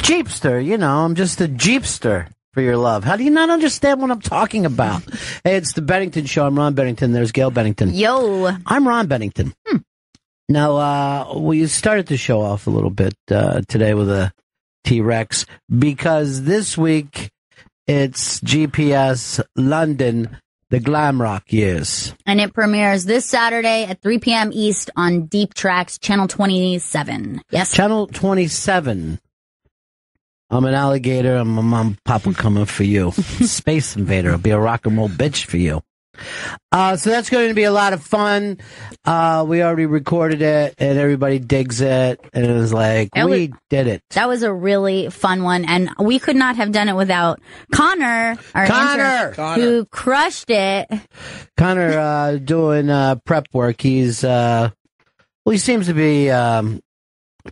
Jeepster, I'm just a Jeepster for your love. How do you not understand what I'm talking about? Hey, it's the Bennington Show. I'm Ron Bennington. There's Gail Bennington. Yo. I'm Ron Bennington. Now, we started the show off a little bit today with a T-Rex because this week it's GPS London, the glam rock years. And it premieres this Saturday at 3 p.m. East on Deep Tracks, Channel 27. Yes? Channel 27. I'm an alligator, and my mom and papa coming for you. Space Invader will be a rock and roll bitch for you. So that's going to be a lot of fun. We already recorded it, and everybody digs it, and it was like, we did it. That was a really fun one, and we could not have done it without Connor, our intern, who crushed it. Connor doing prep work. He's he seems to be a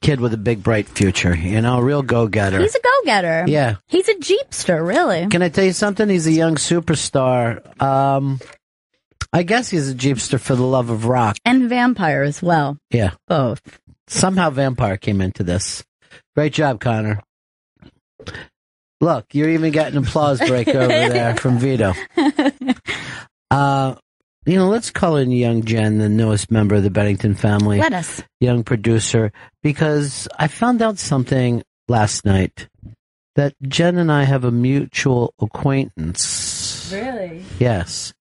kid with a big, bright future, a real go-getter. He's a go-getter. Yeah. He's a Jeepster, really. Can I tell you something? He's a young superstar. I guess he's a Jeepster for the love of rock. And vampire as well. Yeah. Both. Somehow vampire came into this. Great job, Connor. Look, you're even getting an applause break over there from Vito. Let's call in young Jen, the newest member of the Bennington family. Let us. Young producer, because I found out something last night that Jen and I have a mutual acquaintance. Really? Yes.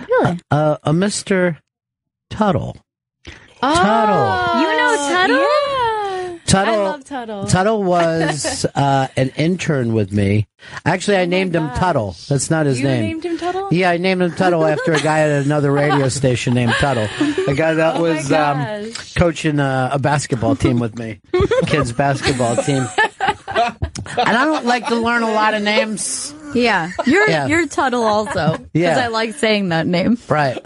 Really? A Mr. Tuttle. Oh, Tuttle. You know Tuttle? Yeah. Tuttle. I love Tuttle. Tuttle was an intern with me. Actually, I named him Tuttle. That's not his name. You named him Tuttle? Yeah, I named him Tuttle after a guy at another radio station named Tuttle. A guy that was coaching a basketball team with me, kids basketball team. And I don't like to learn a lot of names. Yeah. You're Tuttle also. Because I like saying that name. Right.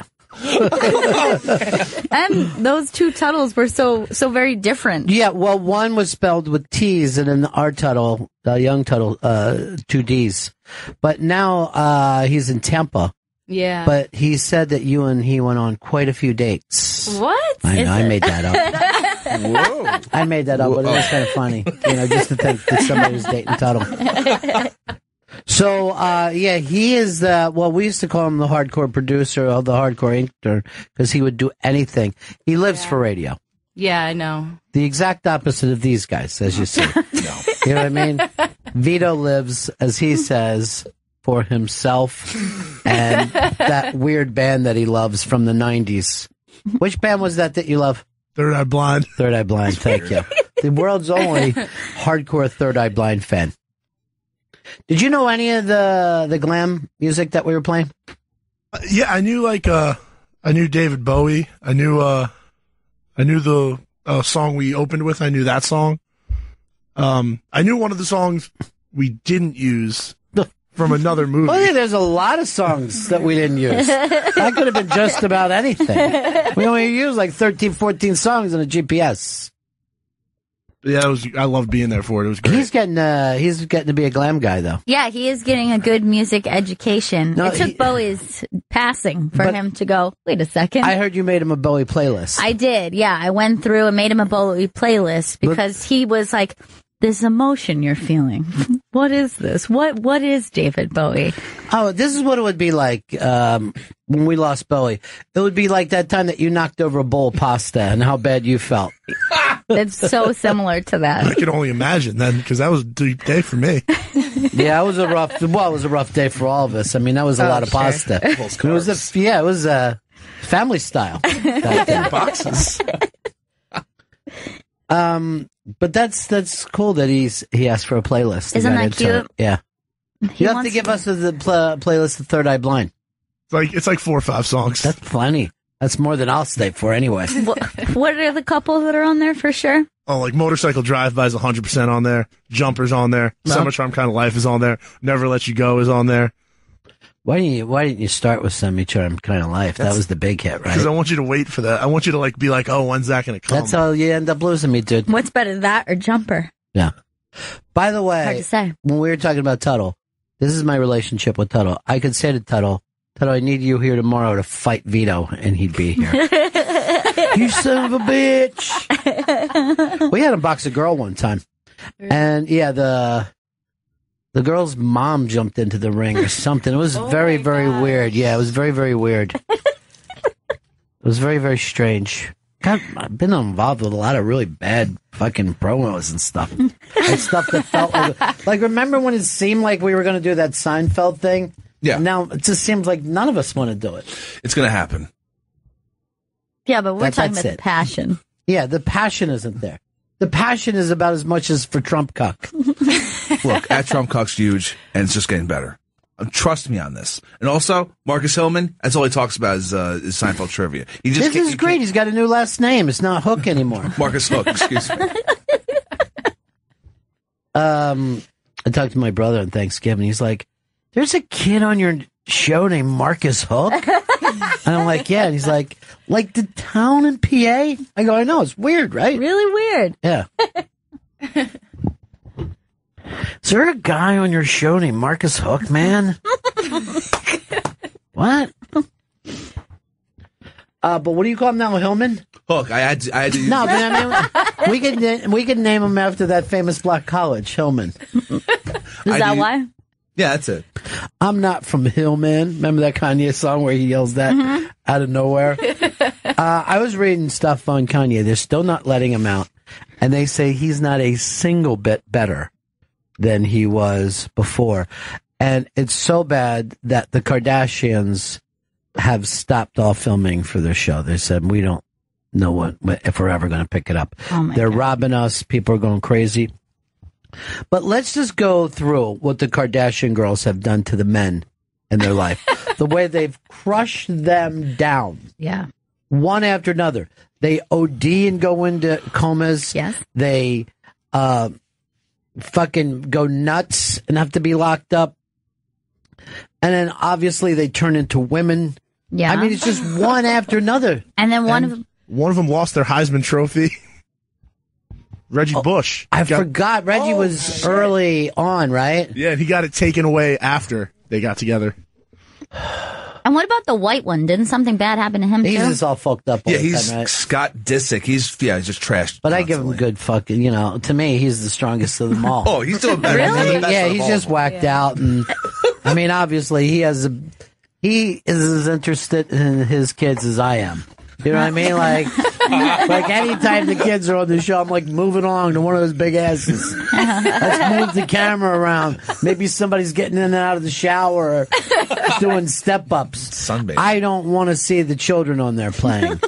And those two Tuttles were so very different. Yeah, well, one was spelled with T's, and then our Tuttle, young Tuttle, two D's. But now he's in Tampa. Yeah. But he said that you and he went on quite a few dates. What? I know, I made that up. Whoa. I made that up, but it was kind of funny, just to think that somebody was dating Tuttle. So, he is we used to call him the hardcore producer of the hardcore intern because he would do anything. He lives for radio. Yeah, I know. The exact opposite of these guys, as you see. No. You know what I mean? Vito lives, as he says, for himself and that weird band that he loves from the 90s. Which band was that you love? Third Eye Blind. Third Eye Blind, thank you. The world's only hardcore Third Eye Blind fan. Did you know any of the glam music that we were playing? Yeah, I knew I knew David Bowie. I knew the song we opened with. I knew that song. I knew one of the songs we didn't use from another movie. Well, yeah, there's a lot of songs that we didn't use. That could have been just about anything. We only used like 13, 14 songs on a GPS. Yeah, I loved being there for it. It was great. He's getting to be a glam guy, though. Yeah, he is getting a good music education. No, it took Bowie's passing for him to go, wait a second. I heard you made him a Bowie playlist. I did, yeah. I went through and made him a Bowie playlist because he was like, this emotion you're feeling. What is this? What is David Bowie? Oh, this is what it would be like when we lost Bowie. It would be like that time that you knocked over a bowl of pasta and how bad you felt. It's so similar to that. I can only imagine then, because that was a deep day for me. Yeah, it was a rough day for all of us. I mean, that was a lot of pasta. It was family style. Boxes. But that's cool that he asked for a playlist. Isn't that cute? Yeah. You have to give us the playlist of Third Eye Blind. It's like 4 or 5 songs. That's plenty. That's more than I'll stay for anyway. What are the couples that are on there for sure? Oh, like Motorcycle Drive-By is 100% on there. Jumper's on there. No. Summer Charm Kind of Life is on there. Never Let You Go is on there. Why didn't you start with Summer Charm Kind of Life? That was the big hit, right? Because I want you to wait for that. I want you to be like, oh, when's that going to come? That's how you end up losing me, dude. What's better, that or Jumper? Yeah. By the way, hard to say. When we were talking about Tuttle, this is my relationship with Tuttle. I could say to Tuttle, I need you here tomorrow to fight Vito, and he'd be here. You son of a bitch. We had him box a girl one time. And yeah, the girl's mom jumped into the ring or something. It was very, very weird. Yeah, it was very, very weird. It was very, very strange. God, I've been involved with a lot of really bad fucking promos and stuff. And stuff that felt like, remember when it seemed like we were going to do that Seinfeld thing? Yeah. Now it just seems like none of us want to do it. It's going to happen. Yeah, but we're talking that's about it. the passion. Yeah, the passion isn't there. The passion is about as much as for Trump cuck. Look, at Trump Cuck's huge, and it's just getting better. Trust me on this. And also, Marcus Hillman, that's all he talks about is Seinfeld trivia. This is great. He's got a new last name. It's not Hook anymore. Marcus Hook, excuse me. I talked to my brother on Thanksgiving. He's like, there's a kid on your show named Marcus Hook? And I'm like, yeah. And he's like the town in PA? I go, I know. It's weird, right? Really weird. Yeah. Is there a guy on your show named Marcus Hook, man? What? But what do you call him now, Hillman? Hook. I had to use No, but I mean, we could name him after that famous black college, Hillman. Is that why? Yeah, that's it. I'm not from Hillman. Remember that Kanye song where he yells that out of nowhere? I was reading stuff on Kanye. They're still not letting him out. And they say he's not a single bit better than he was before. And it's so bad that the Kardashians have stopped all filming for their show. They said, we don't know if we're ever going to pick it up. They're robbing us. People are going crazy. But let's just go through what the Kardashian girls have done to the men in their life. The way they've crushed them down. Yeah. One after another. They OD and go into comas. Yes. They fucking go nuts and have to be locked up. And then obviously they turn into women. Yeah. I mean, it's just one after another. And then one of them lost their Heisman Trophy. Reggie Bush. I forgot. Reggie was early on, right? Yeah, and he got it taken away after they got together. And what about the white one? Didn't something bad happen to him He's too? just all fucked up all Yeah, the he's time, right? Scott Disick. He's just trashed. But I give him good fucking, to me, he's the strongest of them all. Oh, he's doing better. Really? Yeah, he's just whacked out. And I mean, obviously, he is as interested in his kids as I am. You know what I mean? Like anytime the kids are on the show, I'm like moving along to one of those big asses. Let's move the camera around. Maybe somebody's getting in and out of the shower or doing step ups. Sunbathing. I don't want to see the children on there playing.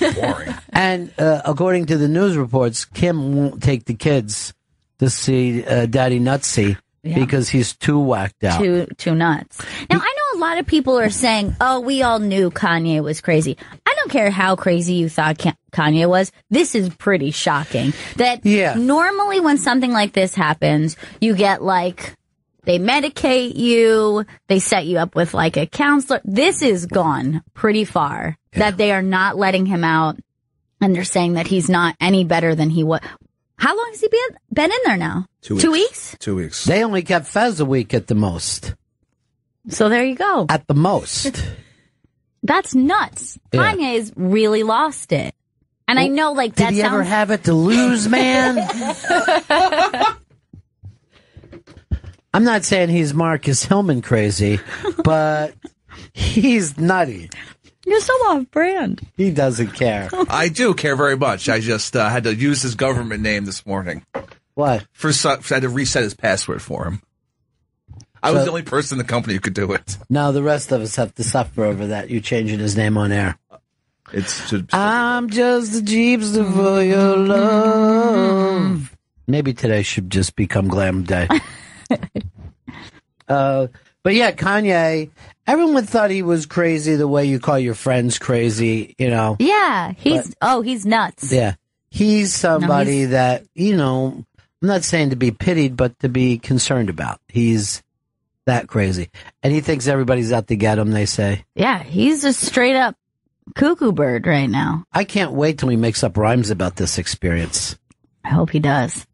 Boring. And according to the news reports, Kim won't take the kids to see Daddy Nutsy because he's too whacked out. Too nuts. Now, I know a lot of people are saying, oh, we all knew Kanye was crazy. I don't care how crazy you thought Kanye was. This is pretty shocking. That normally when something like this happens, you get they medicate you, they set you up with a counselor. This is gone pretty far. That they are not letting him out, and they're saying that he's not any better than he was. How long has he been in there now? 2 weeks. 2 weeks? 2 weeks. They only kept Fez a week at the most. So there you go. At the most. That's nuts. Yeah. Kanye's really lost it. And I know that Did he ever have it to lose, man? I'm not saying he's Marcus Hillman crazy, but he's nutty. You're so off brand. He doesn't care. I do care very much. I just had to use his government name this morning. What? I had to reset his password for him. I was the only person in the company who could do it. No, the rest of us have to suffer over that. You changing his name on air. I'm just a jeepster for your love. Maybe today should just become Glam Day. But yeah, Kanye, everyone thought he was crazy the way you call your friends crazy, Yeah, he's nuts. Yeah. He's somebody that, I'm not saying to be pitied, but to be concerned about. He's that crazy. And he thinks everybody's out to get him, they say. Yeah, he's a straight up cuckoo bird right now. I can't wait till he makes up rhymes about this experience. I hope he does.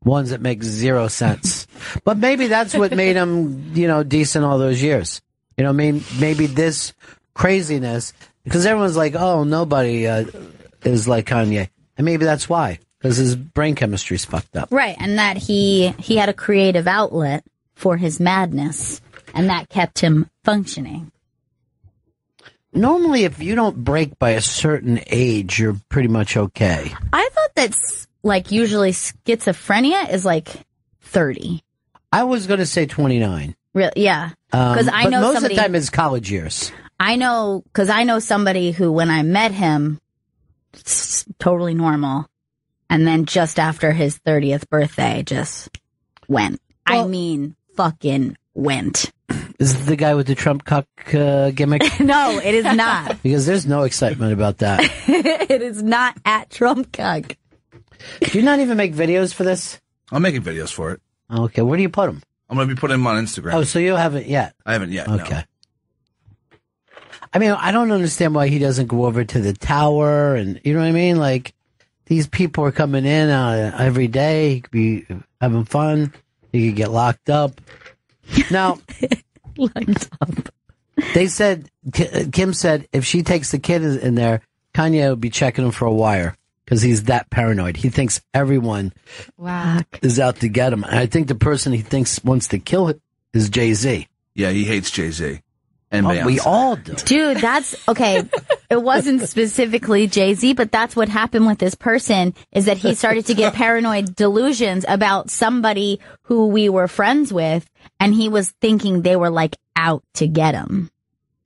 Ones that make zero sense. But maybe that's what made him, decent all those years. Maybe this craziness, because everyone's like, oh, nobody is like Kanye. And maybe that's why. because his brain chemistry's fucked up. Right, and that he had a creative outlet for his madness, and that kept him functioning. Normally, if you don't break by a certain age, you're pretty much okay. I thought that, like, usually schizophrenia is, like, 30. I was going to say 29. Really? Yeah. Because I know most of the time it's college years. I know, because I know somebody who, when I met him, totally normal, and then just after his 30th birthday, just went. Well, I mean, fucking went. Is it the guy with the Trump cuck gimmick? No, it is not. Because there's no excitement about that. It is not at Trump cuck. Do you not even make videos for this? I'm making videos for it. Okay, where do you put them? I'm going to be putting them on Instagram. Oh, so you haven't yet? I haven't yet, okay. No. I mean, I don't understand why he doesn't go over to the tower and, you know what I mean? Like, these people are coming in every day. He could be having fun. He could get locked up. Now, locked up. They said, Kim said, if she takes the kid in there, Kanye will be checking him for a wire because he's that paranoid. He thinks everyone is out to get him. And I think the person he thinks wants to kill him is Jay-Z. Yeah, he hates Jay-Z. And we all do. Dude, that's okay. It wasn't specifically Jay-Z, but that's what happened with this person is that he started to get paranoid delusions about somebody who we were friends with. And he was thinking they were like out to get him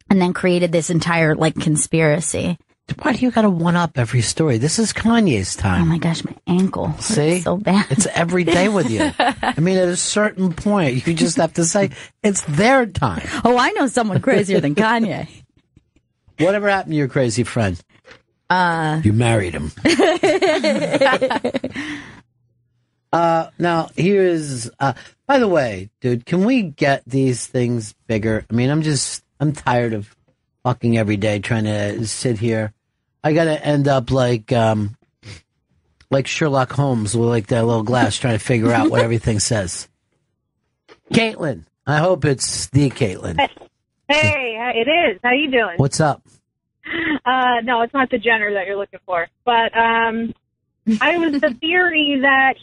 and then created this entire like conspiracy. Why do you got to one up every story? This is Kanye's time. Oh my gosh, my ankle. See? It's so bad. It's every day with you. I mean, at a certain point, you just have to say, it's their time. Oh, I know someone crazier than Kanye. Whatever happened to your crazy friend? You married him. Now, here's, by the way, dude, can we get these things bigger? I mean, I'm tired of fucking every day trying to sit here. I gotta end up like Sherlock Holmes with like that little glass trying to figure out what everything says. Caitlin, I hope it's the Caitlin. Hey, it is. How you doing? What's up? No, it's not the Jenner that you're looking for. But I was the theory that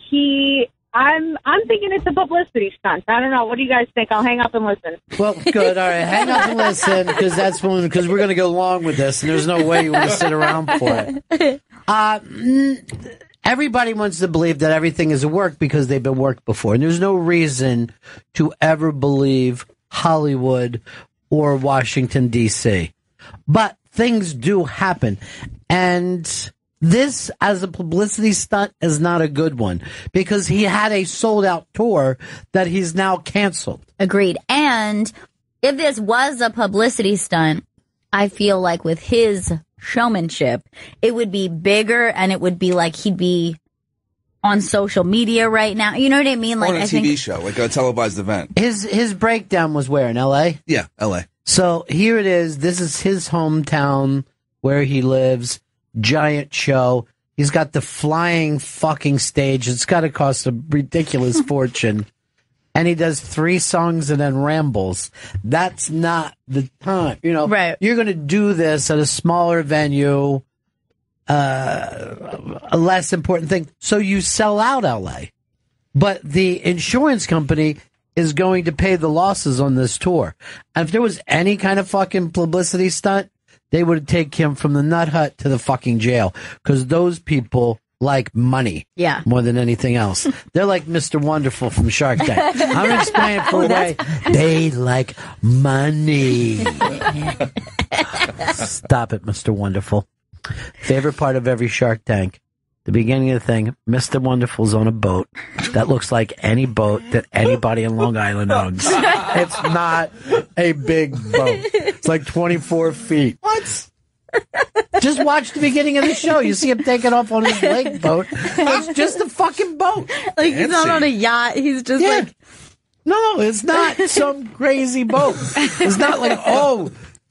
I'm thinking it's a publicity stunt. I don't know. What do you guys think? I'll hang up and listen. Well, good. All right, hang up and listen because we're going to go along with this, and there's no way you want to sit around for it. Everybody wants to believe that everything is a work because they've been worked before, and there's no reason to ever believe Hollywood or Washington, D.C. But things do happen, and this, as a publicity stunt, is not a good one because he had a sold-out tour that he's now canceled. Agreed. And if this was a publicity stunt, I feel like with his showmanship, it would be bigger and it would be like he'd be on social media right now. You know what I mean? Like on a TV show, like a televised event. His breakdown was where, in L.A.? Yeah, L.A. So here it is. This is his hometown where he lives. Giant show. He's got the flying fucking stage. It's got to cost a ridiculous fortune. And he does 3 songs and then rambles. That's not the time. You know, right. You're going to do this at a smaller venue, a less important thing. So you sell out LA. But the insurance company is going to pay the losses on this tour. And if there was any kind of fucking publicity stunt, they would take him from the nut hut to the fucking jail because those people like money more than anything else. They're like Mr. Wonderful from Shark Tank. I'm going to explain it for a way. They like money. Stop it, Mr. Wonderful. Favorite part of every Shark Tank. The beginning of the thing, Mr. Wonderful's on a boat that looks like any boat that anybody in Long Island owns. It's not a big boat. It's like 24 feet. What? Just watch the beginning of the show. You see him taking off on his lake boat. It's just a fucking boat. Like he's not on a yacht. He's just like... No, it's not some crazy boat. It's not like,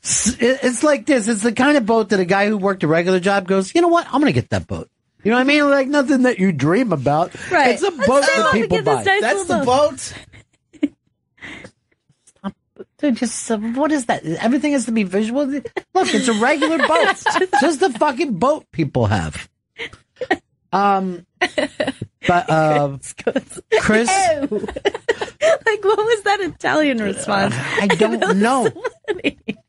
it's like this. It's the kind of boat that a guy who worked a regular job goes, you know what? I'm going to get that boat. You know what I mean? Like nothing that you dream about. Right. It's a boat that people buy. That's the boat. Dude, just what is that? Everything has to be visual. Look, it's a regular boat. Just the fucking boat people have. But Chris, Like, what was that Italian response? I don't know.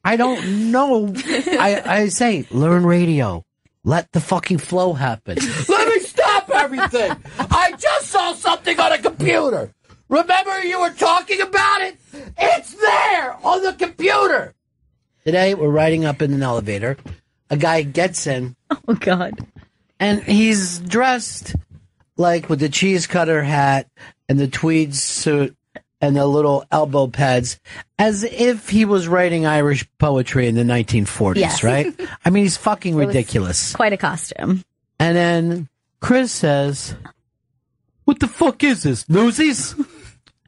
I don't know. I say, learn radio. Let the fucking flow happen. Let me stop everything. I just saw something on a computer. Remember you were talking about it? It's there on the computer. Today, we're riding up in an elevator. A guy gets in. Oh, God. And he's dressed like with the cheese cutter hat and the tweed suit and the little elbow pads, as if he was writing Irish poetry in the 1940s, Yes. right? I mean, he's fucking ridiculous. Quite a costume. And then Chris says, what the fuck is this, Newsies?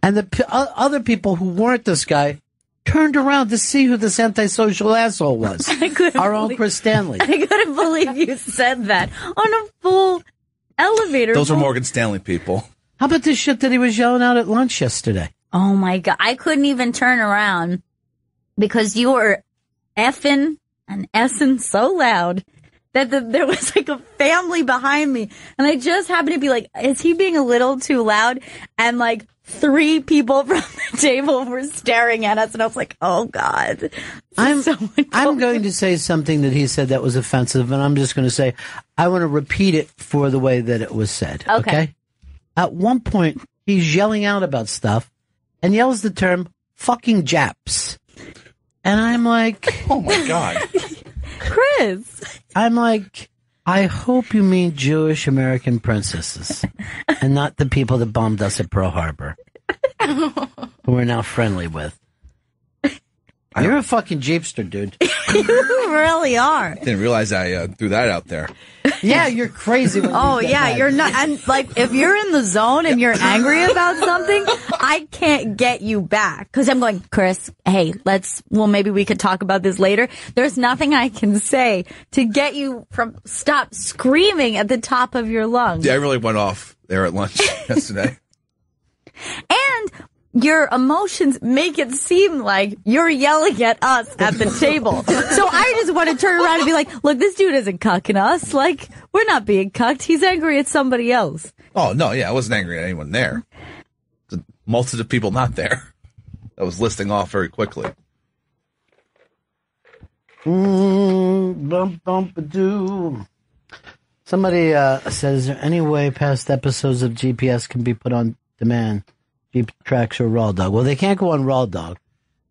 And the other people who weren't this guy turned around to see who this antisocial asshole was. Our own Chris Stanley. I couldn't believe you said that on a full elevator. Those are Morgan Stanley people. How about this shit that he was yelling out at lunch yesterday? Oh, my God. I couldn't even turn around because you were effing and essing so loud that there was like a family behind me. And I just happened to be like, is he being a little too loud? And like 3 people from the table were staring at us. And I was like, oh, God. I'm going to say something that he said that was offensive. And I'm just going to say, I want to repeat it for the way that it was said. Okay? At one point, he's yelling out about stuff and yells the term fucking Japs. And I'm like, oh my God. Chris. I'm like, I hope you mean Jewish American princesses and not the people that bombed us at Pearl Harbor, who we're now friendly with. You're a fucking Jeepster, dude. You really are. Didn't realize I threw that out there. Yeah, you're crazy. Oh, yeah, you're not. And like, if you're in the zone and you're angry about something, I can't get you back. Because I'm going, Chris, hey, maybe we could talk about this later. There's nothing I can say to get you from stop screaming at the top of your lungs. Yeah, I really went off there at lunch yesterday. And your emotions make it seem like you're yelling at us at the table. So I just want to turn around and be like, look, this dude isn't cucking us. Like, we're not being cucked. He's angry at somebody else. Oh, no, yeah, I wasn't angry at anyone there. The multitude of people not there. I was listing off very quickly. Somebody said, is there any way past episodes of GPS can be put on demand? Jeep Tracks or Raw Dog. Well, they can't go on Raw Dog.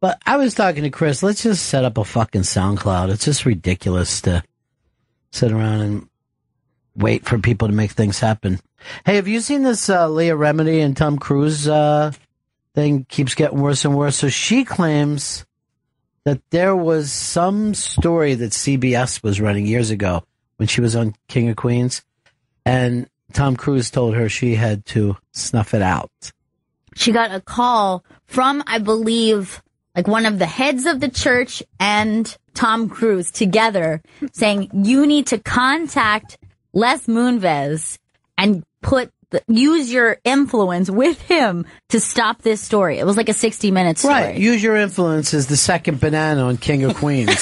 But I was talking to Chris. Let's just set up a fucking SoundCloud. It's just ridiculous to sit around and wait for people to make things happen. Hey, have you seen this Leah Remini and Tom Cruise thing? Keeps getting worse and worse. So she claims that there was some story that CBS was running years ago when she was on King of Queens, and Tom Cruise told her she had to snuff it out. She got a call from, I believe, like one of the heads of the church and Tom Cruise together saying, you need to contact Les Moonves and use your influence with him to stop this story. It was like a 60-minute story. Right. Use your influence as the second banana on King of Queens.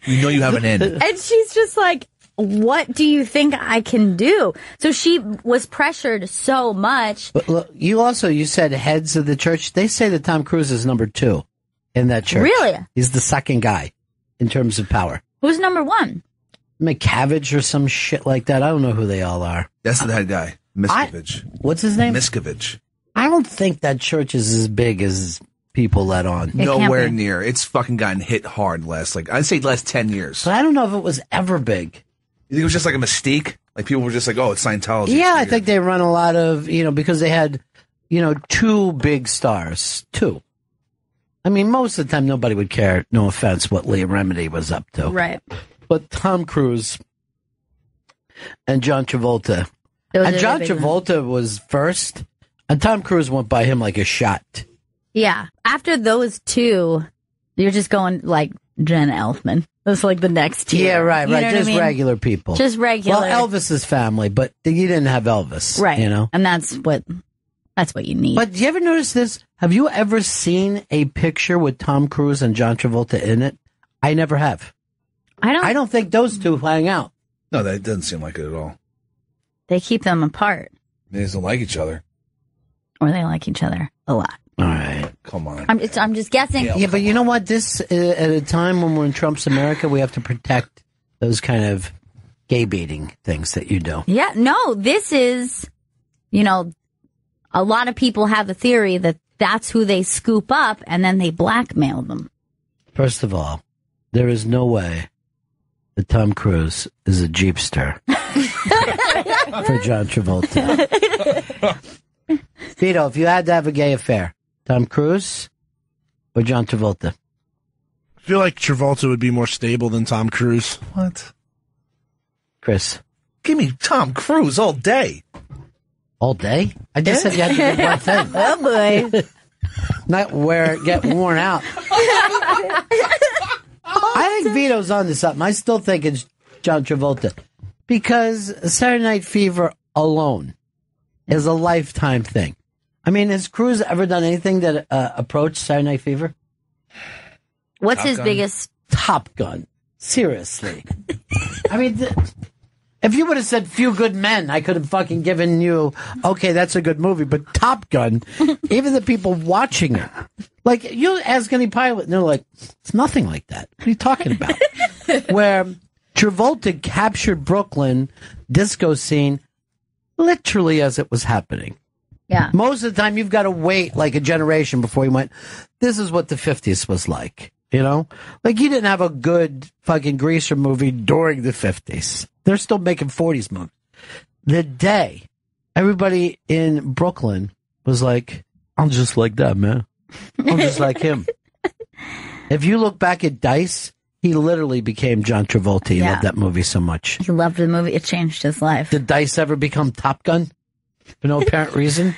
You know you have an end. And she's just like, what do you think I can do? So she was pressured so much. But look, you said heads of the church. They say that Tom Cruise is number 2 in that church. Really? He's the second guy in terms of power. Who's number 1? McCavage or some shit like that. I don't know who they all are. That's that guy, Miscavige. What's his name? Miscavige. I don't think that church is as big as people let on. Nowhere near. It's fucking gotten hit hard I'd say last 10 years. But I don't know if it was ever big. You think it was just like a mystique? Like people were just like, oh, it's Scientology. Yeah, I think they run a lot of, because they had, 2 big stars. 2. I mean, most of the time nobody would care, no offense, what Leah Remini was up to. Right. But Tom Cruise and John Travolta. And John Travolta was first, and Tom Cruise went by him like a shot. Yeah. After those 2, you're just going like Jen Elfman. That's like the next tier. Yeah, right. You know Just what I mean? regular people. Just regular. Well, Elvis's family, but you didn't have Elvis. Right. And that's what you need. But do you ever notice this? Have you ever seen a picture with Tom Cruise and John Travolta in it? I never have. I don't think those two hang out. No, that doesn't seem like it at all. They keep them apart. They just don't like each other. Or they like each other a lot. All right. Come on. I'm just guessing. Yeah, but you know what? This, at a time when we're in Trump's America, we have to protect those kind of gay baiting things that you do. Yeah, no, this is, a lot of people have a theory that that's who they scoop up and then they blackmail them. First of all, there is no way that Tom Cruise is a Jeepster for John Travolta. Vito, if you had to have a gay affair, Tom Cruise or John Travolta? I feel like Travolta would be more stable than Tom Cruise. What? Chris? Give me Tom Cruise all day. All day? I just said you had to do one thing. Oh, boy. Not get worn out. I think Vito's onto something. I still think it's John Travolta. Because Saturday Night Fever alone is a lifetime thing. I mean, has Cruise ever done anything that approached Saturday Night Fever? What's Top his Gun. biggest? Top Gun. Seriously. I mean, if you would have said Few Good Men, I could have fucking given you, okay, that's a good movie. But Top Gun, even the people watching it, like, you ask any pilot, and they're like, it's nothing like that. What are you talking about? Where Travolta captured Brooklyn disco scene literally as it was happening. Yeah. Most of the time, you've got to wait like a generation before you went, this is what the 50s was like, Like, you didn't have a good fucking Greaser movie during the 50s. They're still making 40s movies. The day everybody in Brooklyn was like, I'm just like that, man. I'm just like him. If you look back at Dice, he literally became John Travolta. He loved that movie so much. He loved the movie. It changed his life. Did Dice ever become Top Gun? For no apparent reason?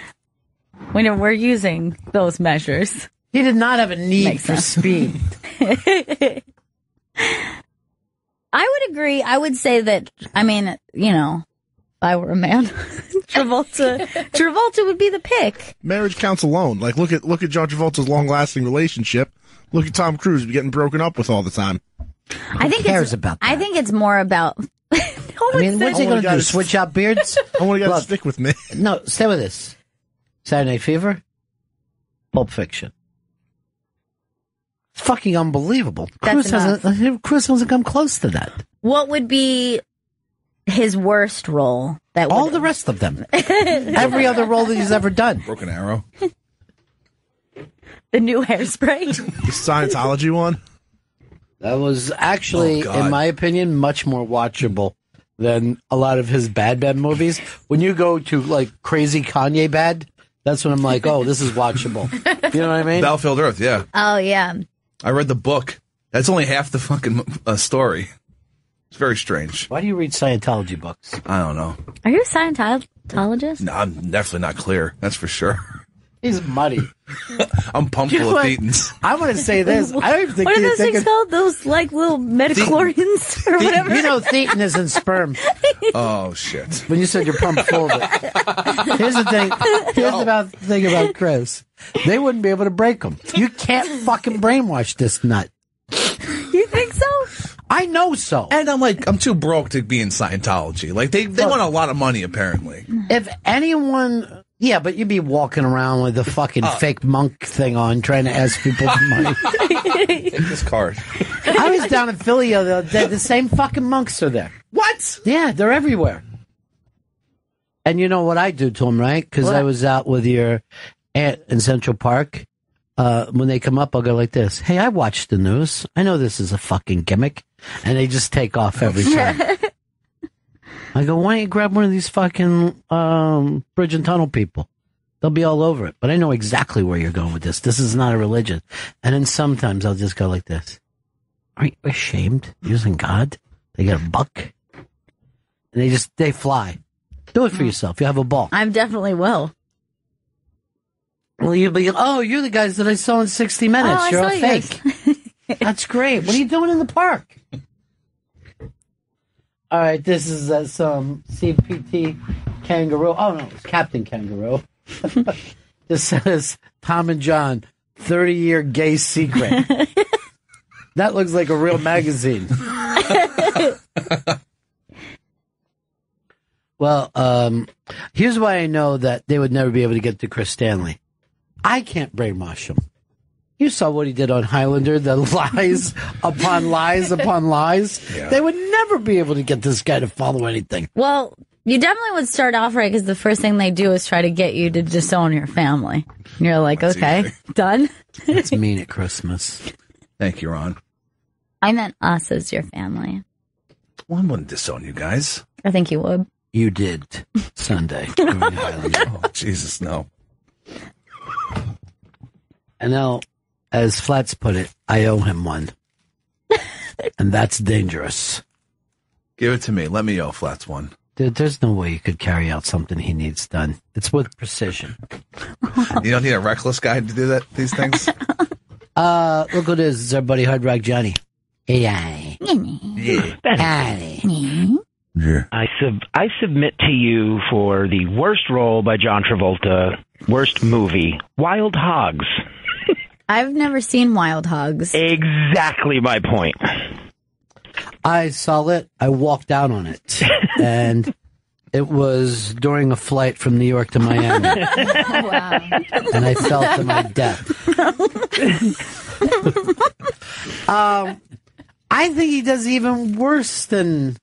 We're using those measures. He did not have a need for speed. I would agree. I would say that, if I were a man, Travolta would be the pick. Marriage counts alone. Like, look at John Travolta's long-lasting relationship. Look at Tom Cruise getting broken up with all the time. I think cares about that? I think it's more about. I mean, what's he going to do? Switch out beards? I want to get stick with me. No, stay with this. Saturday Night Fever, Pulp Fiction. It's fucking unbelievable. Cruise hasn't come close to that. What would be his worst role? All the rest of them. Every other role that he's ever done. Broken Arrow. The new Hairspray. The Scientology one. That was actually, in my opinion, much more watchable than a lot of his bad movies. When you go to, like, crazy Kanye bad, that's when I'm like, oh, this is watchable. You know what I mean? Battlefield Earth, yeah. Oh, yeah. I read the book. That's only half the fucking story. It's very strange. Why do you read Scientology books? I don't know. Are you a Scientologist? No, I'm definitely not clear. That's for sure. He's muddy. I'm pumped full of thetans. I want to say this. I don't even think what are those things called? Those, like, little metachlorians or whatever? Thetan is in sperm. Oh, shit. When you said you're pumped full of it. Here's the thing. Here's the thing about Chris. They wouldn't be able to break him. You can't fucking brainwash this nut. You think so? I know so. And I'm too broke to be in Scientology. Like, they want a lot of money, apparently. If anyone... Yeah, but you'd be walking around with the fucking fake monk thing on, trying to ask people for money. Take this card. I was down in Philly the other day. The same fucking monks are there. What? Yeah, they're everywhere. And you know what I do to them, right? Because I was out with your aunt in Central Park. When they come up, I'll go like this. Hey, I watched the news. I know this is a fucking gimmick. And they just take off every time. I go, why don't you grab one of these fucking bridge and tunnel people? They'll be all over it. But I know exactly where you're going with this. This is not a religion. And then sometimes I'll just go like this. Are you ashamed using God? They get a buck. And they fly. Do it for yourself. You have a ball. I definitely will. Well, you'll be, you're the guys that I saw in 60 Minutes. Oh, you're a fake. That's great. What are you doing in the park? All right, this is some CPT Kangaroo. Oh, no, it's Captain Kangaroo. This says, Tom and John, 30-year gay secret. That looks like a real magazine. Well, here's why I know that they would never be able to get to Chris Stanley. I can't brainwash him. You saw what he did on Highlander, the lies upon lies upon lies. Yeah. They would never be able to get this guy to follow anything. Well, you definitely would start off right because the first thing they do is try to get you to disown your family. And you're like, okay, done. That's mean at Christmas. Thank you, Ron. I meant us as your family. Well, I wouldn't disown you guys. I think you would. You did Sunday. Oh, Jesus, no. And now, as Flats put it, I owe him one. And that's dangerous. Give it to me. Let me owe Flats one. Dude, there's no way you could carry out something he needs done. It's with precision. You don't need a reckless guy to do these things? Look who it is. It's our buddy Hard Rock Johnny. Yeah. I submit to you for the worst role by John Travolta, worst movie, Wild Hogs. I've never seen Wild Hogs. Exactly my point. I saw it. I walked out on it. And it was during a flight from New York to Miami. Oh, wow. And I fell to my death. I think he does even worse than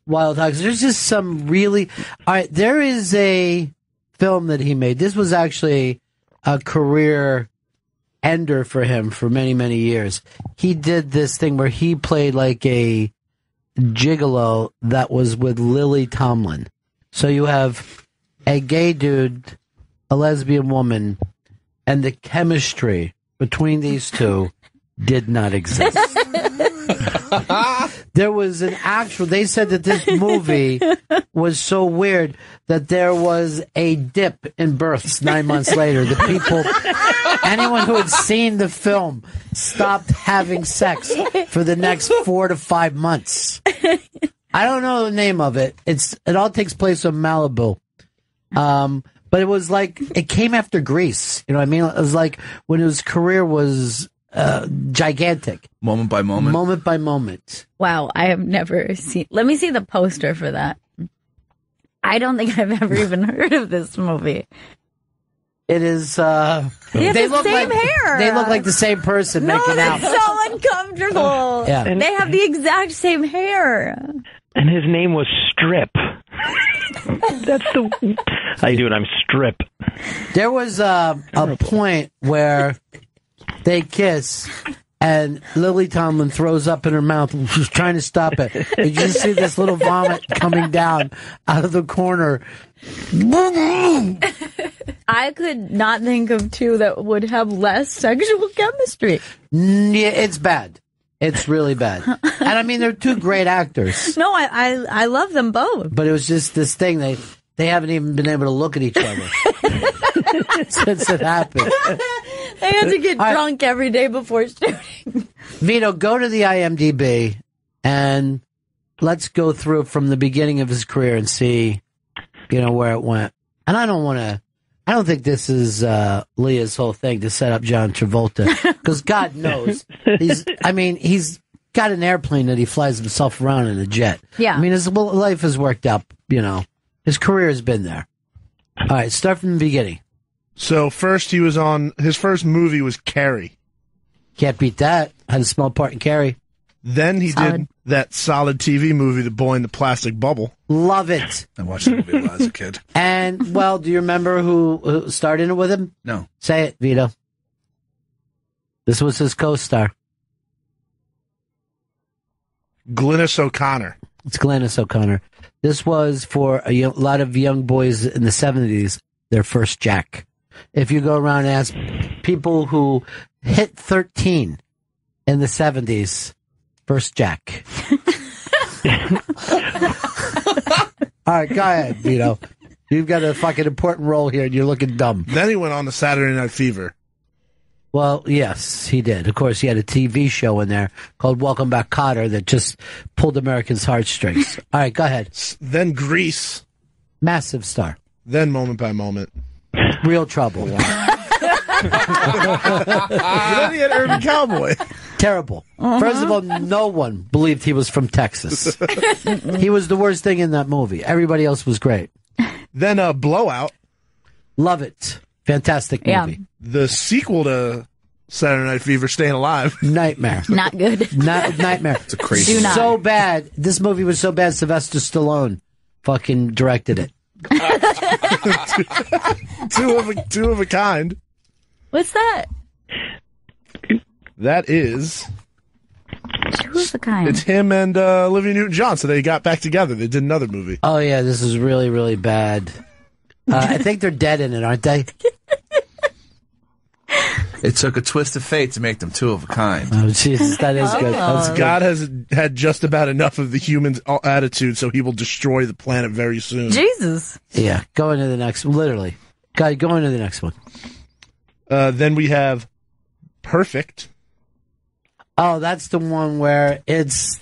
Wild Hogs. There's just some really... All right, there is a film that he made. This was actually a career ender for him for many, many years. He did this thing where he played like a gigolo that was with Lily Tomlin. So you have a gay dude, a lesbian woman, and the chemistry between these two did not exist. There was an actual... They said that this movie was so weird that there was a dip in births 9 months later. The people... Anyone who had seen the film stopped having sex for the next 4 to 5 months. I don't know the name of it. It all takes place in Malibu. But it was like... It came after Grease. You know what I mean? It was like when his career was... gigantic. Moment by moment. Moment by moment. Wow, I have never seen... Let me see the poster for that. I don't think I've ever even heard of this movie. It is... They have the same hair. They look like the same person making out. No, that's so uncomfortable. Yeah. They have the exact same hair. And his name was Strip. That's the... How you doing? I'm Strip. There was a point where... They kiss, and Lily Tomlin throws up in her mouth. She's trying to stop it. And you just see this little vomit coming down out of the corner. I could not think of two that would have less sexual chemistry. Yeah, it's bad. It's really bad. And I mean, they're two great actors. No, I love them both. But it was just this thing. They haven't even been able to look at each other since it happened. They had to get drunk every day before shooting. Vito, go to the IMDb and let's go through from the beginning of his career and see, where it went. And I don't think this is Leah's whole thing to set up John Travolta, because God knows he's got an airplane that he flies himself around in a jet. Yeah. I mean, his life has worked out, his career has been there. All right, start from the beginning. So first he was on, his first movie was Carrie. Can't beat that. Had a small part in Carrie. Then he did that solid TV movie, The Boy in the Plastic Bubble. Love it. I watched that movie a lot as a kid. And, well, do you remember who starred in it with him? No. Say it, Vito. This was his co-star. Glynis O'Connor. It's Glynis O'Connor. This was for a lot of young boys in the 70s, their first Jack. If you go around and ask people who hit 13 in the 70s, first Jack. All right, go ahead, Vito. You've got a fucking important role here, and you're looking dumb. Then he went on to Saturday Night Fever. Well, yes, he did. Of course, he had a TV show in there called Welcome Back, Kotter that just pulled Americans' heartstrings. All right, go ahead. Then Grease. Massive star. Then Moment by Moment. Real trouble. But then he had Urban Cowboy. Terrible. First of all, no one believed he was from Texas. He was the worst thing in that movie. Everybody else was great. Then Blowout. Love it. Fantastic movie. Yeah. The sequel to Saturday Night Fever, Staying Alive. Nightmare. Not good. Nightmare. It's a crazy. Do not. So bad. This movie was so bad, Sylvester Stallone fucking directed it. two of a kind. What's that? That is... Two of a kind. It's him and Olivia Newton-John, so they got back together. They did another movie. Oh, yeah, this is really, really bad. I think they're dead in it, aren't they? It took a twist of fate to make them two of a kind. Oh, Jesus, that is good. That's good. God has had just about enough of the human attitude, so he will destroy the planet very soon. Jesus. Yeah, go into the next one. Literally. Go into the next one. Then we have Perfect. Oh, that's the one where this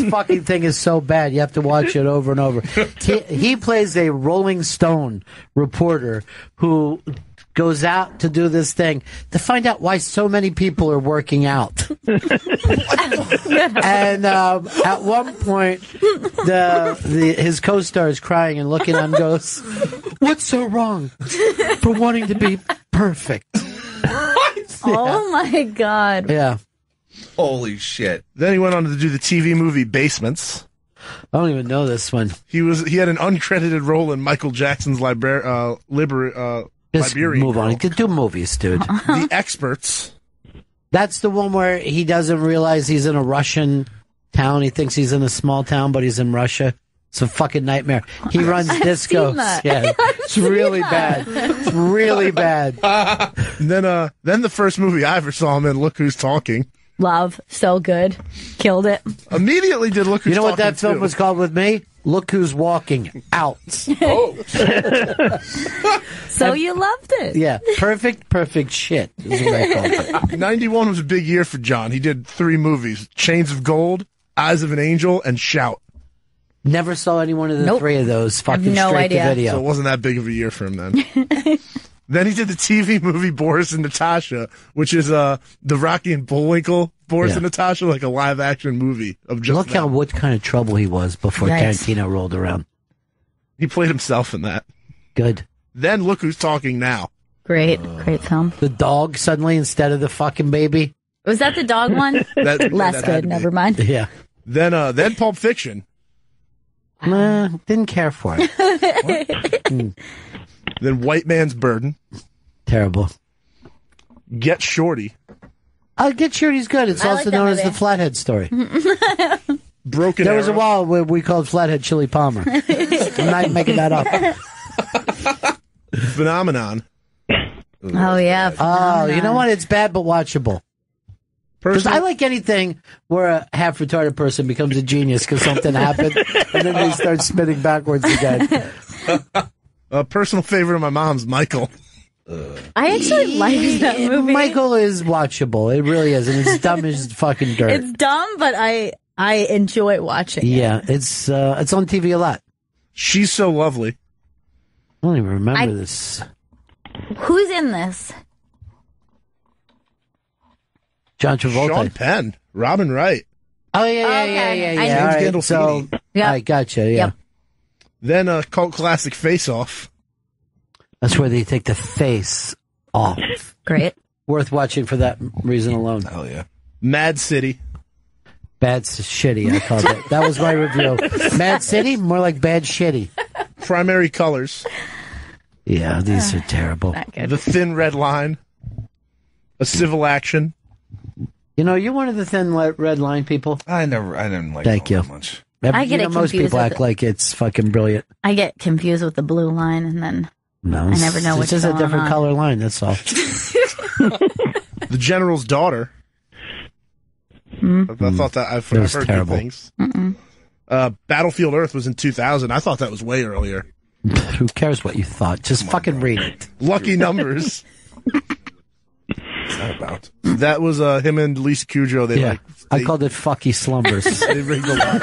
fucking thing is so bad you have to watch it over and over. He plays a Rolling Stone reporter who goes out to do this thing to find out why so many people are working out. And at one point, his co-star is crying and looking at him and goes, "What's so wrong for wanting to be perfect?" Oh my God. Yeah. Holy shit. Then he went on to do the TV movie Basements. I don't even know this one. He had an uncredited role in Michael Jackson's Just Liberian move on. Girl. Do movies, dude. The Experts. That's the one where he doesn't realize he's in a Russian town. He thinks he's in a small town, but he's in Russia. It's a fucking nightmare. He runs discos. Yeah, it's really bad. It's really bad. And then the first movie I ever saw him in, Look Who's Talking. Love. So good. Killed it. Immediately did Look Who's Talking. You know what that film too. was called with me? Look Who's Walking Out. So you loved it. Yeah, perfect shit is what I called it. 91 was a big year for John. He did 3 movies: Chains of Gold, Eyes of an Angel, and Shout. Never saw any one of the 3 of those. Fucking no straight idea. to video. So it wasn't that big of a year for him then. Then he did the TV movie Boris and Natasha, which is the Rocky and Bullwinkle Boris and Natasha, like a live action movie of just Look them. what kind of trouble he was before Nice. Tarantino rolled around. He played himself in that. Good. Then Look Who's Talking Now. Great film. The dog suddenly instead of the fucking baby. Was that the dog one? That Less had good. to be. Never mind. Yeah. Then Pulp Fiction. Didn't care for it. Then White Man's Burden. Terrible. Get Shorty. Get Shorty's good. It's I also like that known as movie. the Flathead story. Broken There Arrow. was a while where we called Flathead Chili Palmer. I'm not making that up. Phenomenon. Oh, yeah. Oh, you know what? It's bad but watchable. Because Personal, I like anything where a half retarded person becomes a genius because something happened and then they start spinning backwards again. a personal favorite of my mom's, Michael. I actually like that movie. Michael is watchable. It really is. And it's dumb as fucking dirt. It's dumb, but I enjoy watching it. Yeah, it's on TV a lot. She's So Lovely. I don't even remember this. Who's in this? John Travolta. Sean Penn. Robin Wright. Oh, yeah. Okay. I All know. right, James so, Gandolfini. Yep. I gotcha, yeah. Yep. Then cult classic Face Off. That's where they take the face off. Great. Worth watching for that reason alone. Hell yeah. Mad City. Bad shitty, I called it. That was my review. Mad City? More like bad shitty. Primary Colors. Yeah, these are terrible. Not good. The Thin Red Line. A Civil Action. You know, you're one of the thin red line people. I didn't like Thank it you. that much. I get it most confused people with act like it's fucking brilliant. I get confused with the blue line, and then No, I never know it's what's just a going different on. color line, that's all. The General's Daughter. I thought that I've was heard terrible. good things. Battlefield Earth was in 2000. I thought that was way earlier. Who cares what you thought? Just fucking read it. Lucky Numbers. What's that about? That was him and Lisa Kudrow. They Yeah, like I called it Fucky Slumbers. they rigged the line.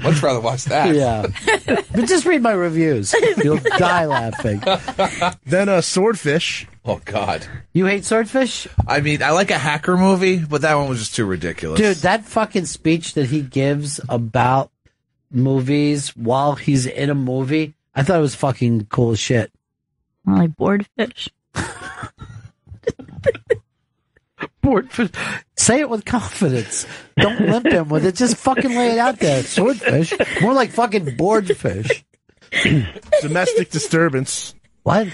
Much rather watch that. Yeah. But just read my reviews. You'll die laughing. Then Swordfish. Oh, God. You hate Swordfish? I mean, I like a hacker movie, but that one was just too ridiculous. Dude, that fucking speech that he gives about movies while he's in a movie, I thought it was fucking cool as shit. Like bored fish. Bored fish. Say it with confidence. Don't limp him with it. Just fucking lay it out there. Swordfish. More like fucking bored fish. Domestic disturbance. What?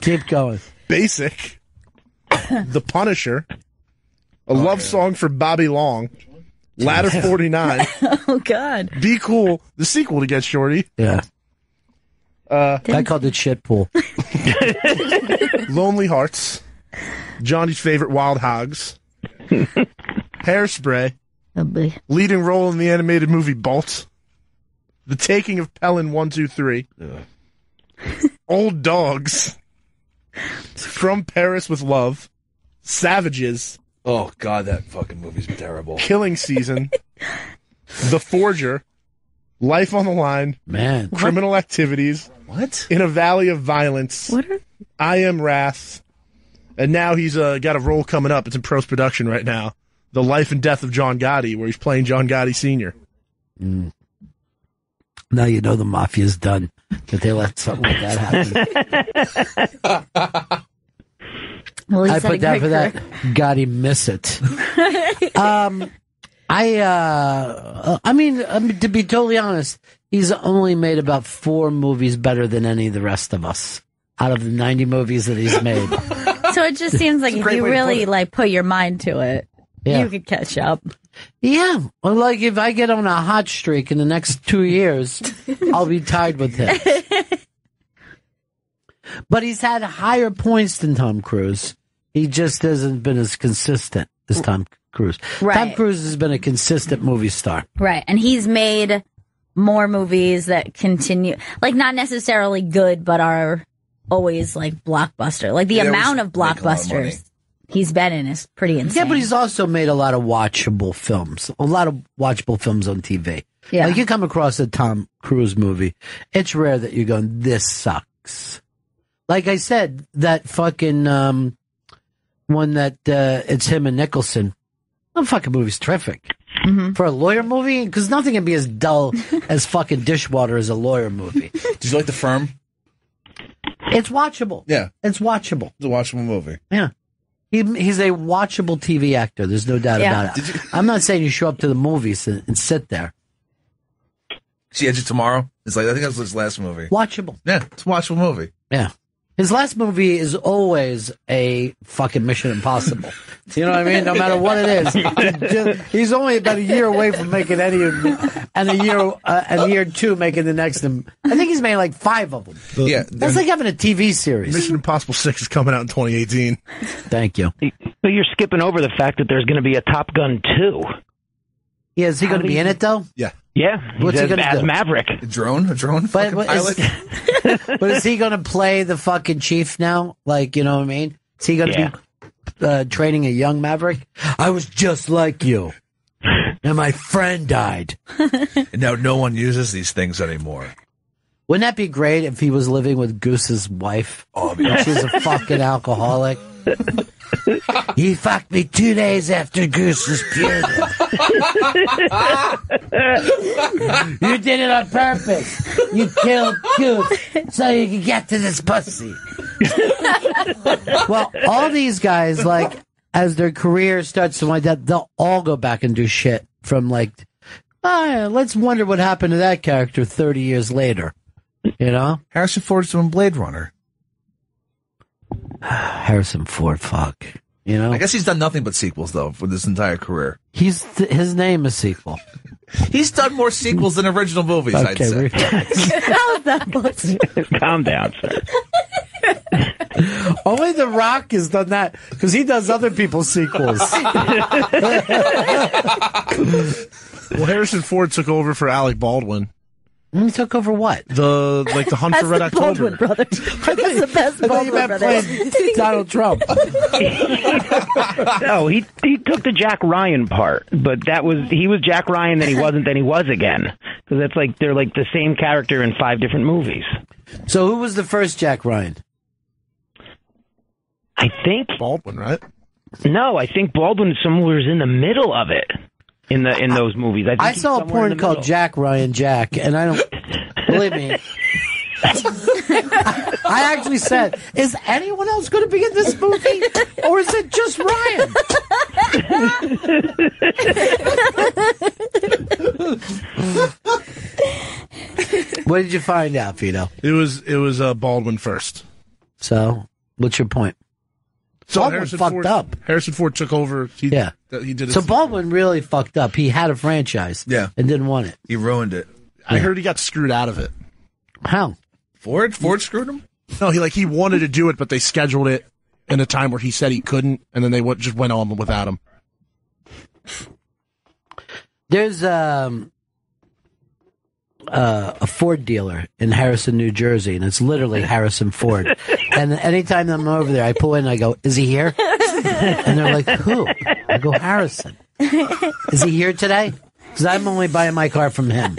Keep going. Basic. The Punisher. A love song for Bobby Long. Ladder 49. Oh, God. Be Cool. The sequel to Get Shorty. Yeah. I called it shit pool. Lonely Hearts. Johnny's Favorite Wild Hogs. Hairspray. Oh, boy. Leading role in the animated movie Bolt. The Taking of Pelham 1, 2, 3. Old Dogs. From Paris with Love. Savages. Oh, God, that fucking movie's terrible. Killing Season. The Forger. Life on the Line. Man. Criminal Activities. What? In a Valley of Violence. What are... I Am Wrath. And now he's got a role coming up. It's in post-production right now. The Life and Death of John Gotti, where he's playing John Gotti Sr. Mm. Now you know the mafia's done. That they let something like that happen. Well, I put down for that. Gotti miss it. I mean, to be totally honest, he's only made about 4 movies better than any of the rest of us out of the 90 movies that he's made. So it just seems like if you really like put your mind to it, you could catch up. Yeah. Well, like if I get on a hot streak in the next 2 years, I'll be tied with him. But he's had higher points than Tom Cruise. He just hasn't been as consistent as Tom Cruise. Right. Tom Cruise has been a consistent movie star. Right. And he's made more movies that continue, like not necessarily good, but are always like blockbuster. Like the amount of blockbusters he's been in is pretty insane. Yeah, but he's also made a lot of watchable films. A lot of watchable films on TV. Yeah. Like you come across a Tom Cruise movie, it's rare that you're going, this sucks. Like I said, that fucking one that it's him and Nicholson. That fucking movie's terrific. Mm-hmm. For a lawyer movie, because nothing can be as dull as fucking Dishwater as a lawyer movie. Did you like The Firm? It's watchable. Yeah. It's watchable. It's a watchable movie. Yeah. He's a watchable TV actor. There's no doubt about it. I'm not saying you show up to the movies and sit there. See Edge of Tomorrow? It's like, I think that was his last movie. Watchable. Yeah, it's a watchable movie. Yeah. His last movie is always a fucking Mission Impossible. You know what I mean? No matter what it is. He's only about a year away from making any of them, and a year 2 making the next. I think he's made like 5 of them. Yeah. That's like having a TV series. Mission Impossible 6 is coming out in 2018. Thank you. But you're skipping over the fact that there's going to be a Top Gun 2. Yeah, is he going to be in it, though? Yeah. Yeah. What's he going to do? Maverick. A drone fucking pilot? But is he going to play the fucking chief now? Like, you know what I mean? Is he going to be training a young Maverick? I was just like you. And my friend died. And now no one uses these things anymore. Wouldn't that be great if he was living with Goose's wife? Oh, yeah. She's a fucking alcoholic. He fucked me 2 days after Goose was puberty. You did it on purpose. You killed Goose so you could get to this pussy. Well, all these guys, like, as their career starts to wind up, they'll all go back and do shit from, like, let's wonder what happened to that character 30 years later. You know? Harrison Ford's doing Blade Runner. Harrison Ford, fuck. You know? I guess he's done nothing but sequels, though, for this entire career. His name is sequel. He's done more sequels than original movies, I'd say. How's that bullshit? Calm down, sir. Only The Rock has done that, because he does other people's sequels. Well, Harrison Ford took over for Alec Baldwin. He took over what? The Hunt for Red October. Baldwin brothers. That's the best Baldwin brothers. Donald Trump. No, he took the Jack Ryan part, but he was Jack Ryan, then he wasn't, then he was again. Because that's they're like the same character in 5 different movies. So who was the first Jack Ryan? I think Baldwin, right? No, I think Baldwin somewhere was in the middle of it in those movies. I saw a porn called Jack Ryan Jack, and I don't believe me. I actually said, "Is anyone else going to be in this movie, or is it just Ryan?" What did you find out, Vito? It was Baldwin first. So, what's your point? So Baldwin fucked up. Harrison Ford took over. He did. So Baldwin really fucked up. He had a franchise, and didn't want it. He ruined it. I heard he got screwed out of it. How? Ford screwed him? No, he wanted to do it, but they scheduled it in a time where he said he couldn't, and then they just went on without him. There's a Ford dealer in Harrison, New Jersey, and it's literally Harrison Ford. And anytime I'm over there, I pull in and I go, "Is he here?" And they're like, "Who?" I go, "Harrison." "Is he here today?" Because I'm only buying my car from him.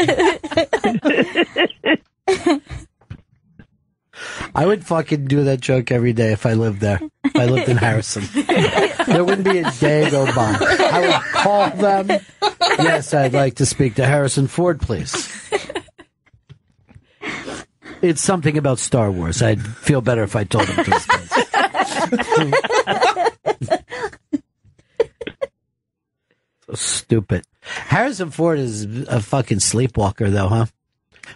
I would fucking do that joke every day if I lived there. If I lived in Harrison. There wouldn't be a day go by. I would call them. "Yes, I'd like to speak to Harrison Ford, please." It's something about Star Wars. I'd feel better if I told him these things. So stupid. Harrison Ford is a fucking sleepwalker, though, huh?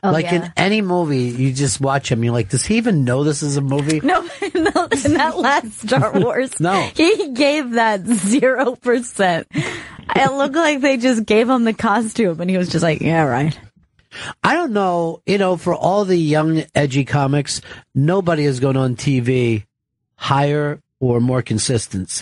Oh, in any movie, you just watch him, you're like, does he even know this is a movie? No, in that last Star Wars, no. He gave that 0%. It looked like they just gave him the costume, and he was just like, "Yeah, right." I don't know, for all the young, edgy comics, nobody has gone on TV higher or more consistent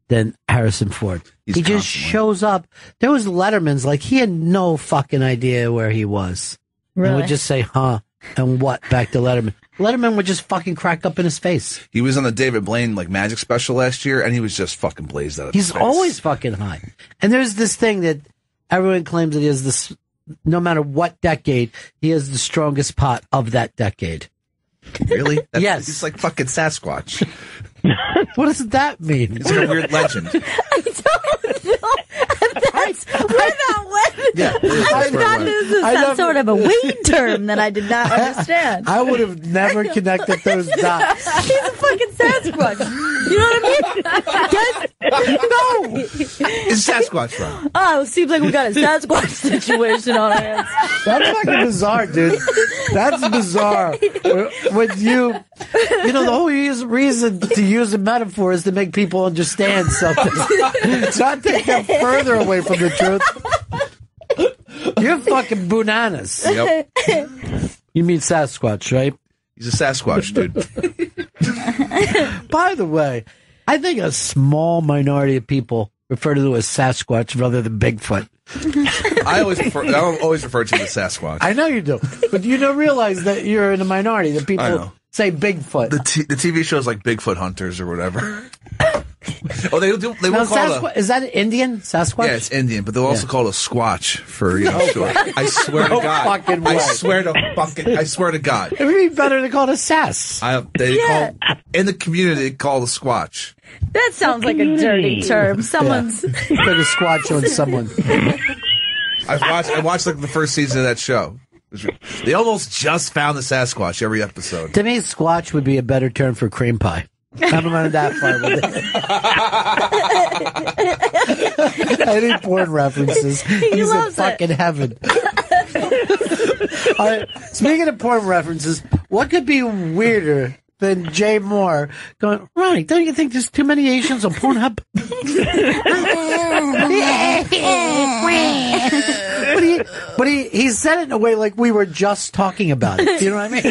than Harrison Ford. He just shows up. There was Letterman's, he had no fucking idea where he was. Really? And would just say, "Huh," and what, back to Letterman. Letterman would just fucking crack up in his face. He was on the David Blaine magic special last year, and he was just fucking blazed out of his face. He's always fucking high. And there's this thing that everyone claims that he has this, no matter what decade, he has the strongest pot of that decade. Really? Yes. He's like fucking Sasquatch. What does that mean? It's like a weird legend. I don't know. That's where that went. Yeah, I thought this was some sort of a weed term that I did not understand. I would have never connected those dots. He's a fucking Sasquatch. You know what I mean? Yes? No. It's Sasquatch, bro. Oh, it seems like we got a Sasquatch situation on our hands. That's fucking bizarre, dude. That's bizarre. When the whole reason to use a metaphor is to make people understand something. Not take them further away from the truth. You're fucking bananas. Yep. You mean Sasquatch, right? He's a Sasquatch, dude. By the way, I think a small minority of people refer to it as Sasquatch rather than Bigfoot. I always refer to him as Sasquatch. I know you do, but you don't realize that you're in a minority. That people say Bigfoot. The TV shows like Bigfoot Hunters or whatever. Oh, they will call it. Is that Indian Sasquatch? Yeah, it's Indian, but they'll also call it a Squatch for short. I swear to God. Fucking way. I swear to God. It would be better to call it a Sass. In the community they call it a Squatch. That sounds like a dirty term. Someone's put a squatch on someone. I watched the first season of that show. They almost just found the Sasquatch every episode. To me, Squatch would be a better term for cream pie. I haven't gone that far with it. Any porn references. He's in fucking heaven. Speaking of porn references, what could be weirder than Jay Moore going, Ronnie, don't you think there's too many Asians on Pornhub? But he said it in a way like we were just talking about it. You know what I mean?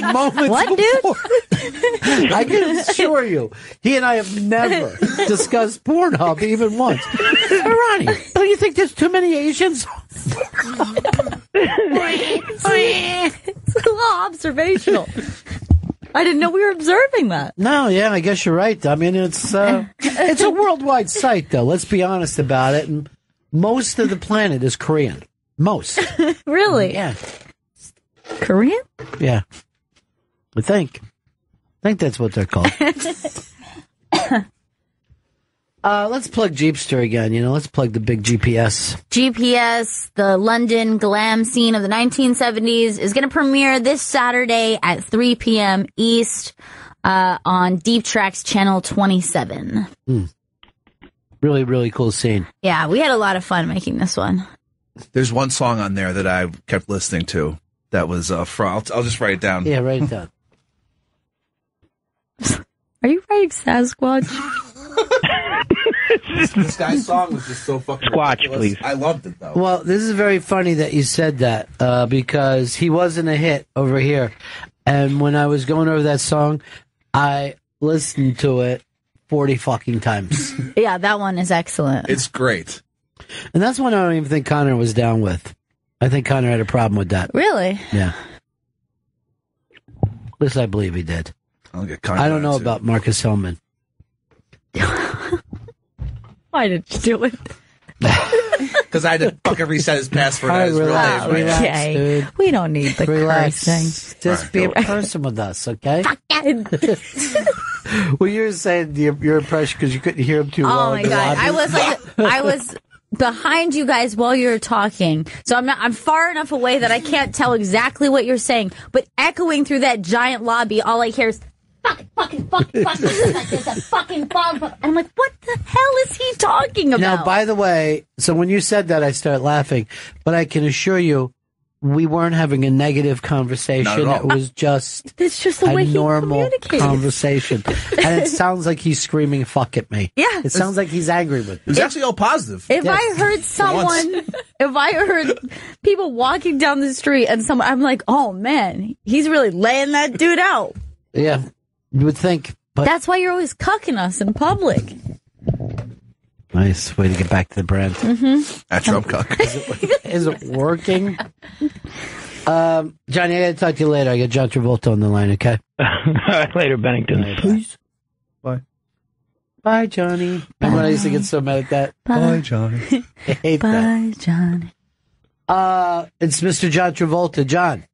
Like moments what, before. dude? I can assure you, he and I have never discussed Pornhub even once. Hey, Ronnie, don't you think there's too many Asians? It's a little observational. I didn't know we were observing that. No, yeah, I guess you're right. I mean, it's a worldwide site, though. Let's be honest about it. And most of the planet is Korean. Most. Really? Yeah. Korean? Yeah. I think that's what they're called. Let's plug Jeepster again. Let's plug the big GPS. GPS, the London glam scene of the 1970s, is going to premiere this Saturday at 3 p.m. East on Deep Tracks Channel 27. Really, really cool scene. Yeah, we had a lot of fun making this one. There's one song on there that I kept listening to that was from. I'll just write it down. Yeah, write it down. Are you writing Sasquatch? This guy's song was just so fucking Squatch, ridiculous. please. I loved it, though. Well, this is very funny that you said that because he wasn't a hit over here. And when I was going over that song, I listened to it 40 fucking times. Yeah, that one is excellent. It's great. And that's one I don't even think Connor was down with. I think Connor had a problem with that. Really? Yeah. At least I believe he did. I don't know about Marcus Hellman. Why did you do it? Because I had to fucking reset his password. All right, His real relax, name, right? relax, Okay. dude. We don't need the Relax. cursing. Just be a person with us, okay? Well, you were saying your impression because you couldn't hear him too well. Oh my in the god! lobby. I was behind you guys while you were talking, so I'm far enough away that I can't tell exactly what you're saying. But echoing through that giant lobby, all I hear is fucking, there's a fucking bomb. And I'm like, what the hell is he talking about? Now, by the way, so when you said that, I started laughing, but I can assure you, we weren't having a negative conversation. Not at all. It was just It's just the a way he normal communicates. conversation. And it sounds like he's screaming fuck at me. Yeah. It sounds like he's angry with me. It was actually all positive. If Yes. I heard someone, if I heard people walking down the street and someone, I'm like, oh man, he's really laying that dude out. Yeah, you would think. But That's why you're always cucking us in public. nice way to get back to the brand. At Trump Cook. Is it working? Johnny, I got to talk to you later. I got John Travolta on the line, okay? Later, Bennington. Please. Bye. Bye, Johnny. Remember when I used to get so mad at that? Bye, Johnny. I hate that. Bye, Johnny. It's Mr. John Travolta. John.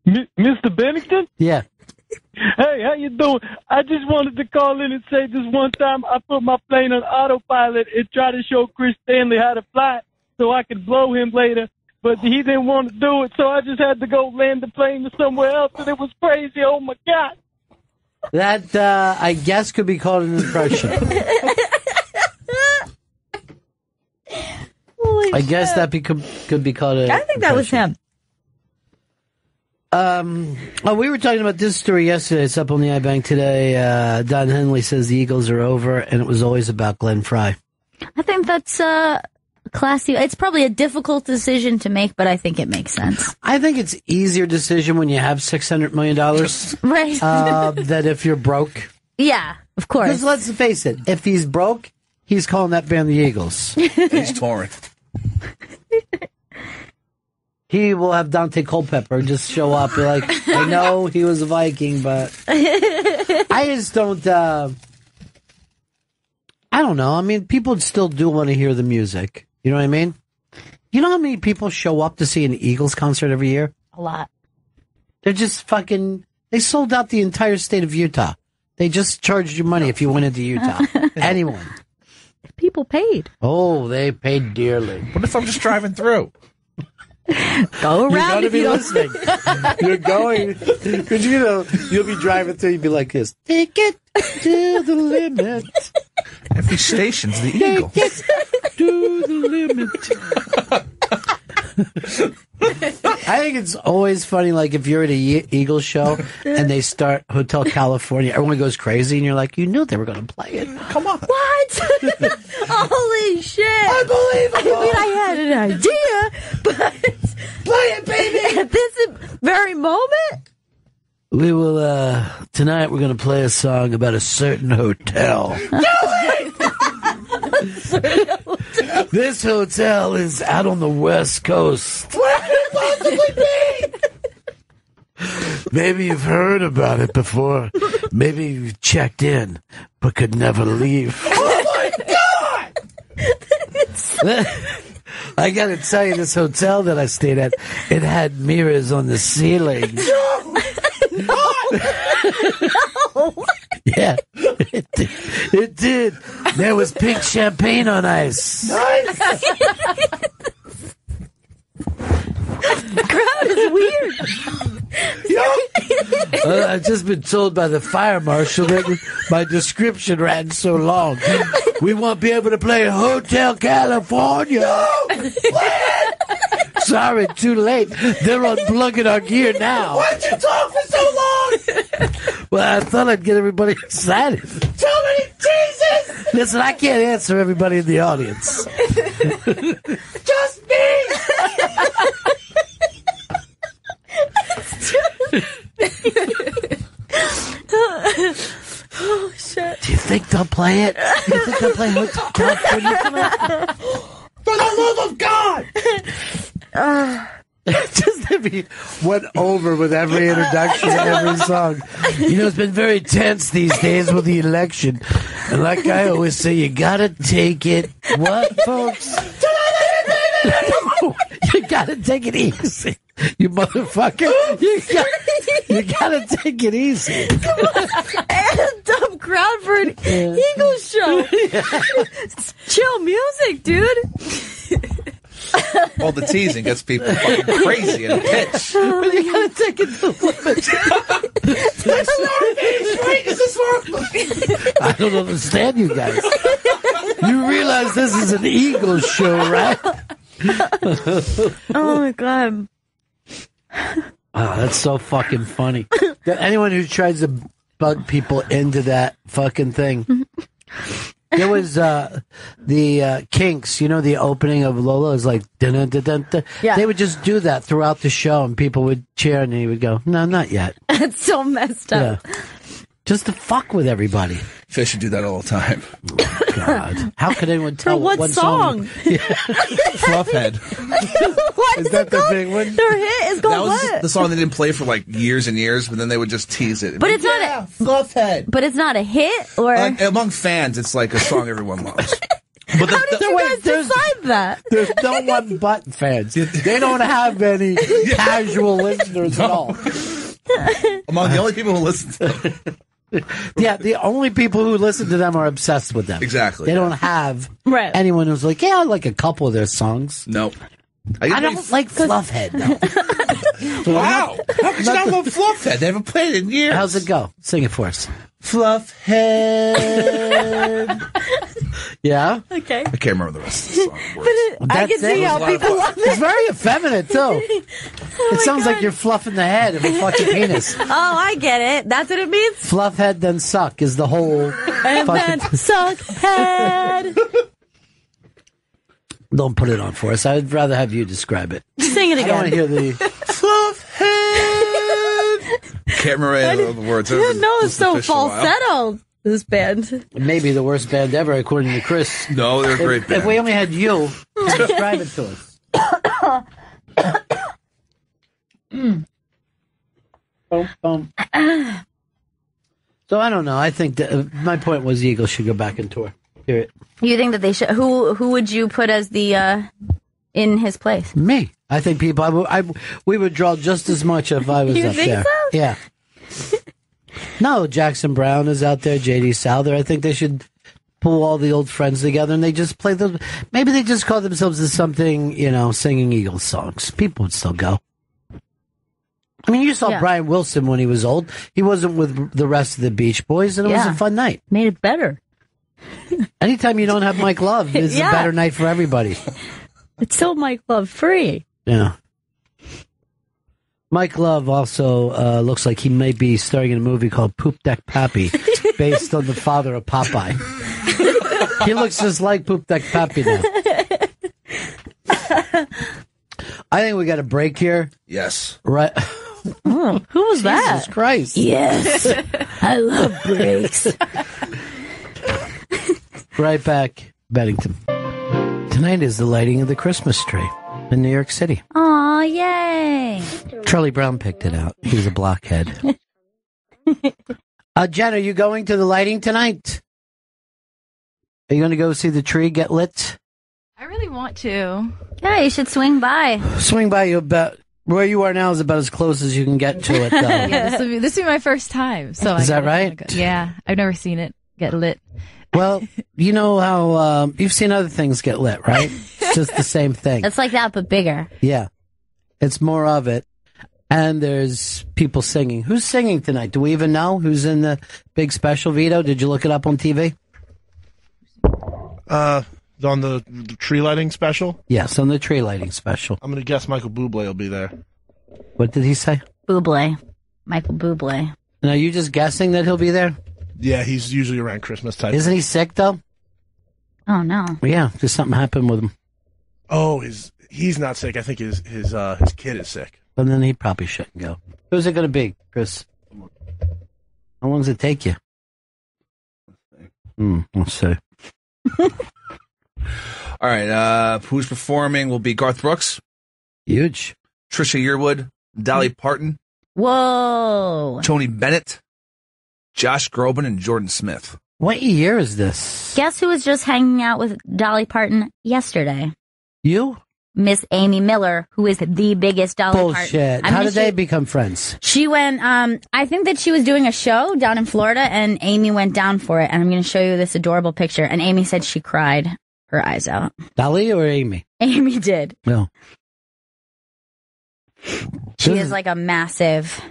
Mr. Bennington? Yeah. Hey, how you doing? I just wanted to call in and say this one time I put my plane on autopilot and try to show Chris Stanley how to fly so I could blow him later, but he didn't want to do it, so I just had to go land the plane somewhere else, and it was crazy. Oh, my God. That, I guess, could be called an impression. I guess that could be called an I think that was him. We were talking about this story yesterday. It's up on the iBank today. Don Henley says the Eagles are over, and it was always about Glenn Fry. I think that's classy. It's probably a difficult decision to make, but I think it makes sense. I think it's easier decision when you have $600 million Right. than if you're broke. Yeah, of course. Because let's face it, if he's broke, he's calling that band the Eagles. He's torn. He will have Dante Culpepper just show up and be like, I know he was a Viking, but I just don't, I don't know. I mean, people still do want to hear the music. You know what I mean? You know how many people show up to see an Eagles concert every year? A lot. They're just they sold out the entire state of Utah. They just charged you money if you went into Utah. Anyone. People paid. Oh, they paid dearly. What if I'm just driving through? Go around. You're going to if be you don't- listening. You're going. Because, you'll be driving through, you'll be like this. Take it to the limit. Every station's the Eagle. Take it to the limit. I think it's always funny, like if you're at a Eagles show and they start Hotel California, everyone goes crazy, and you're like, you knew they were going to play it. Come on. What? Holy shit. Unbelievable. I mean, I had an idea, but Play it, baby. at this very moment, We will, tonight we're going to play a song about a certain hotel. This hotel is out on the West Coast. Where could it possibly be? Maybe you've heard about it before. Maybe you've checked in, but could never leave. Oh my God! I gotta tell you, this hotel that I stayed at, it had mirrors on the ceiling. no. Yeah, it did. There was pink champagne on ice. Nice. The crowd is weird. I've just been told by the fire marshal that my description ran so long. We won't be able to play Hotel California. No, sorry, too late. They're unplugging our gear now. Why'd you talk for so long? Well, I thought I'd get everybody excited. Too many teases! Listen, I can't answer everybody in the audience. Just me! Oh, shit. Do you think they'll play it? Do you think they'll play Hotel California tonight? For the love of God! Just if he went over with every introduction and every song. You know, it's been very tense these days with the election. And like I always say, you gotta take it. What, folks? You gotta take it easy. You motherfucker. You gotta take it easy. And a dumb crowd for an Eagles show. Chill music, dude. All the teasing gets people fucking crazy and pitch. But you gotta take it to the limit. I don't understand you guys. You realize this is an Eagles show, right? Oh my God. Oh, that's so fucking funny. Anyone who tries to bug people into that fucking thing. There was the Kinks, you know, the opening of Lola is like, dun-dun-dun-dun-dun. Yeah. They would just do that throughout the show, and people would cheer, and he would go, no, not yet. It's so messed up. Yeah. Just to fuck with everybody. Fish should do that all the time. Oh, God. How could anyone tell For what one song? Fluffhead. What Is that the big one? Their hit is That called was what? the song they didn't play for like years and years, but then they would just tease it. But it's not a Fluffhead. But it's not a hit, or Among fans, it's like a song everyone loves. But how did you guys decide that? There's no one but fans. They don't have any casual listeners at all. Among the only people who listen to them. Yeah, the only people who listen to them are obsessed with them. Exactly. They don't have Right. anyone who's like, yeah, I like a couple of their songs. Nope. I don't like Fluffhead, though. Wow. How could you not love Fluffhead? They haven't played it in years. How's it go? Sing it for us. Fluffhead. Yeah? Okay. I can't remember the rest of the song. I can see how people love It's it. very effeminate, too. It sounds like you're fluffing the head of a fucking penis. Oh, I get it. That's what it means. Fluff head, then suck is the whole And then fucking... suck head. Don't put it on for us. I'd rather have you describe it. Sing it I don't want to again. hear the... Fluffhead. Can't remember any of the words. You know it's so Fish a while. falsetto, this band. Maybe the worst band ever, according to Chris. No, they're a great If band. we only had you, describe it to us. Boom, boom. So I don't know. I think that, my point was the Eagles should go back and tour. Period. You think that they should? Who would you put as the in his place? Me. I think people. We would draw just as much if I was You up think there. so? Yeah. No, Jackson Brown is out there. J.D. Souther. I think they should pull all the old friends together and they just play those. Maybe they just call themselves as something, you know, singing Eagles songs. People would still go. I mean, you saw Brian Wilson when he was old. He wasn't with the rest of the Beach Boys, and it was a fun night. Made it better. Anytime you don't have Mike Love, it's a better night for everybody. It's so Mike Love free. Yeah. Mike Love also looks like he may be starring in a movie called Poop Deck Pappy, based on the father of Popeye. He looks just like Poop Deck Pappy now. I think we got a break here. Yes. Right. Oh, who was that? Jesus Christ. Yes. I love breaks. Right back, Bennington. Tonight is the lighting of the Christmas tree in New York City. Aw, yay. Charlie Brown picked it out. He's a blockhead. Jen, are you going to the lighting tonight? Are you going to go see the tree get lit? I really want to. Yeah, you should swing by. Swing by. You about where you are now is about as close as you can get to it, though. Yeah, this will be my first time. So Is that right? Yeah, I've never seen it get lit. Well, you know how you've seen other things get lit, right? It's just the same thing. It's like that, but bigger. Yeah. It's more of it. And there's people singing. Who's singing tonight? Do we even know who's in the big special, Vito? Did you look it up on TV? On the tree lighting special? Yes, on the tree lighting special. I'm going to guess Michael Bublé will be there. What did he say? Bublé. Michael Bublé. And are you just guessing that he'll be there? Yeah, he's usually around Christmas time. Isn't he sick, though? Oh, no. Yeah, just something happened with him. Oh, he's not sick. I think his kid is sick. But then he probably shouldn't go. Who's it going to be, Chris? How long does it take you? Let's see. All right, who's performing will be Garth Brooks. Huge. Trisha Yearwood, Dolly Parton. Whoa. Tony Bennett, Josh Groban, and Jordan Smith. What year is this? Guess who was just hanging out with Dolly Parton yesterday? You? Miss Amy Miller, who is the biggest Dolly Parton. Bullshit. How did they become friends? She went, I think that she was doing a show down in Florida, and Amy went down for it. And I'm going to show you this adorable picture. And Amy said she cried her eyes out. Dolly or Amy? Amy did. No. She is like a massive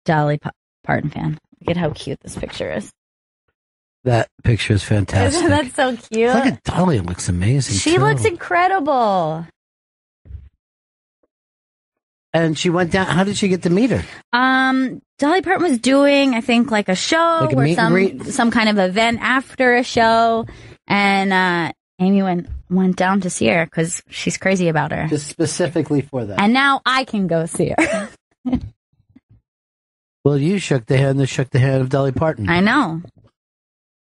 Dolly Parton fan. Look at how cute this picture is. That picture is fantastic. Isn't that so cute? Look at Dolly. It looks amazing, She too. looks incredible. And she went down. How did she get to meet her? Dolly Parton was doing, I think, like a show Like a or meet and greet? some kind of event after a show. And Amy went down to see her because she's crazy about her. Just specifically for that. And now I can go see her. Well, you shook the hand that shook the hand of Dolly Parton. I know.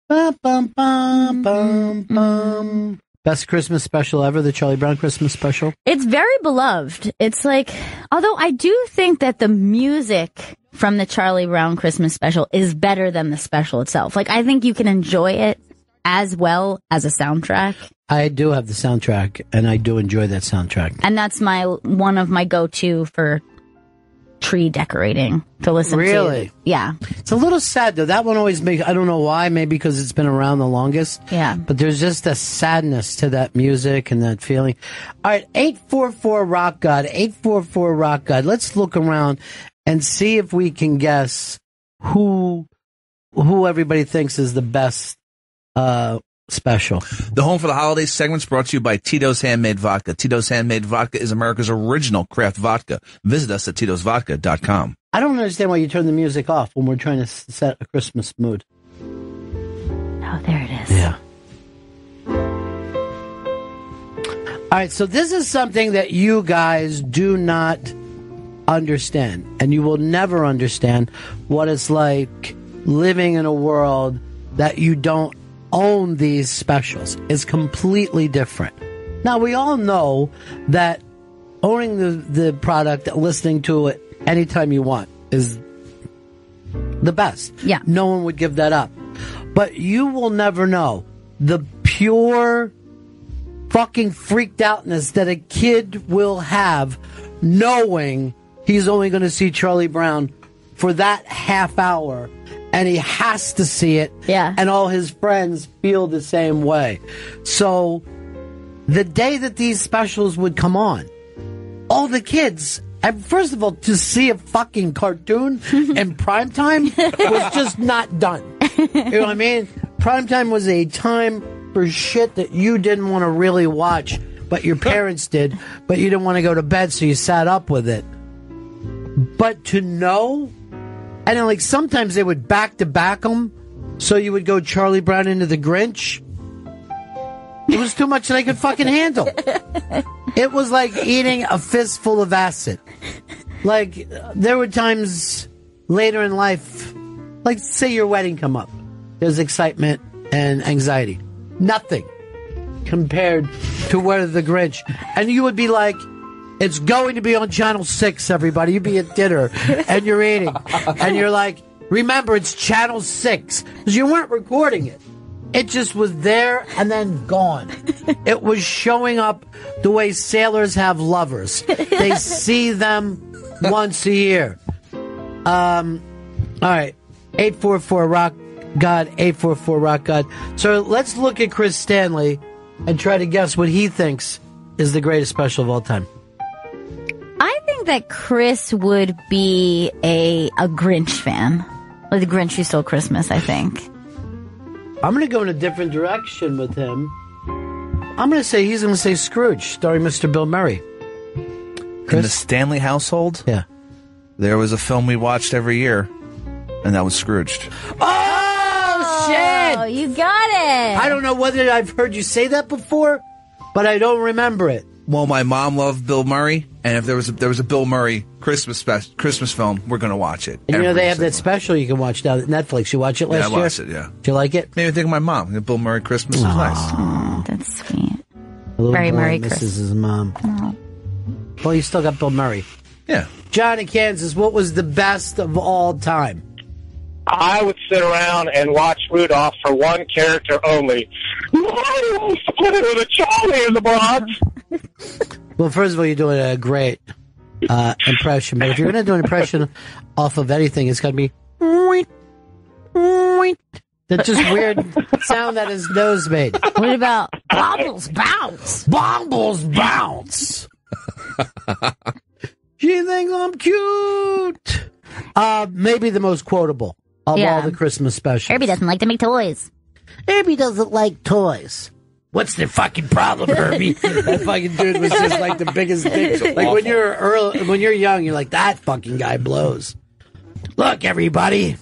Bum, bum, bum, bum, bum. Best Christmas special ever, the Charlie Brown Christmas special? It's very beloved. It's like, although I do think that the music from the Charlie Brown Christmas special is better than the special itself. Like, I think you can enjoy it as well as a soundtrack. I do have the soundtrack, and I do enjoy that soundtrack. And that's one of my go-to for tree decorating to listen to. Really? Yeah. It's a little sad, though. That one always makes, I don't know why, maybe because it's been around the longest. Yeah. But there's just a sadness to that music and that feeling. All right, 844 Rock God, 844 Rock God. Let's look around and see if we can guess who everybody thinks is the best special. The Home for the Holidays segment's brought to you by Tito's Handmade Vodka. Tito's Handmade Vodka is America's original craft vodka. Visit us at titosvodka.com. I don't understand why you turn the music off when we're trying to set a Christmas mood. Oh, there it is. Yeah. All right, so this is something that you guys do not understand, and you will never understand what it's like living in a world that you don't own these specials. It's completely different. Now, we all know that owning the product, listening to it anytime you want is the best. Yeah. No one would give that up. But you will never know the pure fucking freaked outness that a kid will have knowing he's only going to see Charlie Brown for that half hour, and he has to see it. Yeah. And all his friends feel the same way. So the day that these specials would come on, all the kids, and first of all, to see a fucking cartoon in primetime was just not done. You know what I mean? Primetime was a time for shit that you didn't want to really watch, but your parents did, but you didn't want to go to bed, so you sat up with it. But to know, and then like sometimes they would back-to-back them, so you would go Charlie Brown into the Grinch. It was too much that I could fucking handle. It was like eating a fistful of acid. Like, there were times later in life, like say your wedding come up, there's excitement and anxiety. Nothing compared to Where the Grinch. And you would be like, it's going to be on Channel 6, everybody. You'd be at dinner and you're eating. And you're like, remember, it's Channel 6. Because you weren't recording it. It just was there and then gone. It was showing up the way sailors have lovers. They see them once a year. All right. 844-ROCK God, 844-ROCK God. So let's look at Chris Stanley and try to guess what he thinks is the greatest special of all time. I think that Chris would be a Grinch fan. Like the Grinch Who Stole Christmas, I think. I'm going to go in a different direction with him. I'm going to say he's going to say Scrooge, starring Mr. Bill Murray. Chris? In the Stanley household? Yeah. There was a film we watched every year, and that was Scrooged. Oh, shit! Oh, you got it! I don't know whether I've heard you say that before, but I don't remember it. Well, my mom loved Bill Murray, and if there was a Bill Murray Christmas film, we're going to watch it. And you know they have that special you can watch now at Netflix. You watch it last year? Yeah, I watched it, yeah. Did you like it? Maybe think of my mom. Bill Murray Christmas was nice. Oh, that's sweet. A little Very boy Murray misses Christmas. his mom. Oh. Well, you still got Bill Murray. Yeah. John in Kansas, what was the best of all time? I would sit around and watch Rudolph for one character only. Split it with a Charlie in the Bronx. Well, first of all, you're doing a great impression, but if you're going to do an impression off of anything, it's got to be that just weird sound that his nose made. What about Bobbles Bounce? Bobbles Bounce. She thinks I'm cute. Maybe the most quotable of all the Christmas specials. Herbie doesn't like to make toys. Herbie doesn't like toys. What's the fucking problem, Herbie? That fucking dude was just like the biggest dick. Like when you're young, you're like, that fucking guy blows. Look, everybody.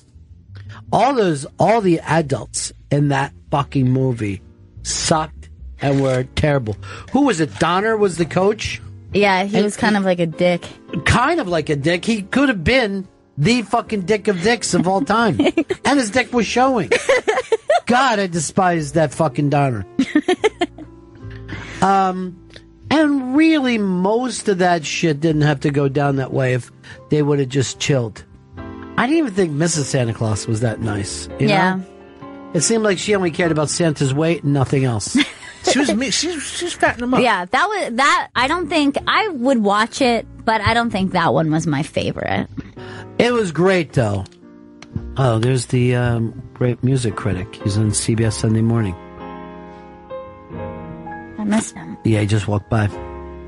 All the adults in that fucking movie sucked and were terrible. Who was it? Donner was the coach? Yeah, he was kind of like a dick. Kind of like a dick. He could have been the fucking dick of dicks of all time. And his dick was showing. God, I despise that fucking Donner. And really, most of that shit didn't have to go down that way if they would have just chilled. I didn't even think Mrs. Santa Claus was that nice. You know? It seemed like she only cared about Santa's weight and nothing else. She's fattening him up. Yeah, that. I don't think I would watch it, but I don't think that one was my favorite. It was great, though. Oh, there's the great music critic. He's on CBS Sunday Morning. I missed him. Yeah, he just walked by.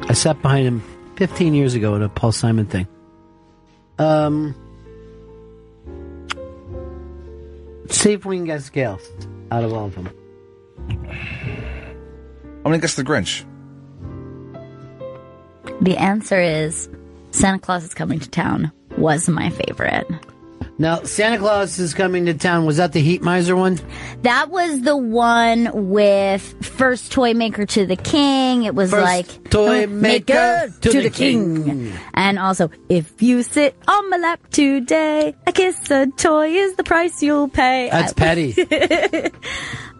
I sat behind him 15 years ago at a Paul Simon thing. See if we can guess Gail out of all of them. I'm going to guess the Grinch. The answer is Santa Claus is Coming to Town was my favorite. Now, Santa Claus is Coming to Town. Was that the Heat Miser one? That was the one with First Toy Maker to the King. It was First Toy Maker to the King. And also, if you sit on my lap today, a kiss a toy is the price you'll pay. That's petty.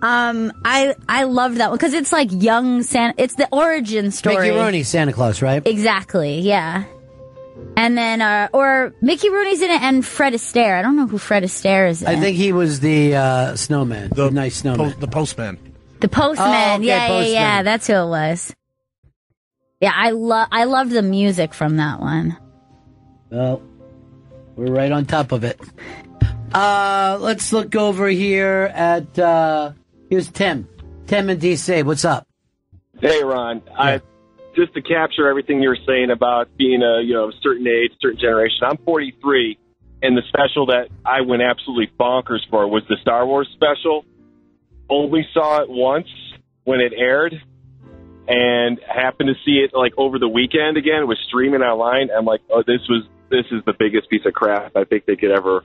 I loved that one because it's like young Santa. It's the origin story. Mickey Rooney, Santa Claus, right? Exactly. Yeah. And then, or Mickey Rooney's in it, and Fred Astaire. I don't know who Fred Astaire is in. I think he was the snowman, the nice snowman, the postman. The postman. Oh, okay, yeah. That's who it was. Yeah, I loved the music from that one. Well, we're right on top of it. Let's look over here at here's Tim. Tim in DC. What's up? Hey, Ron. Yeah. Just to capture everything you were saying about being a certain age, certain generation. I'm 43, and the special that I went absolutely bonkers for was the Star Wars special. Only saw it once when it aired, and happened to see it like over the weekend again. It was streaming online. I'm like, oh, this was this is the biggest piece of crap I think they could ever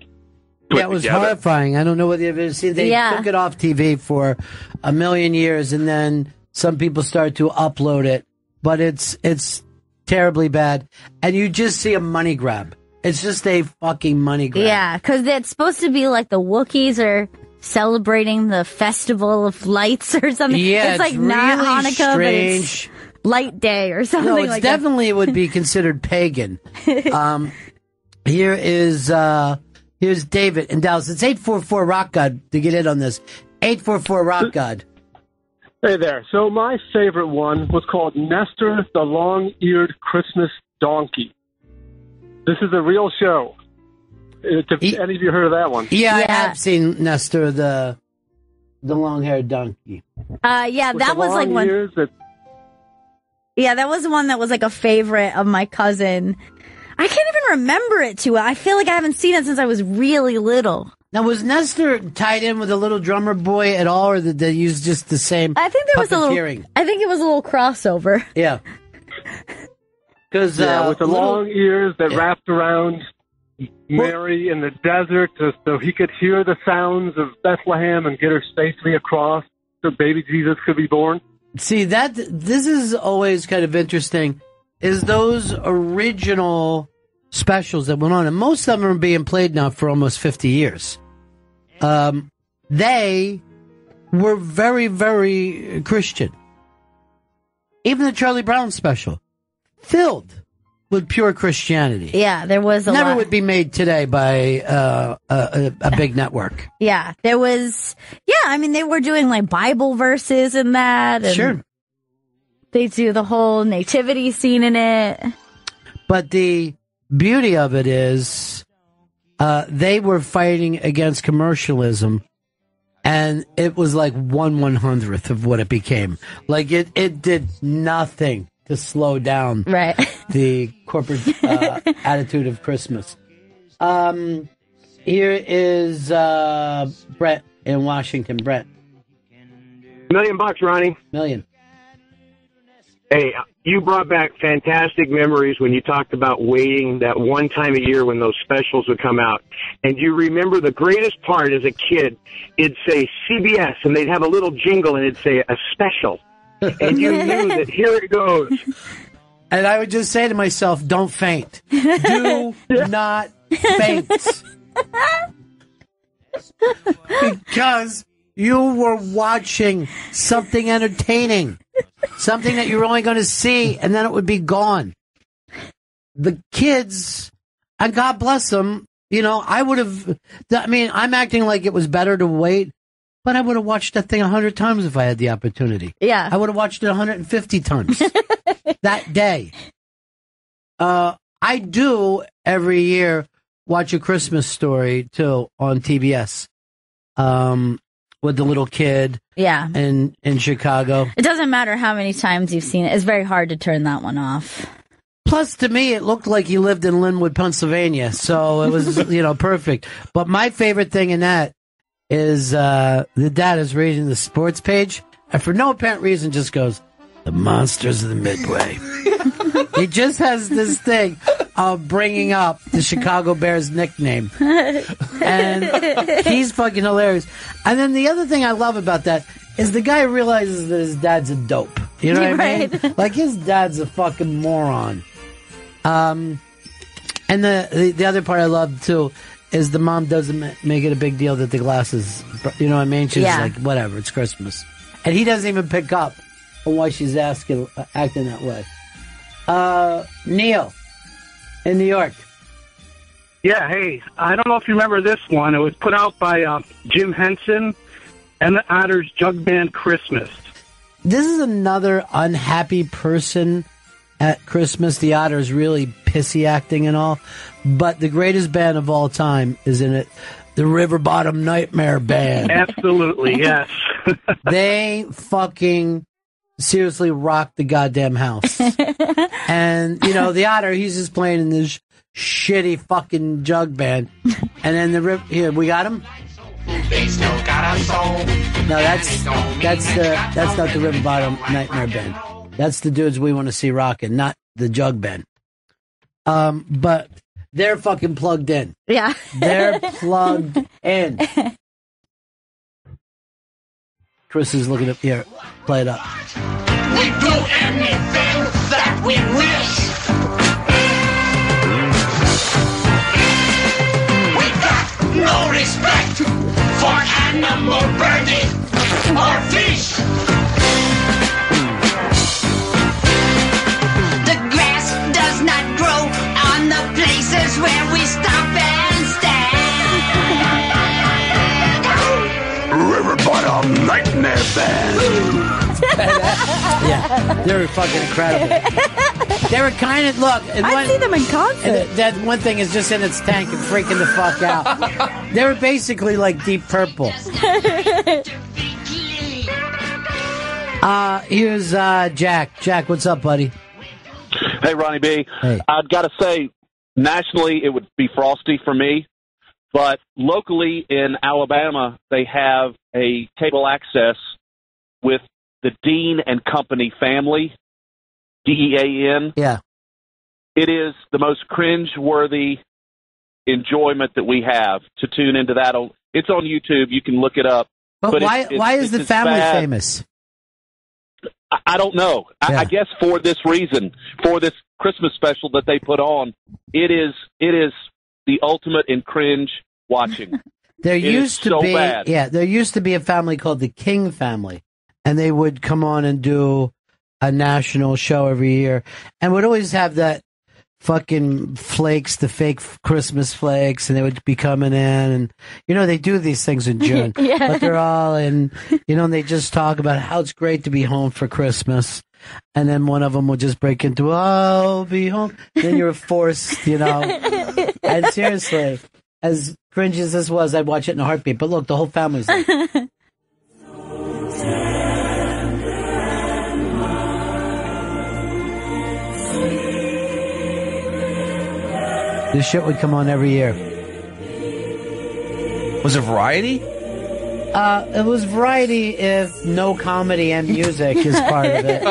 put Yeah, it was together. horrifying. I don't know whether you've ever seen. They took it off TV for a million years, and then some people started to upload it. But it's terribly bad, and you just see a money grab. It's just a fucking money grab. Yeah, because it's supposed to be like the Wookiees are celebrating the festival of lights or something. Yeah, it's like really not Hanukkah, strange. but it's Light Day or something No, it's like definitely would be considered pagan. Here's David in Dallas. It's 844 Rock God to get in on this. 844 Rock God. Hey there. So my favorite one was called Nestor the Long-Eared Christmas Donkey. This is a real show. Have any of you heard of that one? Yeah, I have seen Nestor the long-haired donkey. Yeah, that was like one. Yeah, that was one that was like a favorite of my cousin. I can't even remember it too well. I feel like I haven't seen it since I was really little. Now, was Nestor tied in with a little drummer boy at all, or did they use just the same? I think there was a little. I think it was a little crossover. Yeah. Because with the long ears that wrapped around Mary in the desert, so he could hear the sounds of Bethlehem and get her safely across, so baby Jesus could be born. See, this is always kind of interesting, is those original specials that went on, and most of them are being played now for almost 50 years. They were very, very Christian. Even the Charlie Brown special, filled with pure Christianity. Yeah, there was a Never lot. would be made today by a big network. Yeah, there was. Yeah, I mean, they were doing like Bible verses in that. And Sure. They do the whole nativity scene in it. But the beauty of it is they were fighting against commercialism, and it was like 1/100th of what it became. Like it did nothing to slow down the corporate attitude of Christmas. Here is Brett in Washington. Brett. $1 million, Ronnie. Million. Hey, you brought back fantastic memories when you talked about waiting that one time a year when those specials would come out. And you remember the greatest part as a kid, it'd say CBS, and they'd have a little jingle, and it'd say a special. And you knew that here it goes. And I would just say to myself, don't faint. Do not faint. Because you were watching something entertaining. Something that you're only going to see, and then it would be gone. The kids, and God bless them, I would have, I'm acting like it was better to wait, but I would have watched that thing 100 times if I had the opportunity. Yeah. I would have watched it 150 times that day. I do every year watch A Christmas Story, too, on TBS. With the little kid. Yeah. In Chicago. It doesn't matter how many times you've seen it. It's very hard to turn that one off. Plus, to me, it looked like he lived in Linwood, Pennsylvania. So it was, perfect. But my favorite thing in that is the dad is reading the sports page. And for no apparent reason, just goes, "The monsters of the Midway." He just has this thing of bringing up the Chicago Bears nickname. And he's fucking hilarious. And then the other thing I love about that is the guy realizes that his dad's a dope. You know what I mean? Like, his dad's a fucking moron. And the other part I love, too, is the mom doesn't make it a big deal that the glasses, you know what I mean? She's like, whatever, it's Christmas. And he doesn't even pick up on why she's acting that way. Neil in New York. Yeah, hey, I don't know if you remember this one. It was put out by Jim Henson and the Otters Jug Band Christmas. This is another unhappy person at Christmas. The Otters really pissy acting and all. But the greatest band of all time is in it, the River Bottom Nightmare Band. Absolutely, yes. They fucking seriously rocked the goddamn house. And, the Otter, he's just playing in this shitty fucking jug band. And then here, we got him? No, that's not the River Bottom Nightmare Band. That's the dudes we want to see rocking, not the jug band. But they're fucking plugged in. Yeah. They're plugged in. Chris is looking up here. Play it up. We do anything that we wish. We got no respect for animal, birdie, or fish. The grass does not grow on the places where we stop and stand. River bottom nightmare band. Yeah, they were fucking incredible. They were kind of, look. I've seen them in concert. That one thing is just in its tank and freaking the fuck out. They were basically like Deep Purple. Here's Jack. Jack, what's up, buddy? Hey, Ronnie B. Hey. I've got to say, nationally, it would be Frosty for me. But locally in Alabama, they have a cable access with the Dean and Company family, DEAN. Yeah. It is the most cringe-worthy enjoyment that we have to tune into that. It's on YouTube. You can look it up. But why is the family bad. famous? I don't know. Yeah. I guess for this reason, for this Christmas special that they put on, it is the ultimate in cringe watching. There used to be, bad. yeah, there used to be a family called the King family, and they would come on and do a national show every year, and would always have that fucking flakes, the fake Christmas flakes, and they would be coming in, and they do these things in June, Yeah. but they're all in, and they just talk about how it's great to be home for Christmas. And then one of them will just break into, "I'll be home." Then you're forced, And seriously, as cringy as this was, I'd watch it in a heartbeat. But look, the whole family's there. This shit would come on every year. Was it Variety? It was Variety if no comedy and music is part of it.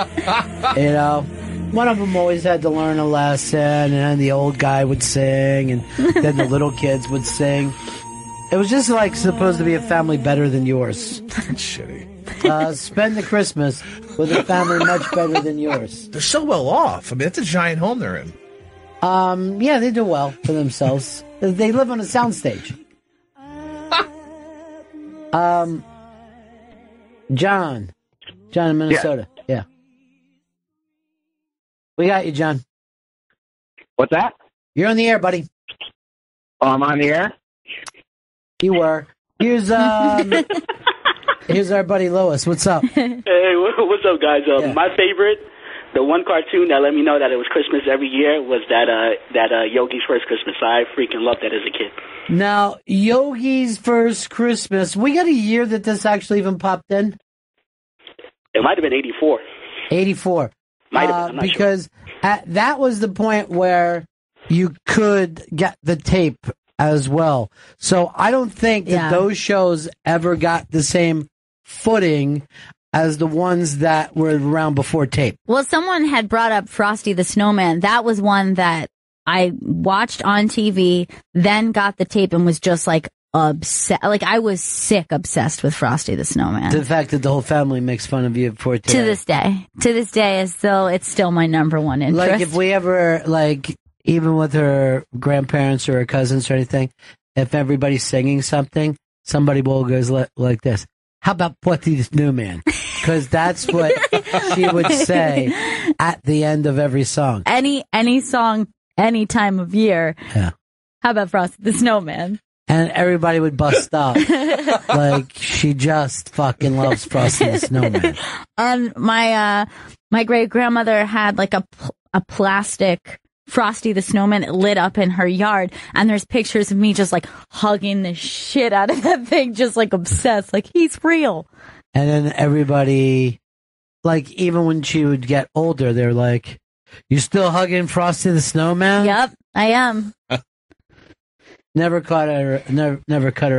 One of them always had to learn a lesson, and then the old guy would sing, and then the little kids would sing. It was just like supposed to be a family better than yours. Shitty. Spend the Christmas with a family much better than yours. They're so well off. I mean, it's a giant home they're in. Yeah, they do well for themselves. They live on a soundstage. John in Minnesota. Yeah. We got you, John. What's that? You're on the air, buddy. Oh, I'm on the air? You were. Here's our buddy Lois. What's up? Hey, what's up, guys? My favorite, the one cartoon that let me know that it was Christmas every year was that Yogi's First Christmas. I freaking loved that as a kid. Now, Yogi's First Christmas. We got a year that this actually even popped in. It might have been 84. 84. Might have been, I'm not because that was the point where you could get the tape as well. So I don't think that those shows ever got the same footing as the ones that were around before tape. Well, someone had brought up Frosty the Snowman. That was one that I watched on TV, then got the tape and was just like obsessed. Like I was obsessed with Frosty the Snowman. The fact that the whole family makes fun of you for it today. To this day, as though it's still my number one interest. Like if we ever, even with her grandparents or her cousins or anything, if everybody's singing something, somebody will go like this. How about Frosty the Snowman? Because that's what she would say at the end of every song. Any song, any time of year. Yeah. How about Frosty the Snowman? And everybody would bust up. Like, she just fucking loves Frosty the Snowman. And my great-grandmother had like a plastic Frosty the Snowman lit up in her yard, and there's pictures of me just like hugging the shit out of that thing, just like obsessed, like he's real. And then everybody, like, even when she would get older, they're like, "You still hugging Frosty the Snowman?" Yep, I am. Never cut her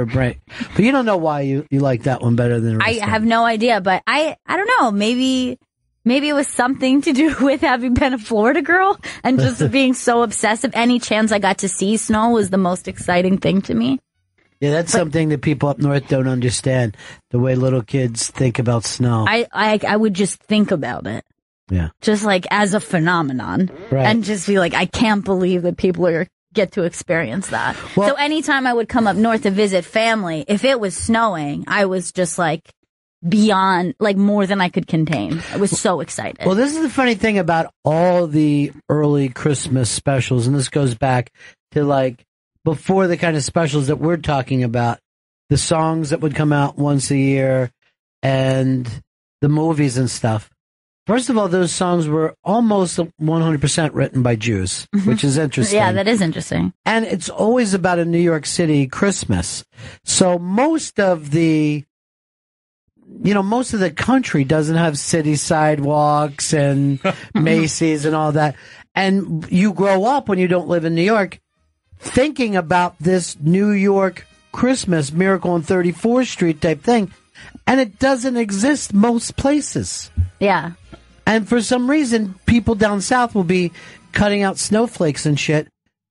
a break. But you don't know why you like that one better than the rest I have no idea, but I don't know, maybe Maybe it was something to do with having been a Florida girl and just being so obsessive. Any chance I got to see snow was the most exciting thing to me. Yeah, that's something that people up north don't understand, the way little kids think about snow. I would just think about it. Yeah. Just like as a phenomenon. Right. And just be like, I can't believe that people get to experience that. Well, so anytime I would come up north to visit family, if it was snowing, I was just like beyond, like more than I could contain. I was so excited. Well, this is the funny thing about all the early Christmas specials, and this goes back to like before the kind of specials that we're talking about, the songs that would come out once a year and the movies and stuff. First of all, those songs were almost 100% written by Jews, which is interesting. Yeah, that is interesting. And it's always about a New York City Christmas. So most of the country doesn't have city sidewalks and Macy's and all that. And you grow up when you don't live in New York thinking about this New York Christmas Miracle on 34th Street type thing. And it doesn't exist most places. Yeah. And for some reason, people down south will be cutting out snowflakes and shit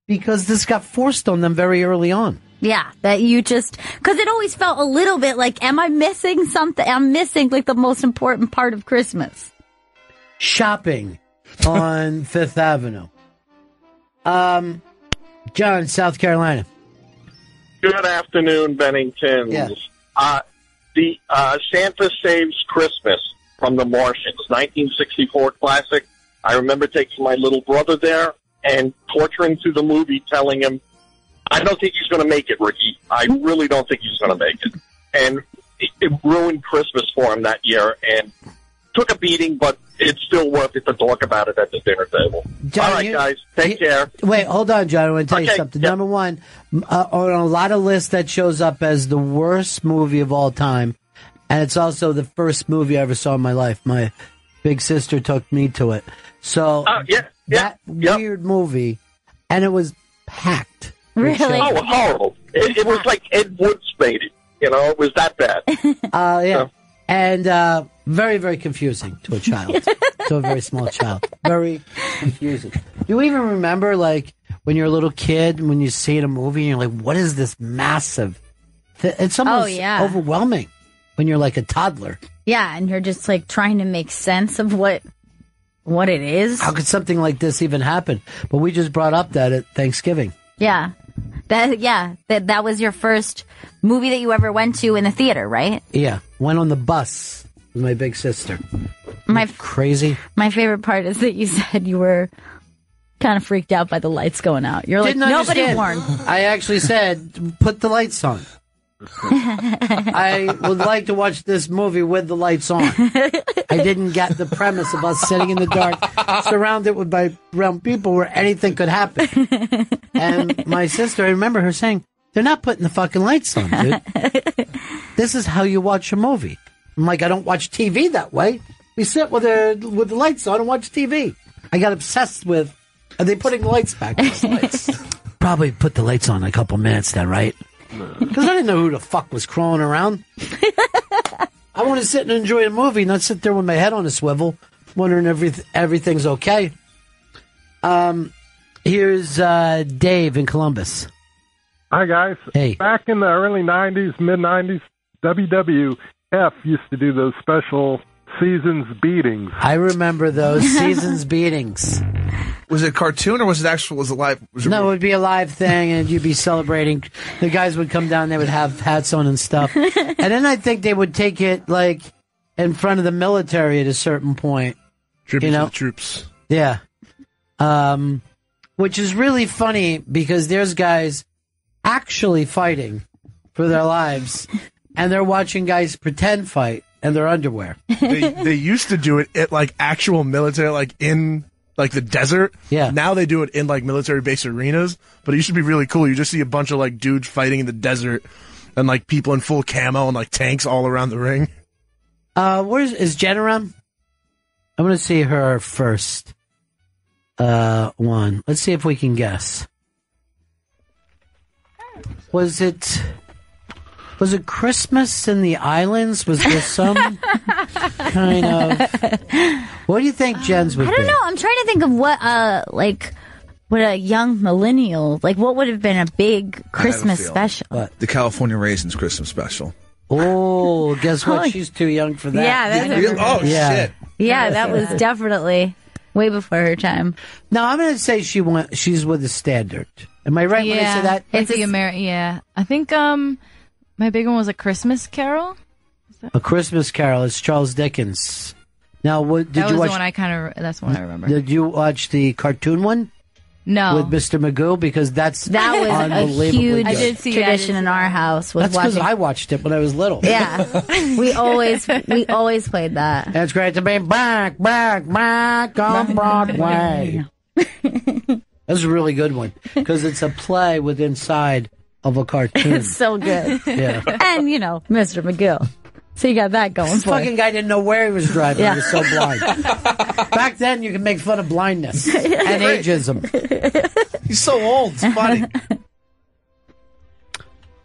because this got forced on them very early on. Yeah, that you just, because it always felt a little bit like, am I missing something? I'm missing like the most important part of Christmas. Shopping on Fifth Avenue. John, South Carolina. Good afternoon, Bennington. Yes. The Santa Saves Christmas from The Martians, 1964 classic. I remember taking my little brother there and torturing through the movie, telling him, I don't think he's going to make it, Ricky. I really don't think he's going to make it. And it ruined Christmas for him that year and took a beating, but it's still worth it to talk about it at the dinner table. John, all right, guys. Take care. Wait, hold on, John. I want to tell you something. Yep. Number one, on a lot of lists that shows up as the worst movie of all time, and it's also the first movie I ever saw in my life. My big sister took me to it. So that weird movie, and it was packed. Really? Oh, it was horrible. It was like Ed Wood's made it. You know, it was that bad. Yeah. And very, very confusing to a child, to a very small child. Very confusing. Do you even remember, like, when you're a little kid, when you see in a movie, and you're like, what is this massive It's almost overwhelming when you're like a toddler. Yeah, and you're just like trying to make sense of what it is. How could something like this even happen? But we just brought up that at Thanksgiving. Yeah. That was your first movie that you ever went to in the theater, right? Yeah. Went on the bus with my big sister. Crazy. My favorite part is that you said you were kind of freaked out by the lights going out. You're like, nobody warned. I actually said, put the lights on. I would like to watch this movie with the lights on. I didn't get the premise of us sitting in the dark, surrounded by around people where anything could happen. And my sister, I remember her saying, "They're not putting the fucking lights on, dude. This is how you watch a movie." I'm like, I don't watch TV that way. We sit with the lights on and watch TV. I got obsessed with, are they putting the lights back on? Probably put the lights on a couple minutes then, right? Because I didn't know who the fuck was crawling around. I want to sit and enjoy a movie, not sit there with my head on a swivel, wondering if everything's okay. Here's Dave in Columbus. Hi, guys. Hey. Back in the early 90s, mid-90s, WWF used to do those special Seasons beatings. I remember those Seasons beatings. Was it a cartoon or was it live? No, it would be a live thing, and you'd be celebrating. The guys would come down, they would have hats on and stuff. And then I think they would take it, like, in front of the military at a certain point. Tribute to the troops. Yeah. Which is really funny, because there's guys actually fighting for their lives, and they're watching guys pretend fight in their underwear. They used to do it at, like, actual military, like, in... like the desert. Yeah. Now they do it in like military base arenas, but it used to be really cool. You just see a bunch of like dudes fighting in the desert and like people in full camo and like tanks all around the ring. Is Jen around? I'm going to see her first. One. Let's see if we can guess. Was it Christmas in the islands? Was there some kind of... What do you think Jen's would I be? don't know. I'm trying to think of what a young millennial, like what would have been a big Christmas special. What? The California Raisins Christmas special. Oh, guess what? Oh. She's too young for that. Yeah, that's shit. Yeah, that was definitely way before her time. No, I'm going to say she's with the standard. Am I right when I say that? It's yeah. I think my big one was A Christmas Carol. A Christmas Carol. It's Charles Dickens. Now, did that you was watch? That's the one I remember. Did you watch the cartoon one? No. With Mr. Magoo, because that was a unbelievably huge good. tradition in our house. Was That's because watching. I watched it when I was little. Yeah, we always played that. It's great to be back on Broadway. That's a really good one because it's a play with inside of a cartoon. It's so good. Yeah. And Mr. McGill. So you got that going This for fucking guy didn't know where he was driving. Yeah. He was so blind. Back then, you could make fun of blindness and ageism. He's so old. It's funny.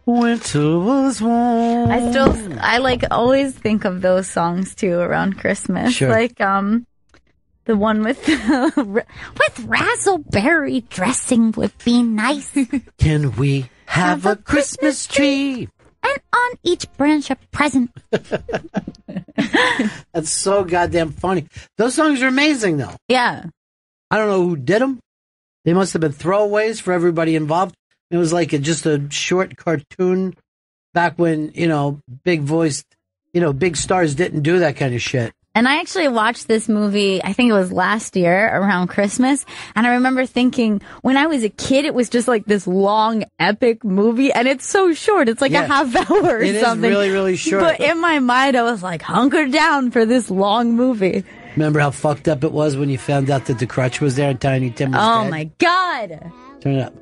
Winter was warm. I always think of those songs too around Christmas. Sure. Like the one with razzleberry dressing would be nice. Can we have a Christmas tree? And on each branch a present. That's so goddamn funny. Those songs are amazing, though. Yeah. I don't know who did them. They must have been throwaways for everybody involved. It was like just a short cartoon back when, big stars didn't do that kind of shit. And I actually watched this movie, I think it was last year around Christmas. And I remember thinking when I was a kid, it was just like this long, epic movie. And it's so short. It's like a half hour or it something. It is really, really short. But in my mind, I was like, hunker down for this long movie. Remember how fucked up it was when you found out that the crutch was there and Tiny Tim was dead? Oh, my God. Turn it up.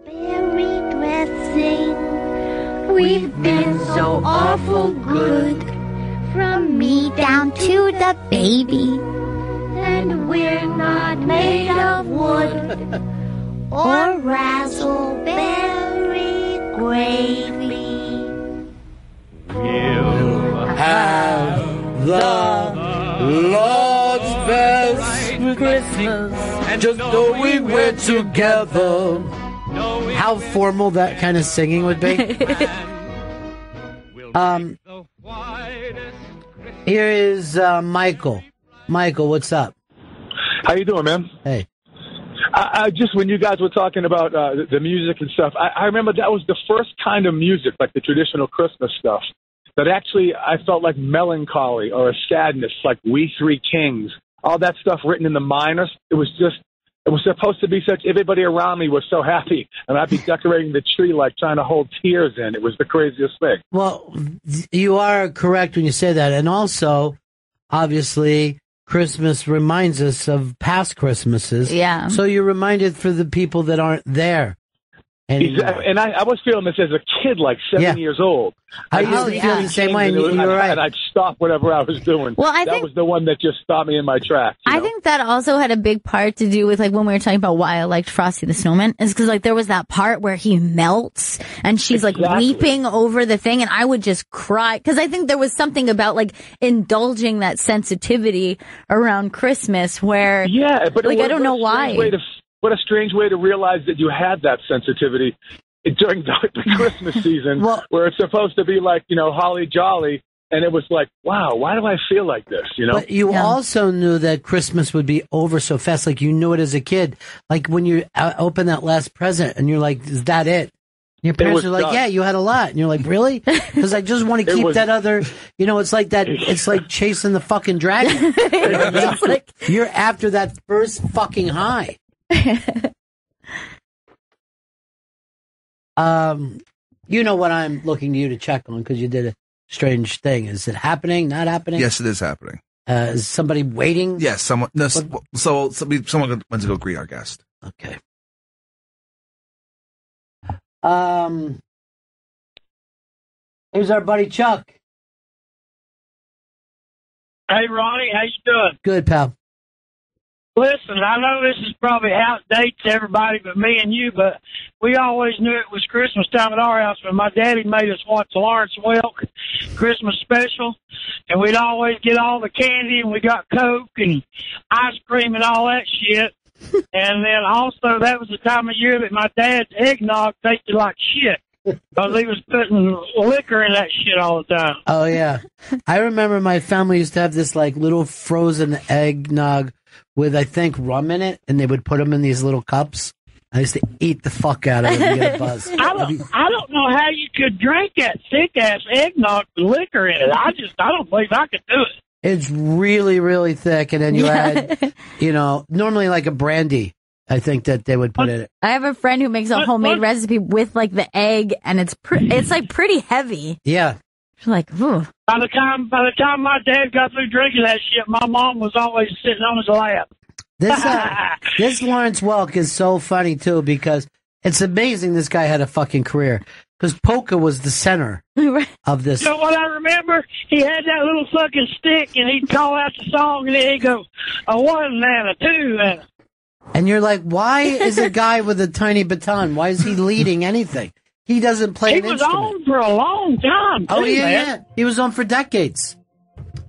We've been so awful good. From me down to the baby. And we're not made of wood or razzleberry gravy. We'll have the Lord's best Christmas, just though we were together. How formal that kind of singing would be. Here is Michael. Michael, what's up? How you doing, man? Hey. I just, when you guys were talking about the music and stuff, I remember that was the first kind of music, like the traditional Christmas stuff, that actually I felt like melancholy or a sadness, like We Three Kings, all that stuff written in the minor. It was supposed to be such, everybody around me was so happy, and I'd be decorating the tree like trying to hold tears in. It was the craziest thing. Well, you are correct when you say that. And also, obviously, Christmas reminds us of past Christmases. Yeah. So you're reminded for the people that aren't there. And I was feeling this as a kid, like 7 years old. I used to feel the same way, and you're right. And I'd stop whatever I was doing. Well, that was the one that just stopped me in my tracks. I think that also had a big part to do with when we were talking about why I liked Frosty the Snowman, is because there was that part where he melts and she's weeping over the thing, and I would just cry because I think there was something about indulging that sensitivity around Christmas where but I don't know why. What a strange way to realize that you had that sensitivity during the Christmas season, where it's supposed to be holly jolly, and it was like, wow, why do I feel like this? But you also knew that Christmas would be over so fast, like you knew it as a kid. Like when you open that last present, and you're like, is that it? Your parents are like, yeah, you had a lot. And you're like, really? Because I just want to keep that other, it's like that, it's like chasing the fucking dragon. You're after that first fucking high. You know what I'm looking to you to check on because you did a strange thing. Is it happening? Not happening? Yes, it is happening. Is somebody waiting? Yes, someone. No, someone went to go greet our guest. Okay. Here's our buddy Chuck. Hey, Ronnie, how you doing? Good, pal. Listen, I know this is probably outdates everybody but me and you, but we always knew it was Christmas time at our house when my daddy made us watch Lawrence Welk Christmas special, and we'd always get all the candy, and we got Coke and ice cream and all that shit. And then also that was the time of year that my dad's eggnog tasted like shit. Because he was putting liquor in that shit all the time. Oh, yeah. I remember my family used to have this, like, little frozen eggnog with, I think, rum in it, and they would put them in these little cups. I used to eat the fuck out of it and get a buzz. I don't know how you could drink that thick-ass eggnog with liquor in it. I don't believe I could do it. It's really, really thick, and then you add, normally like a brandy. I think that they would put it. I have a friend who makes a homemade recipe with like the egg, and it's like pretty heavy. Yeah. You're like, ooh. By the time my dad got through drinking that shit, my mom was always sitting on his lap. This Lawrence Welk is so funny too, because it's amazing this guy had a fucking career. Because polka was the center of this. You know what I remember? He had that little fucking stick, and he'd call out the song, and then he'd go, a one and a two and a... And you're like, why is a guy with a tiny baton? Why is he leading anything? He doesn't play an instrument. He was on for a long time, too, yeah. He was on for decades.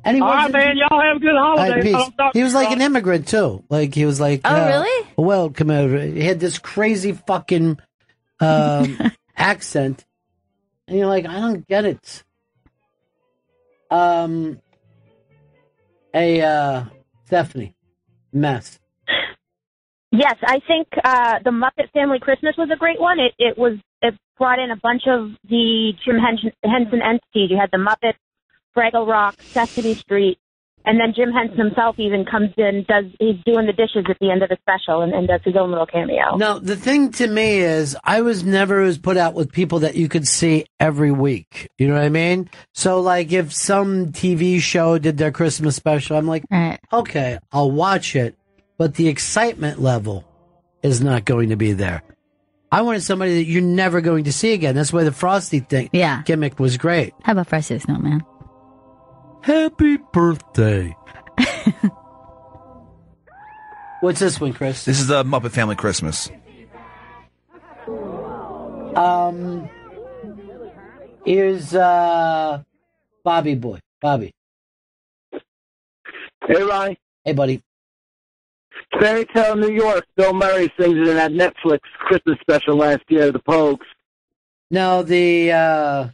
And all right, man. Y'all have a good holiday. He was like an immigrant, too. Like, he was like... really? Welcome over. He had this crazy fucking accent. And you're like, I don't get it. Stephanie. Mess. Yes, I think the Muppet Family Christmas was a great one. It brought in a bunch of the Jim Henson entities. You had the Muppets, Fraggle Rock, Sesame Street, and then Jim Henson himself even comes in, he's doing the dishes at the end of the special and does his own little cameo. No, the thing to me is I was never as put out with people that you could see every week. You know what I mean? So like if some TV show did their Christmas special, I'm like, okay, I'll watch it. But the excitement level is not going to be there. I wanted somebody that you're never going to see again. That's why the Frosty gimmick was great. How about Frosty the Snowman? Happy birthday. What's this one, Chris? This is the Muppet Family Christmas. Here's Bobby Boy. Bobby. Hey, Ronnie. Hey, buddy. Fairy Tale New York. Bill Murray sings it in that Netflix Christmas special last year, The Pogues. No, the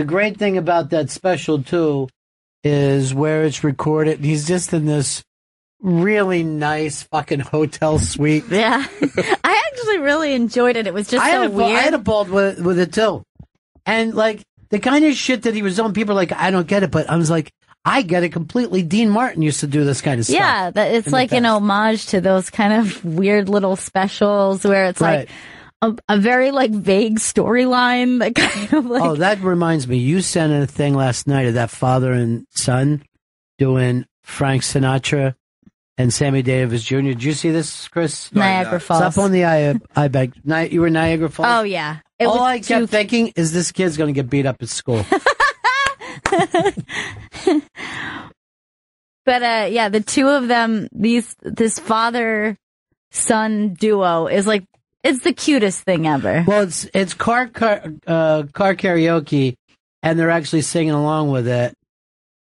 great thing about that special too is where it's recorded. He's just in this really nice fucking hotel suite. Yeah, I actually really enjoyed it. It was just so weird. I had a ball with it too, and like the kind of shit that he was on. People are like, I don't get it, but I was like, I get it completely. Dean Martin used to do this kind of stuff. Yeah, it's like an homage to those kind of weird little specials where it's like a very like vague storyline that kind of like. Oh, that reminds me. You sent a thing last night of that father and son doing Frank Sinatra and Sammy Davis Jr. Did you see this, Chris? Niagara Falls. It's up on the iBeg. You were Niagara Falls? Oh, yeah. All I kept thinking is this kid's going to get beat up at school. But yeah, the two of them, this father-son duo is like, it's the cutest thing ever. Well, it's car karaoke, and they're actually singing along with it.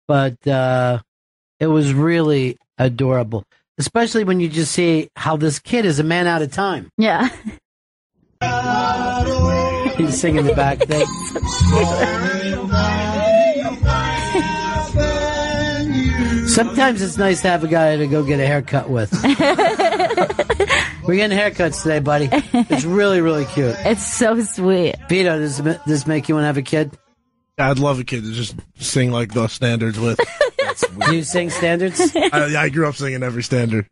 But it was really adorable, especially when you just see how this kid is a man out of time. Yeah. He's singing the back thing. Sometimes it's nice to have a guy to go get a haircut with. We're getting haircuts today, buddy. It's really, really cute. It's so sweet. Vito, does this make you want to have a kid? I'd love a kid to just sing like the standards with. Do you sing standards? I grew up singing every standard.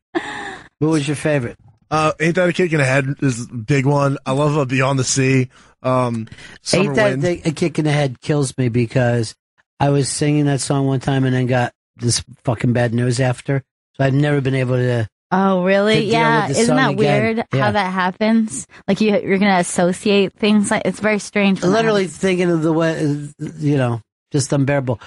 What was your favorite? Ain't That a Kick in the Head is a big one. I love Beyond the Sea. Ain't That a Kick in the Head kills me because I was singing that song one time and then got this fucking bad nose after. So I've never been able to. Oh, really? Yeah. Isn't that weird how that happens? Like you're going to associate things like it's very strange. Literally thinking of the way, just unbearable.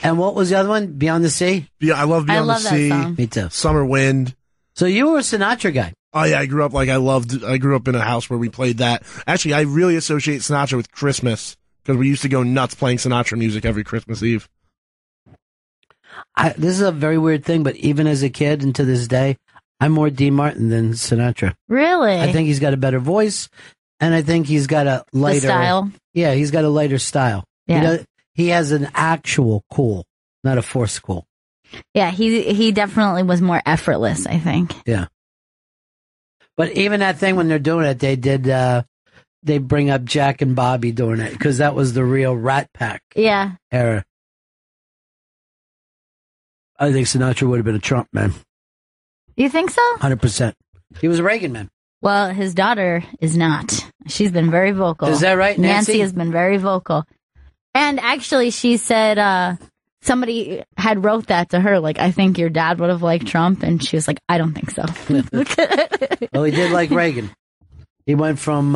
And what was the other one? Beyond the Sea? Yeah, I love Beyond the Sea. That song. Me too. Summer Wind. So you were a Sinatra guy. Oh yeah, I grew up in a house where we played that. Actually, I really associate Sinatra with Christmas because we used to go nuts playing Sinatra music every Christmas Eve. This is a very weird thing, but even as a kid and to this day, I'm more Dean Martin than Sinatra. Really? I think he's got a better voice, and I think he's got a lighter style. Yeah, he's got a lighter style. Yeah. He has an actual cool, not a forced cool. Yeah, he definitely was more effortless, I think. Yeah. But even that thing when they're doing it, they bring up Jack and Bobby doing it because that was the real Rat Pack Yeah. era. I think Sinatra would have been a Trump man. You think so? 100%. He was a Reagan man. Well, his daughter is not. She's been very vocal. Is that right, Nancy? Has been very vocal. And actually, she said somebody had wrote that to her, like, I think your dad would have liked Trump. And she was like, I don't think so. Well, he did like Reagan. He went from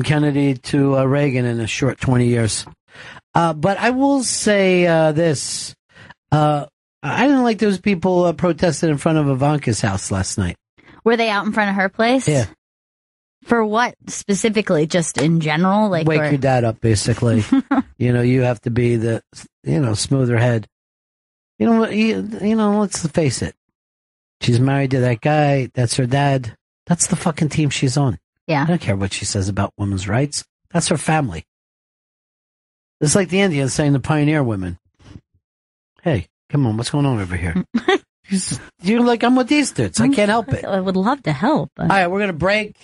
Kennedy to Reagan in a short 20 years. But I will say this. I didn't like those people protesting in front of Ivanka's house last night. Were they out in front of her place? Yeah. For what specifically? Just in general? Wake your dad up, basically. You have to be the, smoother head. Let's face it. She's married to that guy. That's her dad. That's the fucking team she's on. Yeah. I don't care what she says about women's rights. That's her family. It's like the Indians saying to pioneer women, hey, come on, what's going on over here? You're like, I'm with these dudes. I can't help it. I would love to help. All right, we're going to break.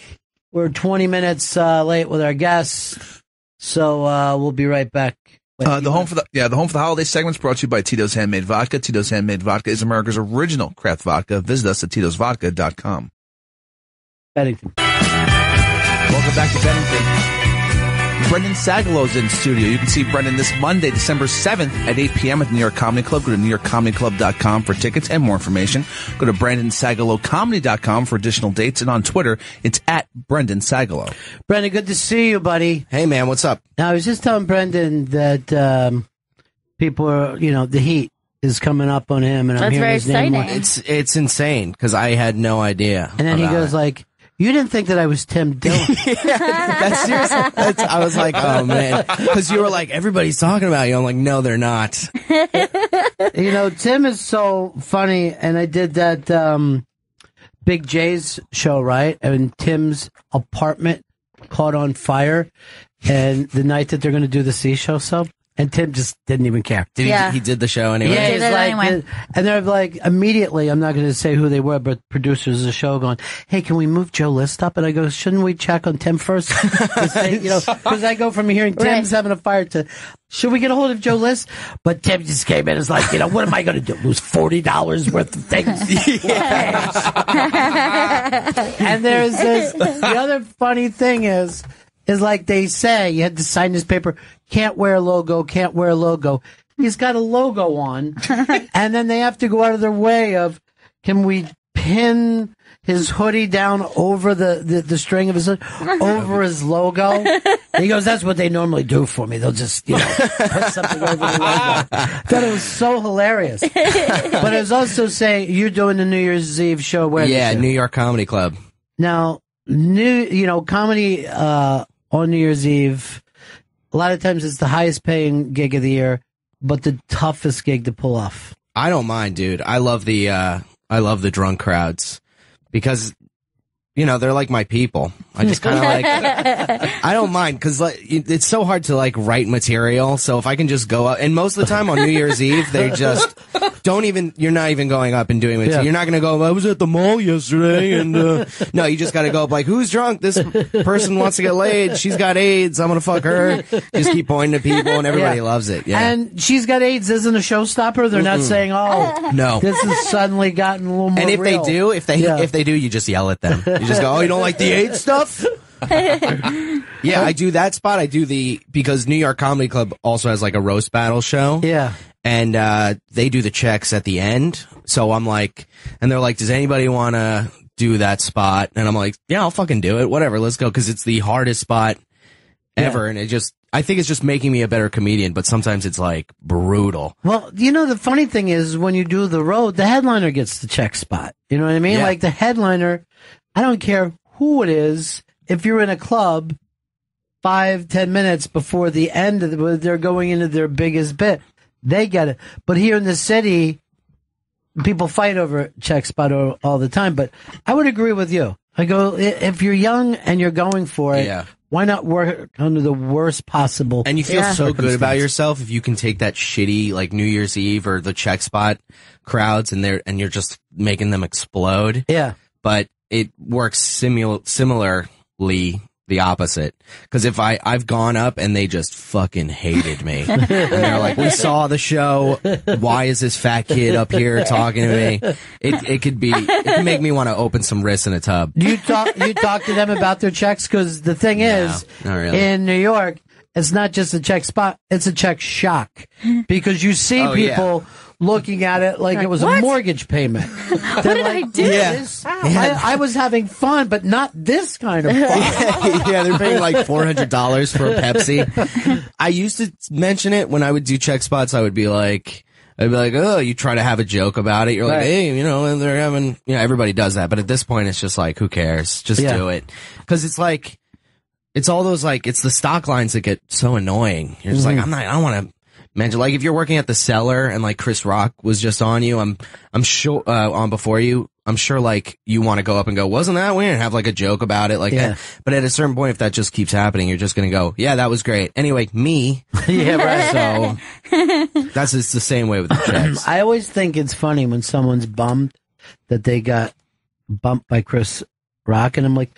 We're 20 minutes late with our guests, so we'll be right back. The home for the holiday segment's brought to you by Tito's Handmade Vodka. Tito's Handmade Vodka is America's original craft vodka. Visit us at titosvodka.com. Bennington. Welcome back to Bennington. Brendan Sagalow's in studio. You can see Brendan this Monday, December 7th at 8 p.m. at the New York Comedy Club. Go to newyorkcomedyclub.com for tickets and more information. Go to BrendanSagalowComedy.com for additional dates. And on Twitter, it's at Brendan Sagalow. Brendan, good to see you, buddy. Hey, man, what's up? Now, I was just telling Brendan that people are, the heat is coming up on him. And I'm hearing his name. It's insane because I had no idea. And then he goes like, you didn't think that I was Tim Dillon. That's seriously. I was like, oh, man. Because you were like, everybody's talking about you. I'm like, no, they're not. Tim is so funny. And I did that Big J's show, right? And Tim's apartment caught on fire. And the night that they're going to do the C show sub. And Tim just didn't even care. He did the show anyway? Yeah, he's like, and they're like, immediately, I'm not going to say who they were, but producers of the show going, hey, can we move Joe List up? And I go, shouldn't we check on Tim first? Because I go from hearing Tim's having a fire to, should we get a hold of Joe List? But Tim just came in and was like, what am I going to do? Lose $40 worth of things? And there's this, the other funny thing is like they say, you had to sign this paper, can't wear a logo. He's got a logo on. And then they have to go out of their way of, can we pin his hoodie down over the string of his hood, over his logo? And he goes, that's what they normally do for me. They'll just, put something over the logo. I thought it was so hilarious. But it was also saying, you're doing the New Year's Eve show where? Yeah, New York Comedy Club. Now, comedy, on New Year's Eve, a lot of times it's the highest paying gig of the year, but the toughest gig to pull off. I don't mind, dude. I love the drunk crowds because, they're like my people. I just kind of like, I don't mind because it's so hard to write material. So if I can just go up, and most of the time on New Year's Eve, they just you're not even going up and doing material. Yeah. You're not going to go, I was at the mall yesterday and, no, you just got to go up like, who's drunk? This person wants to get laid. She's got AIDS. I'm going to fuck her. Just keep pointing to people and everybody loves it. Yeah. And she's got AIDS isn't a showstopper. They're not saying, oh, no, this has suddenly gotten a little more And if real. they do, you just yell at them. You just go, oh, you don't like the AIDS stuff? Yeah, I do that spot. I do because New York Comedy Club also has a roast battle show. Yeah. And they do the checks at the end. So I'm like, and they're like, does anybody want to do that spot? And I'm like, yeah, I'll fucking do it. Whatever, let's go. Because it's the hardest spot ever. And I think it's just making me a better comedian, but sometimes it's like brutal. Well, the funny thing is when you do the road, the headliner gets the check spot. You know what I mean? Yeah. Like the headliner, I don't care who it is. If you're in a club 5-10 minutes before the end of they're going into their biggest bit, they get it. But here in the city, people fight over check spot all the time. But I would agree with you. I go, if you're young and you're going for it, why not work under the worst possible? And you feel so good about yourself if you can take that shitty like New Year's Eve or the check spot crowds and you're just making them explode. Yeah. But it works similarly the opposite. Because if I've gone up and they just fucking hated me. And they're like, we saw the show. Why is this fat kid up here talking to me? It could make me want to open some wrists in a tub. Do you talk to them about their checks? Because the thing is, not really. in New York, it's not just a check spot, it's a check shock. Because you see people looking at it like it was a mortgage payment. What did I do? I was having fun, but not this kind of fun. Yeah, they're paying like $400 for a Pepsi. I used to mention it when I would do check spots. I'd be like, oh, you try to have a joke about it. You're like, hey, they're having, everybody does that. But at this point, it's just like, who cares? Just do it. Because it's like, it's all those it's the stock lines that get so annoying. You're just like, I don't want to mention, like if you're working at the Cellar and like Chris Rock was just on you, I'm sure, on before you, I'm sure like you want to go up and go, wasn't that weird? And have like a joke about it that. But at a certain point, if that just keeps happening, you're just going to go, yeah, that was great. Anyway, me. Yeah, right. So it's the same way with the checks. I always think it's funny when someone's bummed that they got bumped by Chris Rock. And I'm like,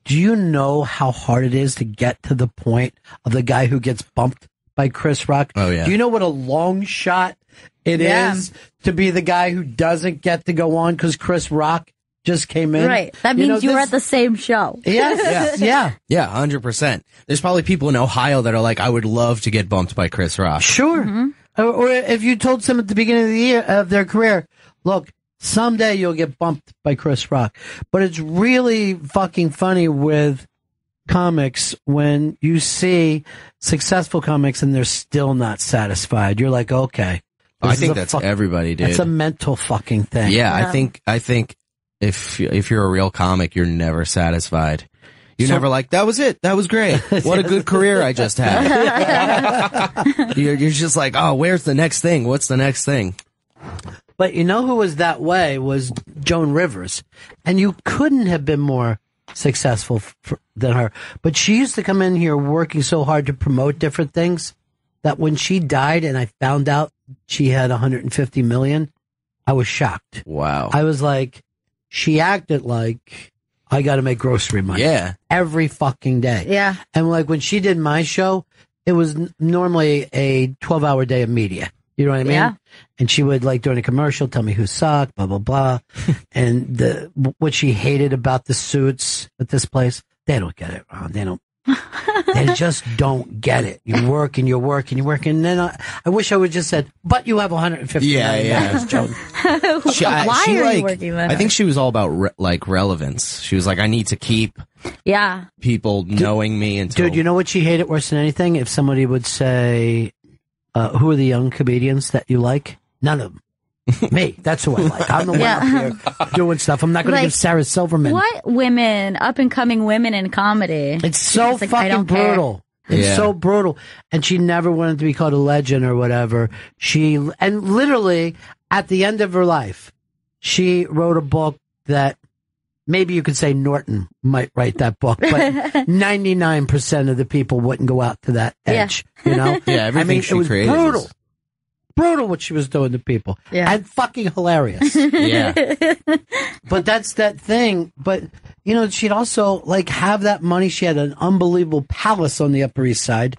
do you know how hard it is to get to the point of the guy who gets bumped by Chris Rock? Oh, yeah. Do you know what a long shot it is to be the guy who doesn't get to go on because Chris Rock just came in? Right. That means you were at the same show. Yes. Yeah. Yeah, 100%. There's probably people in Ohio that are like, I would love to get bumped by Chris Rock. Sure. Or if you told someone at the beginning of the year of their career, look, someday you'll get bumped by Chris Rock. But it's really fucking funny with comics when you see successful comics and they're still not satisfied. You're like, okay. I think that's everybody, dude. It's a mental fucking thing. Yeah, I think if you're a real comic, you're never satisfied. You're never like, that was it. That was great. What a good career I just had. You're just like, oh, where's the next thing? What's the next thing? But you know who was that way was Joan Rivers. And you couldn't have been more successful than her. But she used to come in here working so hard to promote different things that when she died and I found out she had 150 million, I was shocked. Wow. I was like, she acted like I got to make grocery money. Yeah. Every fucking day. Yeah. And like when she did my show, it was normally a 12-hour day of media. You know what I mean? Yeah. And she would, like, during a commercial, tell me who sucked, blah, blah, blah. And what she hated about the suits at this place, they don't get it, Ron. They just don't get it. You work and you work and you work. And then I wish I would just said, but you have 150 million Joan. Why are you working then? I think she was all about relevance. She was like, I need to keep people knowing me until. Dude, you know what she hated worse than anything? If somebody would say, who are the young comedians that you like? None of them. Me. That's who I like. I'm the one up here doing stuff. I'm not going to give Sarah Silverman. What women, up and coming women in comedy? It's so like, fucking brutal. It's so brutal. And she never wanted to be called a legend or whatever. And literally, at the end of her life, she wrote a book that maybe you could say Norton might write that book, but 99% of the people wouldn't go out to that edge, you know? Yeah, everything it was created brutal. Brutal what she was doing to people. Yeah. And fucking hilarious. Yeah. But that's that thing. But, you know, she'd also, like, have that money. She had an unbelievable palace on the Upper East Side.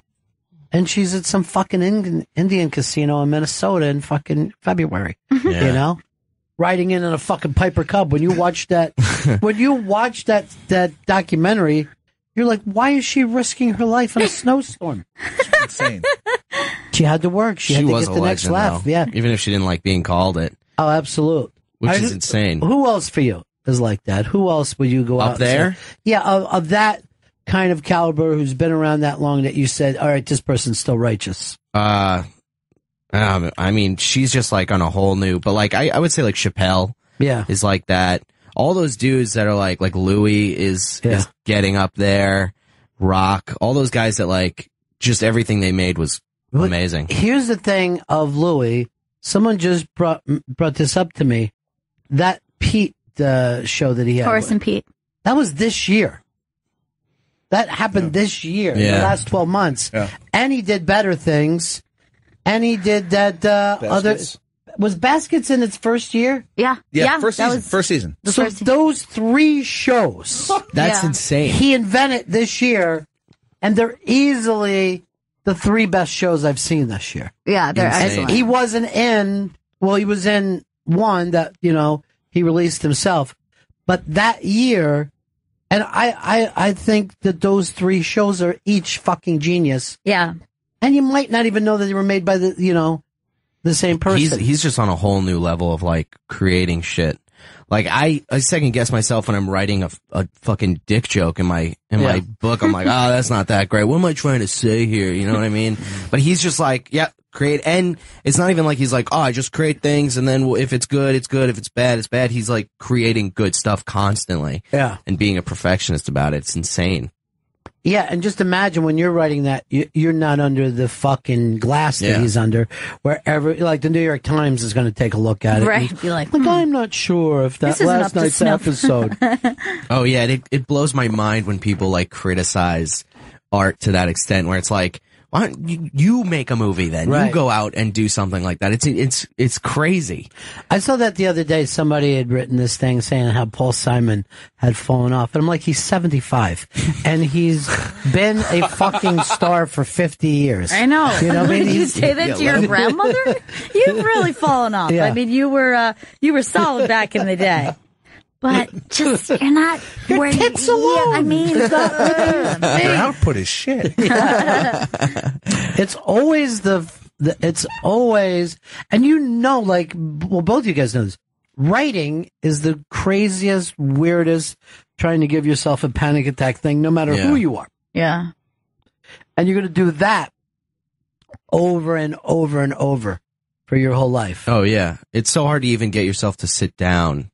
And she's at some fucking Indian casino in Minnesota in fucking February. You know? Riding in a fucking Piper Cub. When you watch that, that documentary, you're like, why is she risking her life in a snowstorm? It's insane. She had to work. She had to was get a the next legend, laugh. though. Yeah. Even if she didn't like being called it. Oh, absolute. Which is insane. Who else for you is like that? Who else would you go out there? and say? Yeah, of that kind of caliber who's been around that long that you said, all right, this person's still righteous? I mean, she's just like on a whole new, but like I would say like Chappelle, is like that. All those dudes that are like Louis is getting up there, Rock, all those guys that like just everything they made was amazing. Here's the thing of Louis. Someone just brought this up to me. That Pete show that he had, Horace and Pete. That was this year. That happened this year, in the last 12 months. Yeah. And he did better things. And he did that other... Was Baskets in its first year? Yeah. First season. So those 3 shows... That's insane. He invented this year, and they're easily the 3 best shows I've seen this year. Yeah, they're excellent. He wasn't in... Well, he was in one that, he released himself. But that year... And I think that those 3 shows are each fucking genius. Yeah. And you might not even know that they were made by the same person. He's just on a whole new level of like creating shit. Like I second guess myself when I'm writing a fucking dick joke in my book. I'm like, oh, that's not that great. What am I trying to say here? You know what I mean? But he's just like, create. And it's not even like he's like, oh, I just create things. And then if it's good, it's good. If it's bad, it's bad. He's like creating good stuff constantly. Yeah. And being a perfectionist about it. It's insane. Yeah, and just imagine when you're writing that, you're not under the fucking glass that he's under, wherever, like the New York Times is going to take a look at it. Right. Be like, I'm not sure if that last night's episode. Oh, yeah, it blows my mind when people like criticize art to that extent, where it's like, why don't you make a movie then? Right. You go out and do something like that. It's crazy. I saw that the other day. Somebody had written this thing saying how Paul Simon had fallen off. And I'm like, he's 75. And he's been a fucking star for 50 years. I know. You know what I mean? You say that to your grandmother? You've really fallen off. Yeah. I mean, you were solid back in the day. But just, you're not where you alone. I mean, Their output is shit. It's always it's always, and like, well, both of you guys know this. Writing is the craziest, weirdest, trying to give yourself a panic attack thing, no matter who you are. Yeah. And you're going to do that over and over and over for your whole life. Oh, yeah. It's so hard to even get yourself to sit down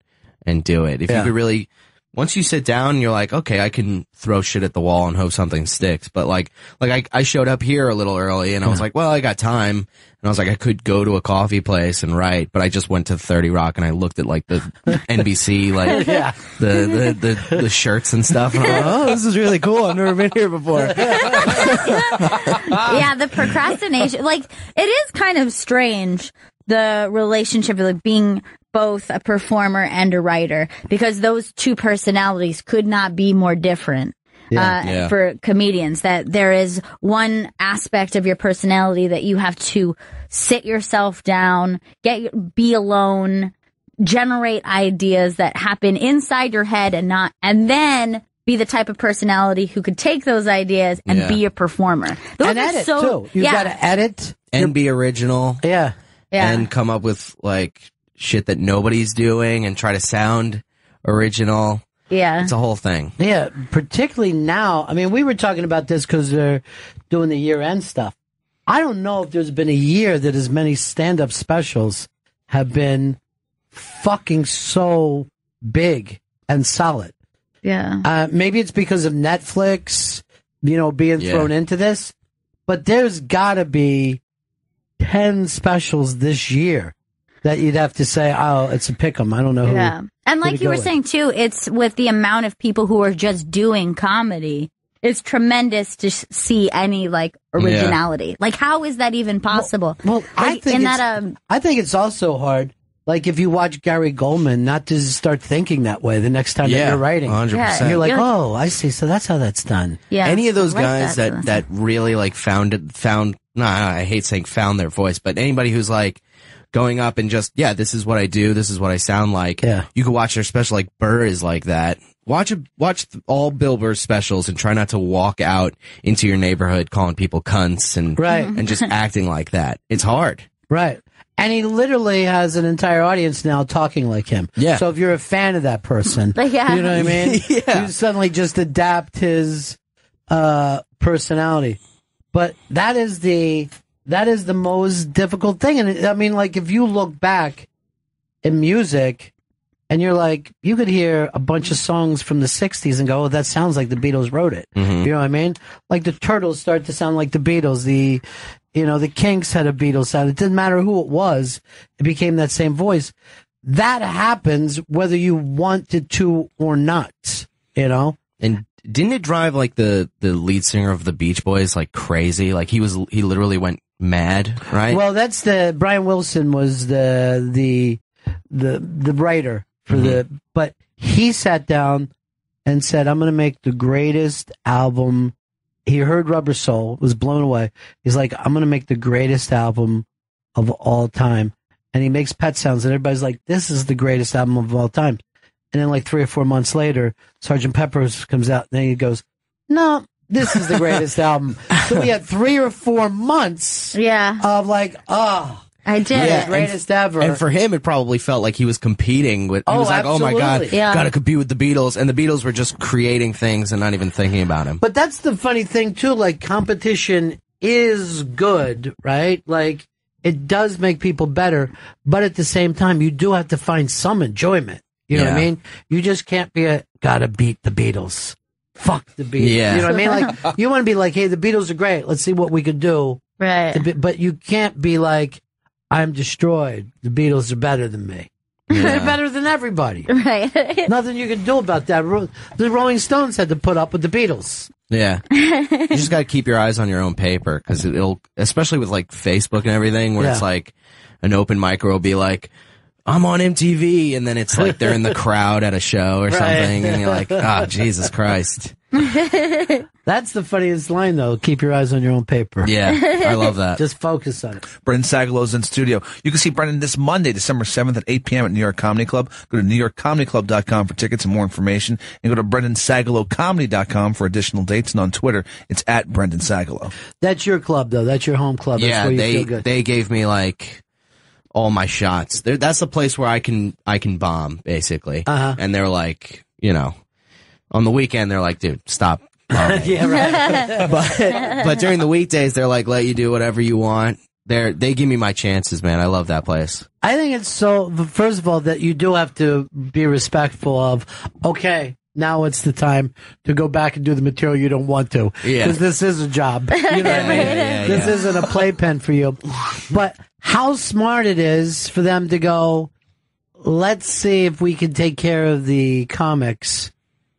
and do it. If you could really, once you sit down, you're like, okay, I can throw shit at the wall and hope something sticks. But like I showed up here a little early and I was like, well, I got time. And I was like, I could go to a coffee place and write, but I just went to 30 Rock and I looked at like the NBC, like the shirts and stuff. And I'm like, oh, this is really cool. I've never been here before. Yeah, the procrastination, like, it is kind of strange, the relationship of like being both a performer and a writer, because those two personalities could not be more different. For comedians, that there is one aspect of your personality that you have to sit yourself down, be alone, generate ideas that happen inside your head and then be the type of personality who could take those ideas and be a performer. Those and edit too. You got to edit and be original. Yeah. And come up with like shit that nobody's doing and try to sound original. Yeah. It's a whole thing. Yeah, particularly now. I mean, we were talking about this because they're doing the year-end stuff. I don't know if there's been a year that as many stand-up specials have been fucking so big and solid. Yeah. Maybe it's because of Netflix, being thrown into this. But there's got to be 10 specials this year that you'd have to say, oh, it's a pick'em. I don't know who. Yeah. And like you were saying, too, it's with the amount of people who are just doing comedy, it's tremendous to see any, like, originality. Yeah. Like, how is that even possible? Well, like, I think it's also hard, like, if you watch Gary Goldman, not to start thinking that way the next time that you're writing. 100%. Yeah. You're like, oh, I see. So that's how that's done. Yeah. Any of those guys that really, like, found, I hate saying found their voice, but anybody who's, like, going up and just, this is what I do, this is what I sound like. Yeah. You can watch their special, like Burr is like that. Watch all Bill Burr specials and try not to walk out into your neighborhood calling people cunts and just acting like that. It's hard. Right. And he literally has an entire audience now talking like him. Yeah. So if you're a fan of that person, you know what I mean? You suddenly just adapt his personality. But that is the most difficult thing. And I mean, like, if you look back in music and you're like, you could hear a bunch of songs from the 60s and go, oh, that sounds like the Beatles wrote it. Mhm. You know what I mean? Like the Turtles start to sound like the Beatles. The Kinks had a Beatles sound. It didn't matter who it was. It became that same voice. That happens whether you wanted to or not, you know? And didn't it drive like the lead singer of the Beach Boys like crazy? Like he literally went mad, right? Well, that's Brian Wilson was the writer for but he sat down and said, I'm going to make the greatest album. He heard Rubber Soul, was blown away. He's like, I'm going to make the greatest album of all time. And he makes Pet Sounds, and everybody's like, this is the greatest album of all time. And then like 3 or 4 months later, Sgt. Pepper's comes out, and then he goes, no, this is the greatest album. So we had 3 or 4 months of like, I did. The greatest ever. And for him, it probably felt like he was competing with, he was like, absolutely. oh my God, Yeah. gotta compete with the Beatles. And the Beatles were just creating things and not even thinking about him. But that's the funny thing too, like competition is good, right? Like it does make people better, but at the same time, you do have to find some enjoyment. You know what I mean? You just can't be gotta beat the Beatles. Fuck the Beatles. Yeah. You know what I mean? Like, you want to be like, hey, the Beatles are great. Let's see what we could do. Right. But you can't be like, I'm destroyed. The Beatles are better than me. They're better than everybody. Right. Nothing you can do about that. The Rolling Stones had to put up with the Beatles. Yeah. You just gotta keep your eyes on your own paper, because it'll, especially with like Facebook and everything, where it's like an open mic will be like, I'm on MTV, and then it's like they're in the crowd at a show or something, and you're like, oh, Jesus Christ. That's the funniest line, though. Keep your eyes on your own paper. Yeah, I love that. Just focus on it. Brendan Sagalow's in studio. You can see Brendan this Monday, December 7th at 8 p.m. at New York Comedy Club. Go to NewYorkComedyClub.com for tickets and more information. And go to BrendanSagalowComedy.com for additional dates. And on Twitter, it's at Brendan Sagalow. That's your club, though. That's your home club. That's where you feel good. They gave me like all my shots. That's the place where I can bomb, basically. And they're like, you know, on the weekend, they're like, dude, stop. Yeah, right. but during the weekdays, they're like, let you do whatever you want. They give me my chances, man. I love that place. I think it's so, first of all, that you do have to be respectful of, okay, now it's the time to go back and do the material you don't want to. Yeah. Because this is a job. You know what I mean? This isn't a playpen for you. But how smart it is for them to go, let's see if we can take care of the comics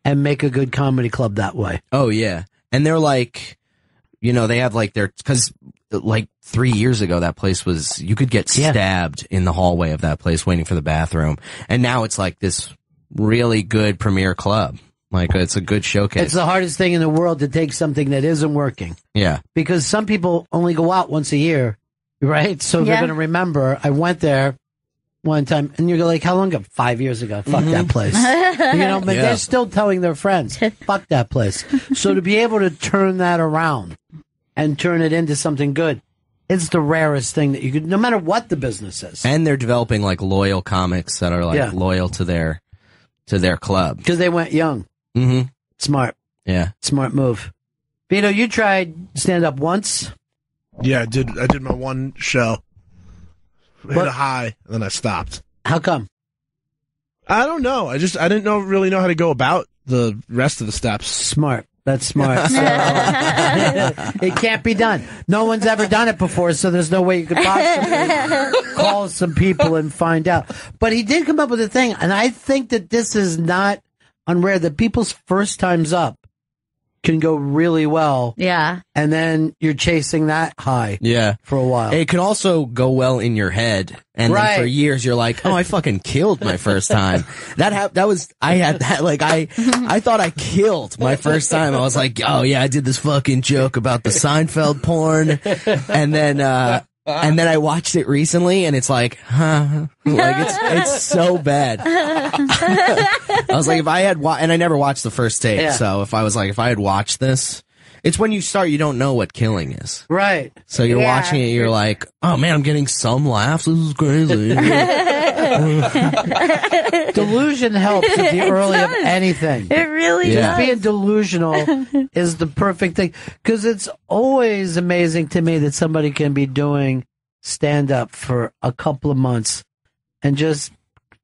and make a good comedy club that way. Oh, yeah. And they're like, you know, they have like because like 3 years ago, that place was, you could get stabbed in the hallway of that place waiting for the bathroom. And now it's like this really good premier club. Like, it's a good showcase. It's the hardest thing in the world to take something that isn't working. Yeah. Because some people only go out once a year, right? So they're going to remember, I went there one time, and you're like, how long ago? 5 years ago. Fuck that place. You know, but they're still telling their friends, fuck that place. So to be able to turn that around and turn it into something good, it's the rarest thing that you could, no matter what the business is. And they're developing like loyal comics that are like loyal to their club. Because they went young. Mm-hmm. Smart. Yeah. Smart move. Vito, you tried stand up once? Yeah, I did my one show. Hit a high, and then I stopped. How come? I don't know. I didn't really know how to go about the rest of the steps. Smart. That's smart. So, it can't be done. No one's ever done it before, so there's no way you could possibly call some people and find out. But he did come up with a thing, and I think that this is not unrare, that people's first times up can go really well. Yeah. And then you're chasing that high. Yeah. For a while. It can also go well in your head. And then for years you're like, oh, I fucking killed my first time. I had that, like, I thought I killed my first time. I was like, oh yeah, I did this fucking joke about the Seinfeld porn. And then I watched it recently, and it's like, like it's so bad. I was like, if I had and I never watched the first tape, so if I had watched this It's when you start, you don't know what killing is. Right. So you're watching it, you're like, oh man, I'm getting some laughs. This is crazy. Delusion helps at the early of anything. It really Just does. being delusional is the perfect thing. Because it's always amazing to me that somebody can be doing stand-up for a couple of months and just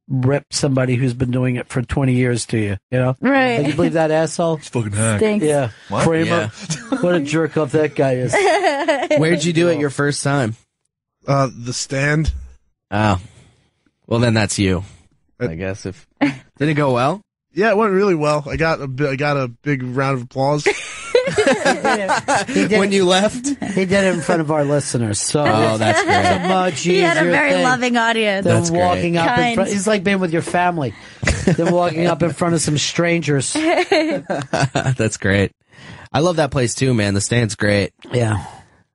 rip somebody who's been doing it for 20 years to you, you know? Right. Like, you believe that asshole? It's fucking hack. Stinks. Yeah. What? Kramer. What a jerk off that guy is. Where'd you do it your first time? The Stand. Oh. Well, then that's you. I guess if did it go well? Yeah, it went really well. I got a big round of applause. When you left? He did it in front of our listeners. So that's great. It's a much He had a easier very thing loving audience. than That's great. walking up in Kind. front. It's like being with your family. Than walking up in front of some strangers. That's great. I love that place too, man. The Stand's great. Yeah.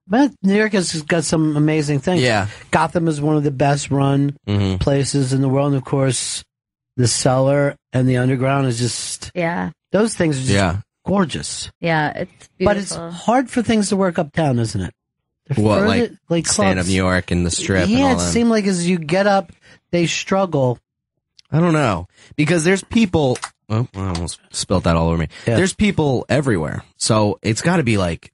But New York has got some amazing things. Yeah. Gotham is one of the best run places in the world. And of course, the Cellar and the Underground is just, those things are just gorgeous. Yeah, it's But it's beautiful. hard for things to work uptown, isn't it? They're What, further- like Stand Up clubs. New York and the Strip and Yeah, all it that? seemed like as you get up, they struggle. I don't know. Because there's people... Oh, I almost spilled that all over me. Yeah. There's people everywhere. So it's got to be like...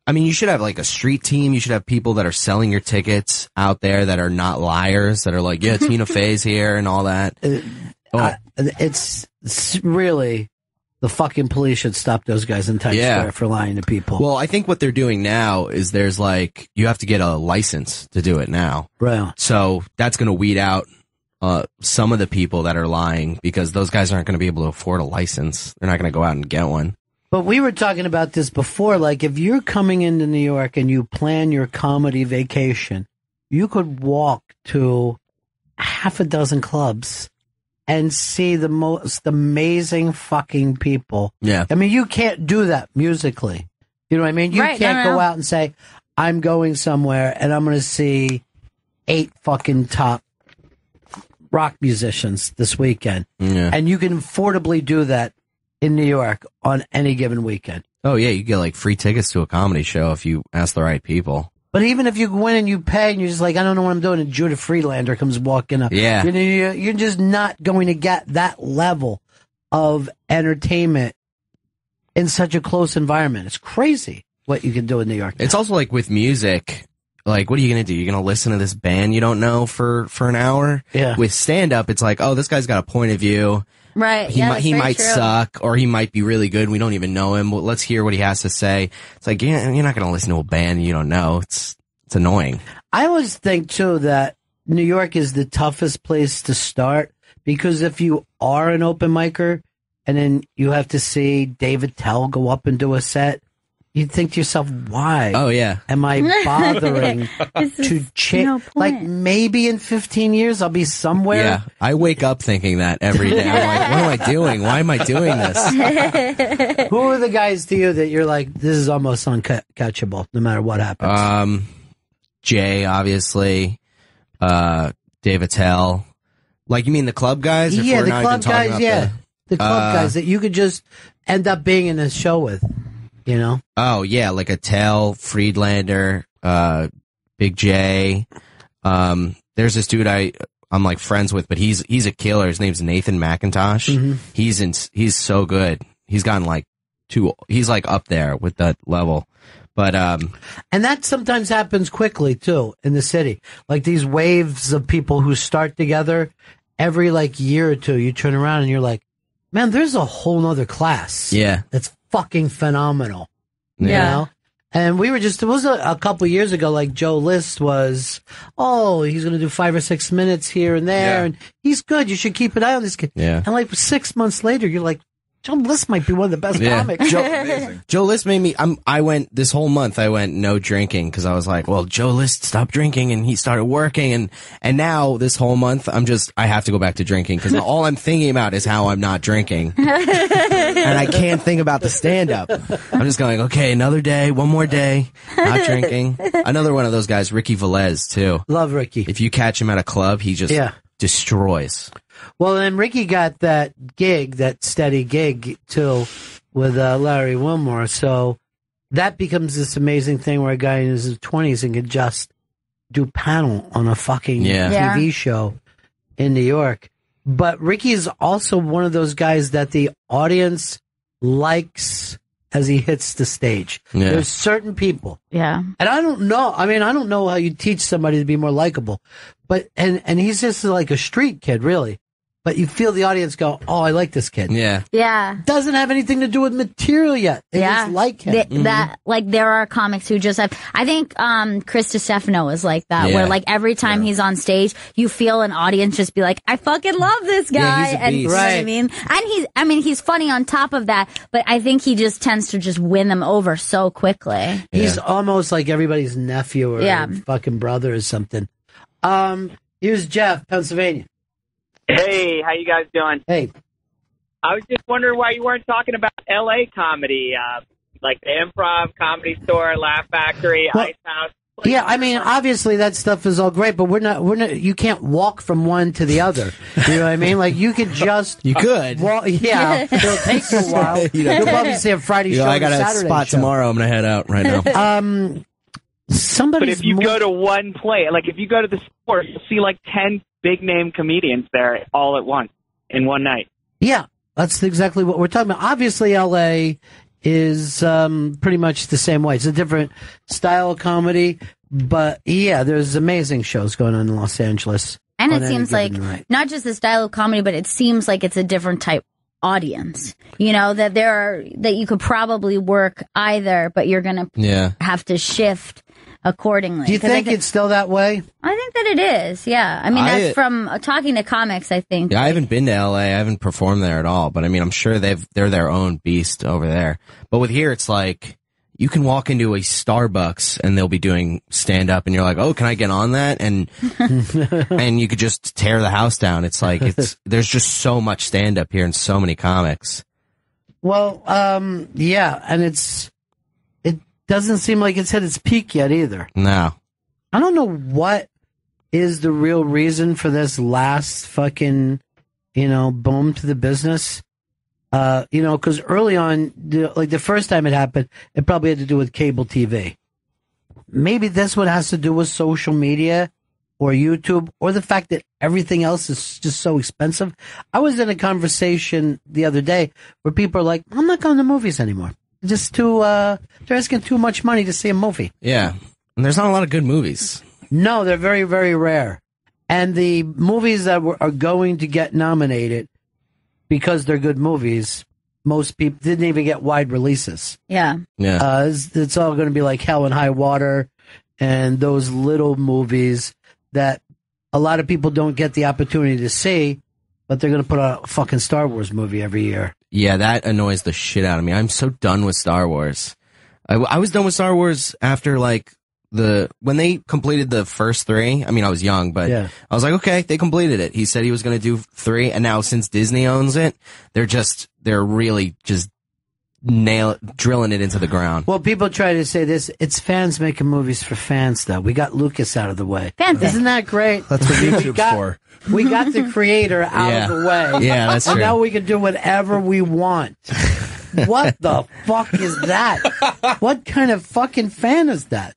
I mean, you should have like a street team. You should have people that are selling your tickets out there that are not liars, that are like, yeah, Tina Fey's here and all that. It's really... The fucking police should stop those guys in Times Square for lying to people. Well, I think what they're doing now is there's like, you have to get a license to do it now. Right. So that's going to weed out some of the people that are lying because those guys aren't going to be able to afford a license. They're not going to go out and get one. But we were talking about this before. Like, if you're coming into New York and you plan your comedy vacation, you could walk to half a dozen clubs and see the most amazing fucking people. Yeah. I mean, you can't do that musically. You know what I mean? You Right, can't no. go out and say, I'm going somewhere and I'm going to see 8 fucking top rock musicians this weekend. Yeah. And you can affordably do that in New York on any given weekend. Oh, yeah. You get like free tickets to a comedy show if you ask the right people. But even if you go in and you pay and you're just like, I don't know what I'm doing, and Judah Friedlander comes walking up. Yeah. You're just not going to get that level of entertainment in such a close environment. It's crazy what you can do in New York. It's also like with music, like, what are you going to do? You're going to listen to this band you don't know for an hour? Yeah. With stand-up, it's like, oh, this guy's got a point of view. Right. He yeah, might, that's he very might true. suck, or he might be really good. We don't even know him. Well, let's hear what he has to say. It's like, yeah, you're not going to listen to a band you don't know. It's annoying. I always think, too, that New York is the toughest place to start because if you are an open micer and then you have to see David Tell go up and do a set, you think to yourself, why? Oh, yeah. Am I bothering to change? no point. Like, maybe in 15 years I'll be somewhere. Yeah. I wake up thinking that every day. I'm like, what am I doing? Why am I doing this? Who are the guys to you that you're like, this is almost uncatchable no matter what happens? Jay, obviously. Dave Attell. Like, you mean the club guys? If Yeah, we're the not club even talking guys, about yeah. The club guys that you could just end up being in a show with, you know? Oh, yeah, like Attell, Friedlander, Big J. There's this dude I'm like friends with, but he's a killer. His name's Nathan McIntosh. Mhm. He's so good. He's gotten like he's like up there with that level. But and that sometimes happens quickly too in the city. Like these waves of people who start together every like year or two, you turn around and you're like, man, there's a whole nother class. Yeah. That's fucking phenomenal. Yeah. You know? And we were just, it was a couple years ago, like Joe List was, he's going to do 5 or 6 minutes here and there. Yeah. And he's good. You should keep an eye on this kid. Yeah. And like 6 months later, you're like, Joe List might be one of the best comics. Joe List made me, I went this whole month, I went no drinking because I was like, well, Joe List stopped drinking and he started working. And now this whole month, I have to go back to drinking because all I'm thinking about is how I'm not drinking. And I can't think about the stand up. I'm just going, okay, another day, one more day, not drinking. Another one of those guys, Ricky Velez too. Love Ricky. If you catch him at a club, he just destroys. Well, then Ricky got that gig, that steady gig, till with Larry Wilmore. So that becomes this amazing thing where a guy in his 20s and can just do panel on a fucking TV show in New York. But Ricky is also one of those guys that the audience likes as he hits the stage. Yeah. There's certain people. Yeah. And I don't know. I mean, I don't know how you teach somebody to be more likable. But, and he's just like a street kid, really. But you feel the audience go, oh, I like this kid. Yeah. Yeah. Doesn't have anything to do with material yet. They just like him. That, like, there are comics who just have, I think, Chris DiStefano is like that, Yeah. where, like, every time he's on stage, you feel an audience just be like, I fucking love this guy. Yeah, he's a and beast. you know what I Right. mean? And he's funny on top of that, but I think he just tends to just win them over so quickly. He's almost like everybody's nephew or Yeah. fucking brother or something. Here's Jeff, Pennsylvania. Hey, how you guys doing? Hey. I was just wondering why you weren't talking about L.A. comedy, like the Improv, Comedy Store, Laugh Factory, Well, Ice House. Yeah, I mean, obviously that stuff is all great, but we're not, you can't walk from one to the other. You know what I mean? Like, you could just. You could. Yeah, it'll take you a while. You'll probably see a Friday show. I got and a Saturday spot show. tomorrow. I'm going to head out right now. But if you go to one play, like if you go to the sport, you'll see like 10 big name comedians there all at once in one night. Yeah, that's exactly what we're talking about. Obviously, L.A. is pretty much the same way. It's a different style of comedy, but yeah, there's amazing shows going on in Los Angeles. And on it any seems like given night. not just the style of comedy, but it seems like it's a different type audience. You know, that that you could probably work either, but you're going to have to shift accordingly. Do you 'Cause think it's still that way? I think that it is, yeah. I mean, that's from talking to comics, I think. Yeah, I haven't been to LA. I haven't performed there at all. But I mean, I'm sure they're their own beast over there. But with here, it's like you can walk into a Starbucks and they'll be doing stand up, and you're like, oh, can I get on that? And and you could just tear the house down. It's like there's just so much stand up here and so many comics. Well, yeah, and it doesn't seem like it's hit its peak yet either. No. I don't know what is the real reason for this last fucking, boom to the business. Because early on, the first time it happened, it probably had to do with cable TV. Maybe this one has to do with social media or YouTube or the fact that everything else is just so expensive. I was in a conversation the other day where people are like, I'm not going to movies anymore. Just they're asking too much money to see a movie. Yeah. And there's not a lot of good movies. No, they're very, very rare. And the movies that are going to get nominated because they're good movies, most people didn't even get wide releases. Yeah. Yeah. It's all going to be like Hell and High Water and those little movies that a lot of people don't get the opportunity to see, but they're going to put out a fucking Star Wars movie every year. Yeah, that annoys the shit out of me. I'm so done with Star Wars. I was done with Star Wars after when they completed the first 3. I mean, I was young, but I was like, okay, they completed it. He said he was going to do 3, and now since Disney owns it, they're really just drilling it into the ground. Well, people try to say this. It's fans making movies for fans, though. We got Lucas out of the way. Isn't that great? That's what YouTube's for. We got the creator out of the way. Yeah, that's and true. now we can do whatever we want. What the fuck is that? What kind of fucking fan is that?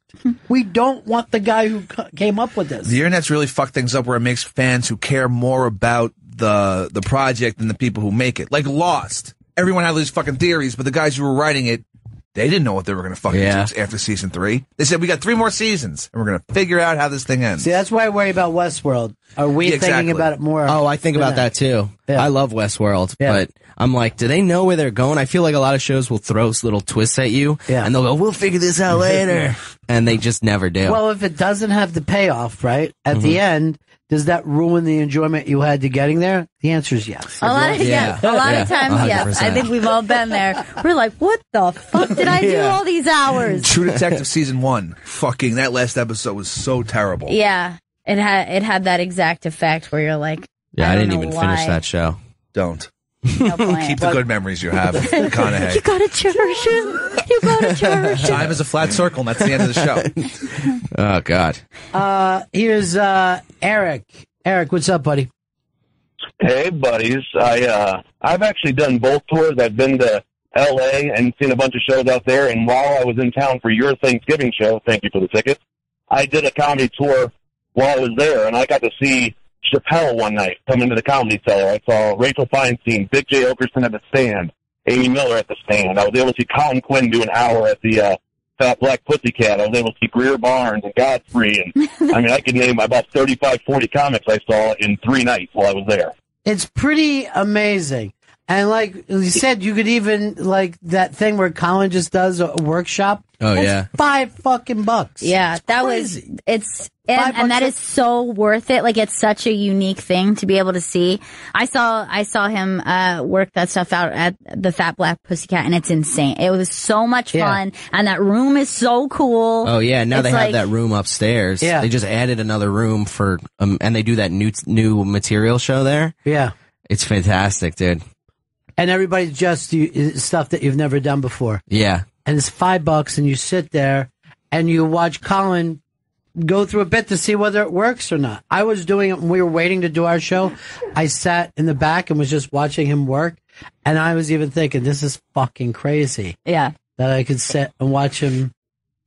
We don't want the guy who came up with this. The internet's really fucked things up where it makes fans who care more about the project than the people who make it. Like Lost. Everyone had these fucking theories, but the guys who were writing it, they didn't know what they were going to fucking do after season 3. They said, we got 3 more seasons, and we're going to figure out how this thing ends. See, that's why I worry about Westworld. Are we thinking about it more? Oh, I think about that too. I love Westworld, but I'm like, do they know where they're going? I feel like a lot of shows will throw little twists at you, and they'll go, we'll figure this out later. And they just never do. Well, if it doesn't have the payoff, right, at the end, does that ruin the enjoyment you had to getting there? The answer is yes. A lot of times, yes. I think we've all been there. We're like, what the fuck did I do all these hours? True Detective season 1. Fucking that last episode was so terrible. Yeah. It had that exact effect where you're like, I didn't don't even know finish why. that show. Don't. No point. Keep the good memories you have. McConaughey. You gotta cherish it. You gotta cherish it. Time is a flat circle, and that's the end of the show. Oh, God. Here's Eric. Eric, what's up, buddy? Hey, buddies. I've actually done both tours. I've been to L.A. and seen a bunch of shows out there. And while I was in town for your Thanksgiving show, thank you for the tickets, I did a comedy tour while I was there, and I got to see Chappelle one night come into the Comedy Cellar. I saw Rachel Feinstein, Big J. Okerson at the stand, Amy Miller at the stand. I was able to see Colin Quinn do an hour at the Fat Black Pussycat. I was able to see Greer Barnes and Godfrey. And I mean, I could name about 35, 40 comics I saw in 3 nights while I was there. It's pretty amazing. And like you said, you could even, like that thing where Colin just does a workshop. Oh, That's $5 Yeah, that was, and that is so worth it. Like, it's such a unique thing to be able to see. I saw him, work that stuff out at the Fat Black Pussycat, and it's insane. It was so much fun, and that room is so cool. Oh yeah, now It's they have like- that room upstairs. Yeah. They just added another room for, and they do that new material show there. Yeah. It's fantastic, dude. And everybody's just stuff that you've never done before. Yeah. And it's $5, and you sit there and you watch Colin go through a bit to see whether it works or not. I was doing it when we were waiting to do our show. I sat in the back and was just watching him work, and I was even thinking, this is fucking crazy. Yeah. That I could sit and watch him.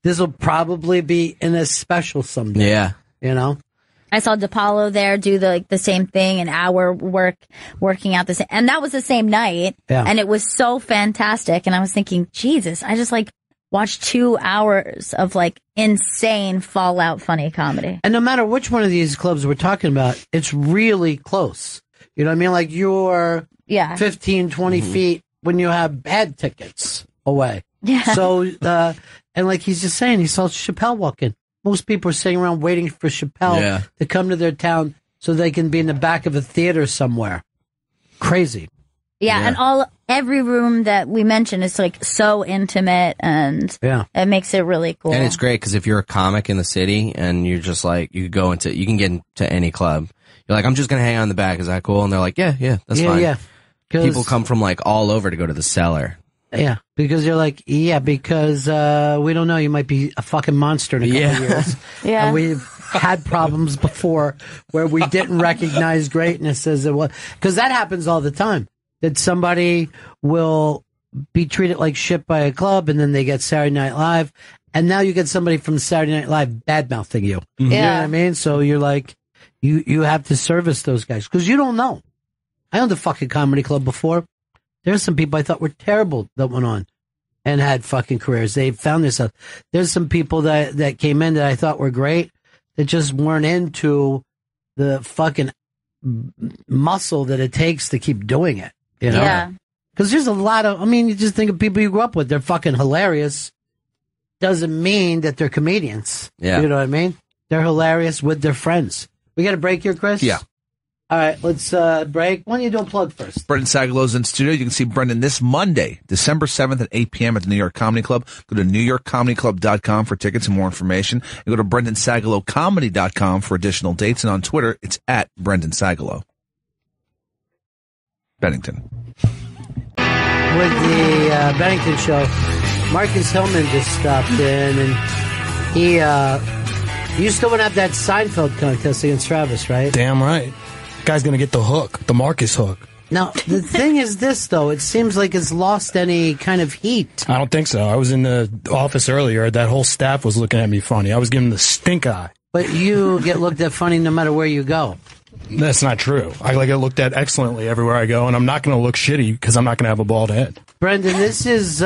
This will probably be in a special someday. Yeah. You know? I saw DePaulo there do the same thing, an hour working out the same, and that was the same night. Yeah. And it was so fantastic. And I was thinking, Jesus, I just like watched 2 hours of like insane Fallout funny comedy. And no matter which one of these clubs we're talking about, it's really close. You know what I mean? Like you're 15, 20 feet when you have bad tickets away. Yeah. So, and like he's just saying, he saw Chappelle walk in. Most people are sitting around waiting for Chappelle to come to their town so they can be in the back of a theater somewhere. Crazy. Yeah, and every room that we mentioned is like so intimate, and it makes it really cool. And it's great because if you're a comic in the city and you're just like, you can get into any club. You're like, I'm just going to hang out in the back. Is that cool? And they're like, yeah, that's fine. Yeah. People come from like all over to go to the cellar. Yeah, because you're like, because we don't know, you might be a fucking monster in a couple of years. Yeah. And we've had problems before where we didn't recognize greatness as it was. Because that happens all the time. That somebody will be treated like shit by a club, and then they get Saturday Night Live, and now you get somebody from Saturday Night Live bad-mouthing you. You know what I mean? So you're like, you have to service those guys, because you don't know. I owned a fucking comedy club before. There's some people I thought were terrible that went on and had fucking careers. They found themselves. There's some people that came in that I thought were great that just weren't into the fucking muscle that it takes to keep doing it. You know? Yeah. Because there's a lot of, you just think of people you grew up with. They're fucking hilarious. Doesn't mean that they're comedians. Yeah. You know what I mean? They're hilarious with their friends. We got a break here, Chris? Yeah. All right, let's break. Why don't you do a plug first? Brendan Sagalow's in studio. You can see Brendan this Monday, December 7th at 8 p.m. at the New York Comedy Club. Go to newyorkcomedyclub.com for tickets and more information. And go to BrendanSagalowComedy.com for additional dates. And on Twitter, it's at Brendan Sagalow. Bennington. With the Bennington show, Marcus Hillman just stopped in, and you still want to have that Seinfeld contest against Travis, right? Damn right. Guy's going to get the hook, the Marcus hook. Now, the thing is this, though. It seems like it's lost any kind of heat. I don't think so. I was in the office earlier. That whole staff was looking at me funny. I was giving the stink eye. But you get looked at funny no matter where you go. That's not true. I get looked at excellently everywhere I go, and I'm not going to look shitty because I'm not going to have a bald head. Brendan, this is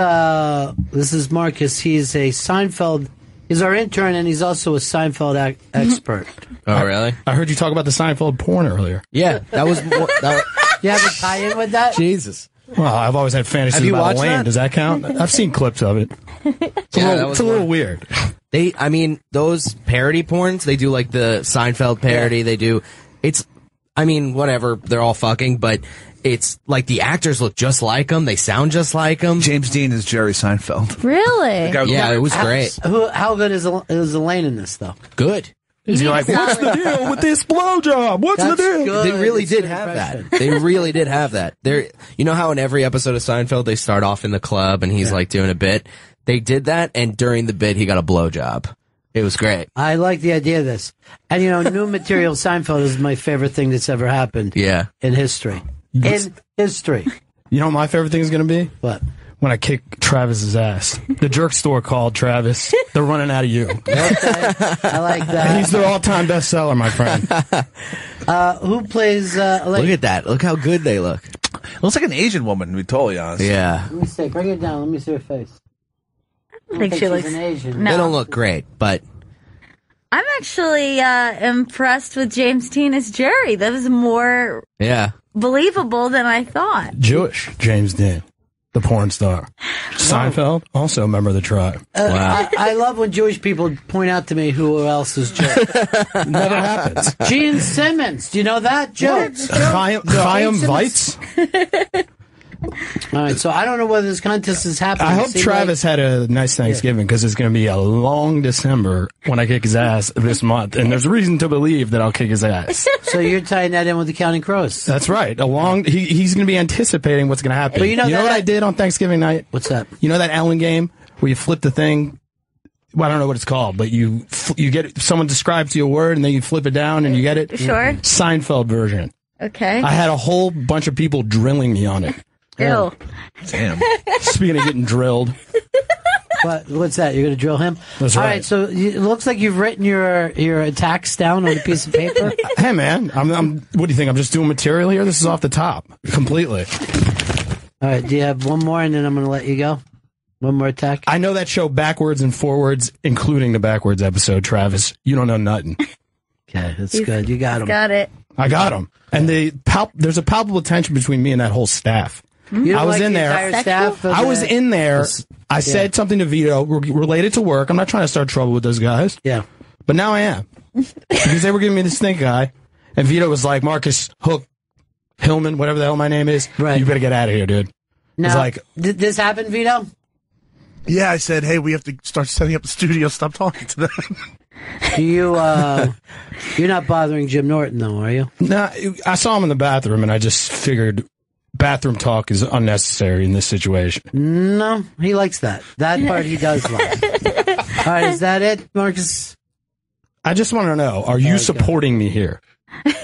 Marcus. He's a Seinfeld. He's our intern, and he's also a Seinfeld expert. Oh, really? I heard you talk about the Seinfeld porn earlier. Yeah, that was more... You have a tie-in with that? Jesus. Well, I've always had fantasies Have you about watched land. that? Does that count? I've seen clips of it. It's a little weird. Those parody porns, they do like the Seinfeld parody. They do... whatever. They're all fucking, but it's like the actors look just like them. They sound just like them. James Dean is Jerry Seinfeld. Really? Yeah, it was great. How good is Elaine in this, though? Good. Is he like, what's the deal with this blowjob? What's the deal? They really did have that. They really did have that. You know how in every episode of Seinfeld they start off in the club and he's like doing a bit? They did that, and during the bit he got a blowjob. It was great. I like the idea of this. And, new material Seinfeld is my favorite thing that's ever happened. Yeah. In history. In history. You know what my favorite thing is going to be? What? when I kick Travis's ass. The jerk store called Travis. They're running out of you. Okay. I like that. He's their all-time bestseller, my friend. Who plays? Look at that. Look how good they look. Looks like an Asian woman, to be totally honest. Yeah. Let me see. Bring it down. Let me see her face. I think she she's looks an Asian. No. They don't look great, but I'm actually impressed with James Tina's Jerry. That was more yeah, believable than I thought. Jewish James Dean, the porn star. Seinfeld, also a member of the tribe. Wow. I love when Jewish people point out to me who else is Jewish. Never happens. Gene Simmons. Do you know that? Jokes. Chaim Weitz? All right, so I don't know whether this contest is happening. I hope Travis had a nice Thanksgiving because it's going to be a long December when I kick his ass this month, and there's reason to believe that I'll kick his ass. So you're tying that in with the Counting Crows. That's right. He's going to be anticipating what's going to happen. But you know what I did on Thanksgiving night? What's that? You know that Ellen game where you flip the thing? Well, I don't know what it's called, but you get someone describes to you a word and then you flip it down and you get it. Sure. Seinfeld version. Okay. I had a whole bunch of people drilling me on it. Ew. Damn. Speaking of getting drilled. What's that? You're going to drill him? That's All right. right, so it looks like you've written your attacks down on a piece of paper. Hey, man, I'm. What do you think? I'm just doing material here? This is off the top. Completely. All right, do you have one more and then I'm going to let you go? One more attack? I know that show backwards and forwards, including the backwards episode, Travis. You don't know nothing. Okay, that's good. You got him. Got it. I got him. And there's a palpable tension between me and that whole staff. You don't I was like in the there. entire staff of I was the- in there. I said something to Vito related to work. I'm not trying to start trouble with those guys. Yeah. But now I am. Because they were giving me the stink eye. And Vito was like, Marcus Hook Hillman, whatever the hell my name is. Right. You better get out of here, dude. Now, It's like, did this happen, Vito? Yeah, I said, hey, we have to start setting up the studio. Stop talking to them. Do you, you're not bothering Jim Norton, though, are you? nah, I saw him in the bathroom, and I just figured bathroom talk is unnecessary in this situation. No, he likes that. That part he does like. All right, is that it, Marcus? I just want to know, are you supporting me here?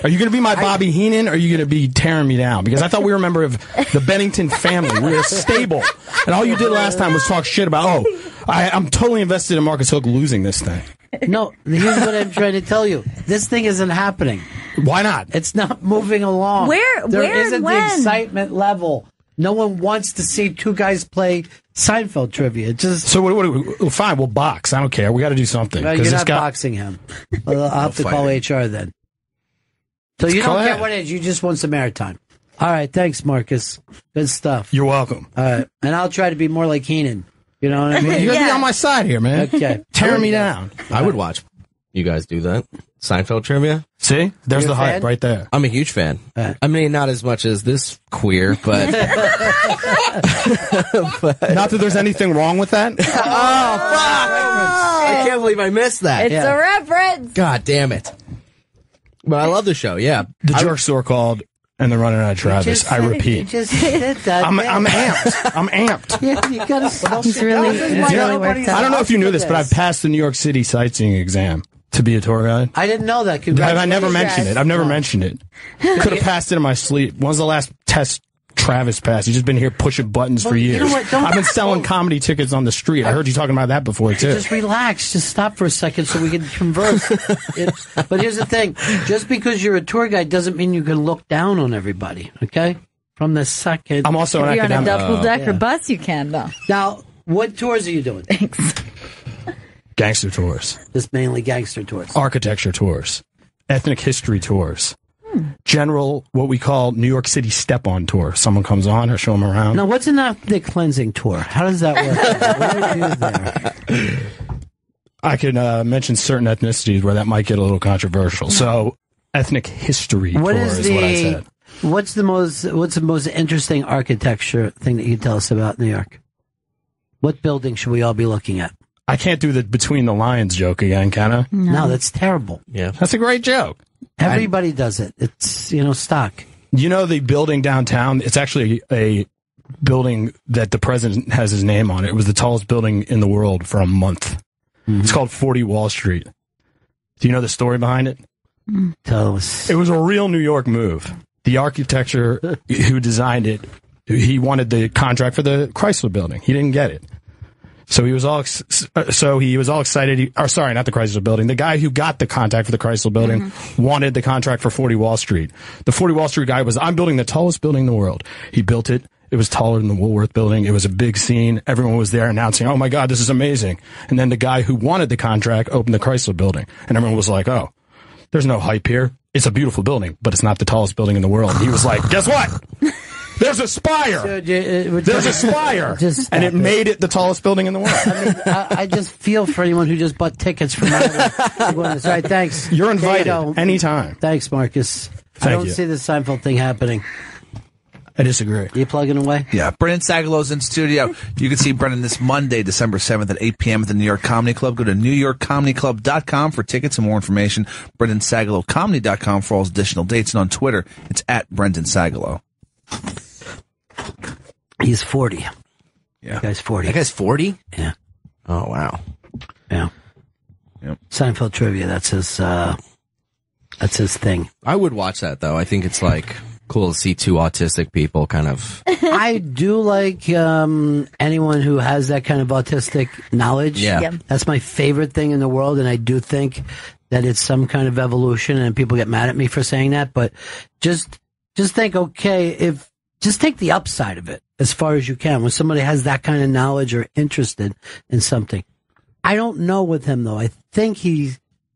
Are you going to be my Bobby Heenan, or are you going to be tearing me down? Because I thought we were a member of the Bennington family. We're stable. And all you did last time was talk shit about, I'm totally invested in Marcus Hook losing this thing. No, here's what I'm trying to tell you. This thing isn't happening. Why not? It's not moving along. There isn't the excitement level. No one wants to see two guys play Seinfeld trivia. So what, fine, we'll box. I don't care. We got to do something. No, you're not boxing him. I'll have to call HR then. So you don't care what it is. You just want some airtime. All right. Thanks, Marcus. Good stuff. You're welcome. All right. And I'll try to be more like Heenan. You know what I mean? You got to be on my side here, man. Okay. Tearing me down. I would watch you guys do that. Seinfeld trivia. See? There's the hype right there. I'm a huge fan. I mean, not as much as this queer, but... Not that there's anything wrong with that. Oh, fuck! I can't believe I missed that. It's a reference. God damn it. But I love the show, yeah. The jerk store called, and they're running out of Travis. I repeat. You just did that. I'm amped. I'm amped. Yeah, you gotta stop. He's really worked I don't know out. if you knew this, but I've passed the New York City sightseeing exam to be a tour guide. I didn't know that. I never mentioned it. I've never mentioned it. Could have passed it in my sleep. When was the last test Travis passed? He's just been here pushing buttons for years. You know what? I've been selling comedy tickets on the street. I heard you talking about that before, too. Just relax. Just stop for a second so we can converse. But here's the thing. Just because you're a tour guide doesn't mean you can look down on everybody, okay? From the second... I'm also an If you're on a academic. double-decker bus, you can, though. Now, what tours are you doing? Thanks. Gangster tours. Just mainly gangster tours. Architecture tours. Ethnic history tours. General, what we call New York City step-on tour. Someone comes on, I show them around. Now, what's an ethnic cleansing tour? How does that work? What do you do there? I could mention certain ethnicities where that might get a little controversial. So, ethnic history tour is what I said. What's the most interesting architecture thing that you can tell us about New York? What building should we all be looking at? I can't do the between the lines joke again, can I? No, that's terrible. Yeah. That's a great joke. Everybody does it. It's, stock. You know the building downtown? It's actually a building that the president has his name on it. It was the tallest building in the world for a month. Mm-hmm. It's called 40 Wall Street. Do you know the story behind it? Tell us. It was a real New York move. The architecture who designed it He wanted the contract for the Chrysler Building. He didn't get it. So he was all excited. Sorry, not the Chrysler Building. The guy who got the contract for the Chrysler Building wanted the contract for 40 Wall Street. The 40 Wall Street guy was, I'm building the tallest building in the world. He built it. It was taller than the Woolworth Building. It was a big scene. Everyone was there announcing, oh my God, this is amazing. And then the guy who wanted the contract opened the Chrysler Building. And everyone was like, oh, there's no hype here. It's a beautiful building, but it's not the tallest building in the world. And he was like, guess what? There's a spire. There's a spire. And it made it the tallest building in the world. I mean, I just feel for anyone who just bought tickets for my Sorry, thanks. You're invited anytime. Thanks, Marcus. Thank I don't you. see the Seinfeld thing happening. I disagree. You plugging away? Yeah. Brendan Sagalow's in studio. You can see Brendan this Monday, December 7th at 8 p.m. at the New York Comedy Club. Go to newyorkcomedyclub.com for tickets and more information. BrendanSagalowComedy.com for all his additional dates. And on Twitter, it's at Brendan Sagalow. He's 40. Yeah. That guy's 40. That guy's 40? Yeah. Oh, wow. Yeah. Yep. Seinfeld trivia. That's his thing. I would watch that, though. I think it's like cool to see two autistic people kind of. I do like anyone who has that kind of autistic knowledge. Yeah. Yep. That's my favorite thing in the world, and I do think that it's some kind of evolution, and people get mad at me for saying that, but just think, okay, just take the upside of it as far as you can. When somebody has that kind of knowledge or interested in something. I don't know with him, though. I think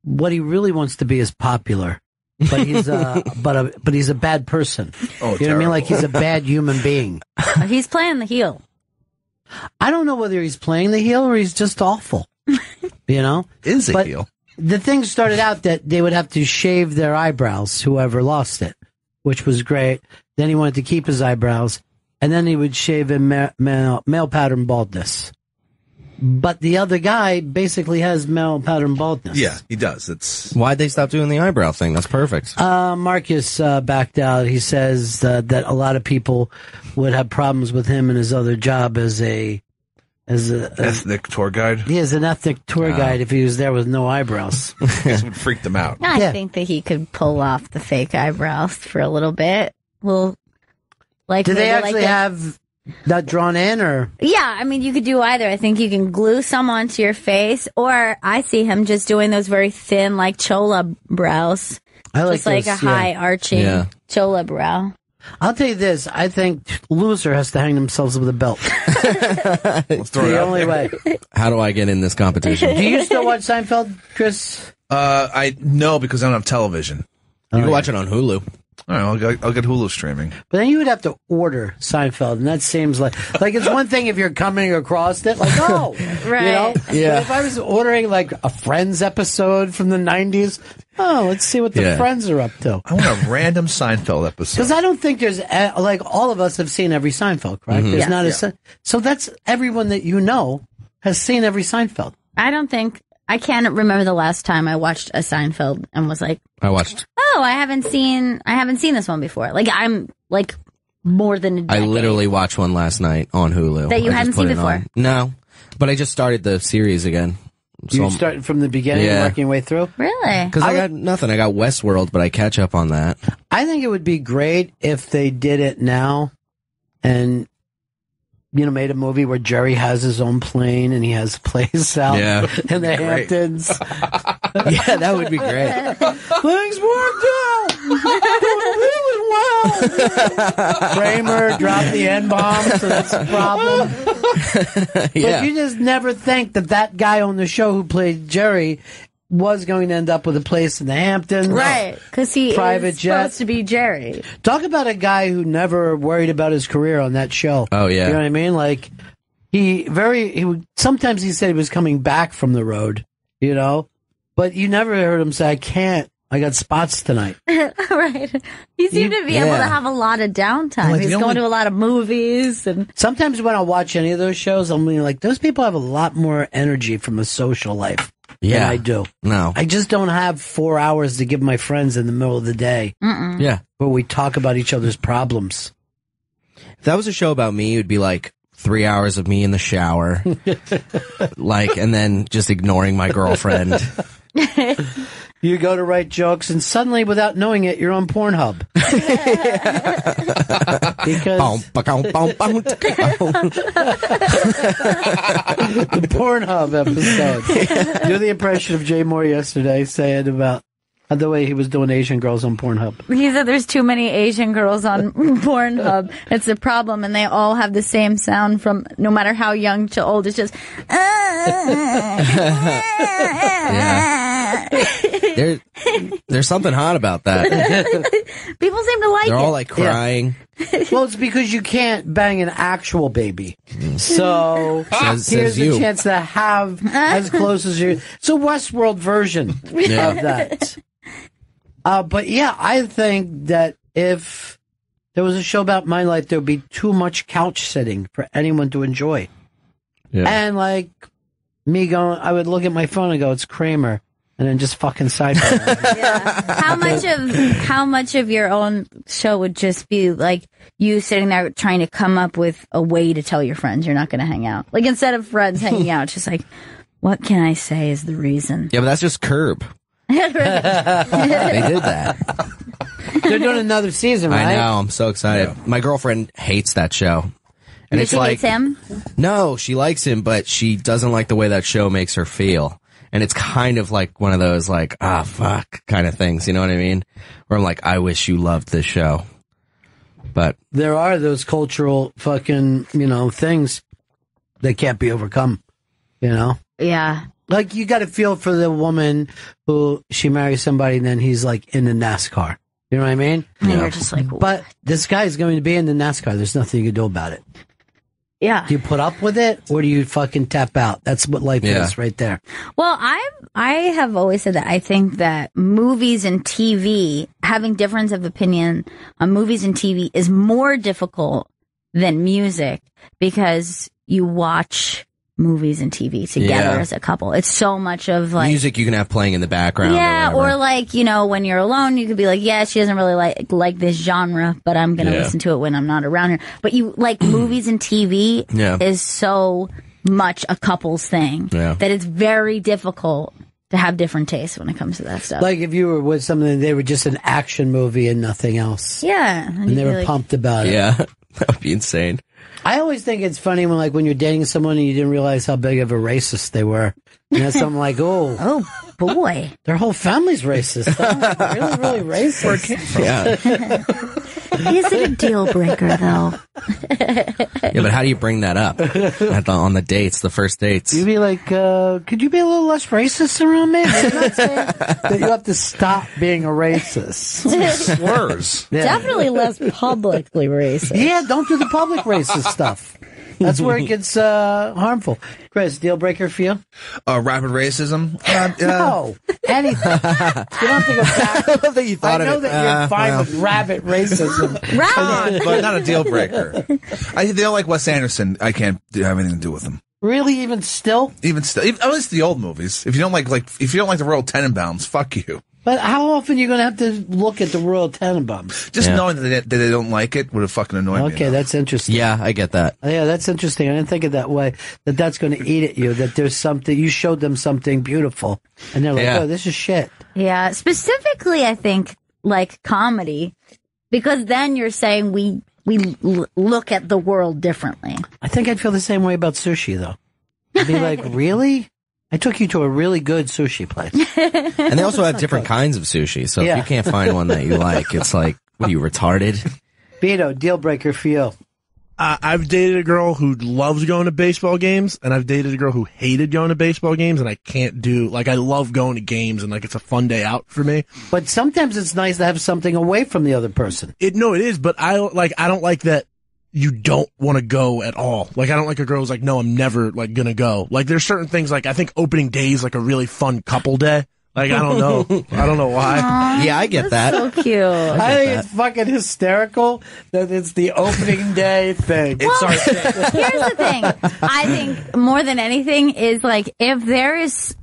what he really wants to be is popular. But he's but he's a bad person. Oh, you know what I mean? Like he's a bad human being. He's playing the heel. I don't know whether he's playing the heel or he's just awful. You know? Is a heel. The thing started out that they would have to shave their eyebrows, whoever lost it, which was great. Then he wanted to keep his eyebrows, and then he would shave in male pattern baldness. But the other guy basically has male pattern baldness. Yeah, he does. Why'd they stop doing the eyebrow thing? That's perfect. Marcus backed out. He says that a lot of people would have problems with him and his other job as a ethnic tour guide. He is an ethnic tour guide if he was there with no eyebrows. This would freak them out. I think that he could pull off the fake eyebrows for a little bit. Well, like, do they actually have that drawn in, or? Yeah, I mean, you could do either. I think you can glue some onto your face, or I see him just doing those very thin, like chola brows. I like just like those, a high arching chola brow. I'll tell you this. I think loser has to hang themselves with a belt. Let's throw it the out only there. way. How do I get in this competition? Do you still watch Seinfeld, Chris? I no, because I don't have television. You can watch it on Hulu. All right, I'll get Hulu streaming. But then you would have to order Seinfeld, and that seems like it's one thing if you're coming across it, like, oh, right. You know? Yeah. But if I was ordering like a Friends episode from the 90s, let's see what the Friends are up to. I want a random Seinfeld episode. Because I don't think there's, like, all of us have seen every Seinfeld, correct? Mm-hmm. There's not so that's everyone that you know has seen every Seinfeld. I can't remember the last time I watched a Seinfeld and was like, I haven't seen this one before. Like, I'm like more than a decade. I literally watched one last night on Hulu. That you I hadn't just put seen it before? on. No, but I just started the series again. You started from the beginning, working your way through? Really? Because I got nothing. I got Westworld, but I catch up on that. I think it would be great if they did it now and, made a movie where Jerry has his own plane and he has a place out in the Hamptons. Yeah, that would be great. Things worked out. Doing well. Kramer dropped the N-bomb, so that's a problem. But you just never think that guy on the show who played Jerry was going to end up with a place in the Hamptons. Right, because he private is jet. supposed to be Jerry. Talk about a guy who never worried about his career on that show. Oh, yeah. You know what I mean? Like, sometimes he said he was coming back from the road, but you never heard him say, I got spots tonight. Right. He seemed to be able to have a lot of downtime. He's going to a lot of movies. And sometimes when I watch any of those shows, I'm like, those people have a lot more energy from a social life. Yeah, than I do. No, I just don't have 4 hours to give my friends in the middle of the day. Yeah, where we talk about each other's problems. If that was a show about me, it would be like 3 hours of me in the shower, and then just ignoring my girlfriend. You go to write jokes, and suddenly, without knowing it, you're on Pornhub. Because the Pornhub episode. Do the impression of Jay Moore yesterday saying about the way he was doing Asian girls on Pornhub. He said there's too many Asian girls on Pornhub. It's a problem, and they all have the same sound from no matter how young to old. It's just. There's something hot about that. People seem to like it. They're all like crying. Yeah. Well, it's because you can't bang an actual baby. So here's the chance to have as close as you. It's a Westworld version of that. But yeah, I think that if there was a show about my life, there would be too much couch sitting for anyone to enjoy. Yeah. And like me going, I would look at my phone and go, it's Kramer. And then just fucking sidebar. How much of your own show would just be like you sitting there trying to come up with a way to tell your friends you're not going to hang out? Like instead of friends hanging out, it's just like, what can I say is the reason? Yeah, but that's just Curb. They did that. They're doing another season, right? I know. I'm so excited. Yeah. My girlfriend hates that show. And it's like, hates him? No, she likes him, but she doesn't like the way that show makes her feel. And it's kind of like one of those like, fuck kind of things. You know what I mean? Where I'm like, I wish you loved this show. But there are those cultural fucking, things that can't be overcome, Yeah. Like you got to feel for the woman who she marries somebody and then he's like in the NASCAR. You know what I mean? And you're just like, what? But this guy is going to be in the NASCAR. There's nothing you can do about it. Yeah. Do you put up with it or do you fucking tap out? That's what life is right there. Well, I have always said that I think that movies and TV, having difference of opinion on movies and TV is more difficult than music because you watch movies and TV together as a couple. It's so much of like music you can have playing in the background. Yeah, or like, when you're alone, you could be like, yeah, she doesn't really like this genre, but I'm going to listen to it when I'm not around her. But you like movies and TV is so much a couple's thing that it's very difficult to have different tastes when it comes to that stuff. Like if you were with something, they were just an action movie and nothing else. Yeah. And they were pumped about it. Yeah, that would be insane. I always think it's funny when you're dating someone and you didn't realize how big of a racist they were. And that's something like, oh boy, their whole family's racist. Really racist. Where it came from. Yeah. Is it a deal breaker though? Yeah, but how do you bring that up on the dates, the first dates? You'd be like, could you be a little less racist around me? I'm not saying that you have to stop being a racist. Slurs. Yeah. Definitely less publicly racist. Yeah, don't do the public racist stuff. That's where it gets harmful. Chris, deal breaker for you? Rapid racism? No, anything. You don't have to go back. I love that you thought I know that you're fine with rabbit racism. But not a deal breaker. They don't like Wes Anderson. I can't have anything to do with him. Really, even still? Even at least the old movies. If you don't like the Royal Tenenbaums, fuck you. But how often are you going to have to look at the Royal Tenenbaums? Just knowing that they don't like it would have fucking annoyed me. Okay, that's interesting. Yeah, I get that. Yeah, that's interesting. I didn't think of that way. That's going to eat at you. That there's something, you showed them something beautiful. And they're like, oh, this is shit. Yeah, specifically, I think, like comedy. Because then you're saying we look at the world differently. I think I'd feel the same way about sushi, though. I'd be like, really? I took you to a really good sushi place. And they also have different kinds of sushi. So if you can't find one that you like, it's like, what are you, retarded? Beto, deal breaker for you. I've dated a girl who loves going to baseball games, and I've dated a girl who hated going to baseball games, and I can't do, I love going to games, and it's a fun day out for me. But sometimes it's nice to have something away from the other person. No, it is, but I don't like that you don't want to go at all. I don't like a girl who's like, no, I'm never gonna go. There's certain things, I think opening day is a really fun couple day. I don't know. I don't know why. Aww, yeah, I get that. So cute. I think it's fucking hysterical that it's the opening day thing. Well, here's the thing. I think more than anything is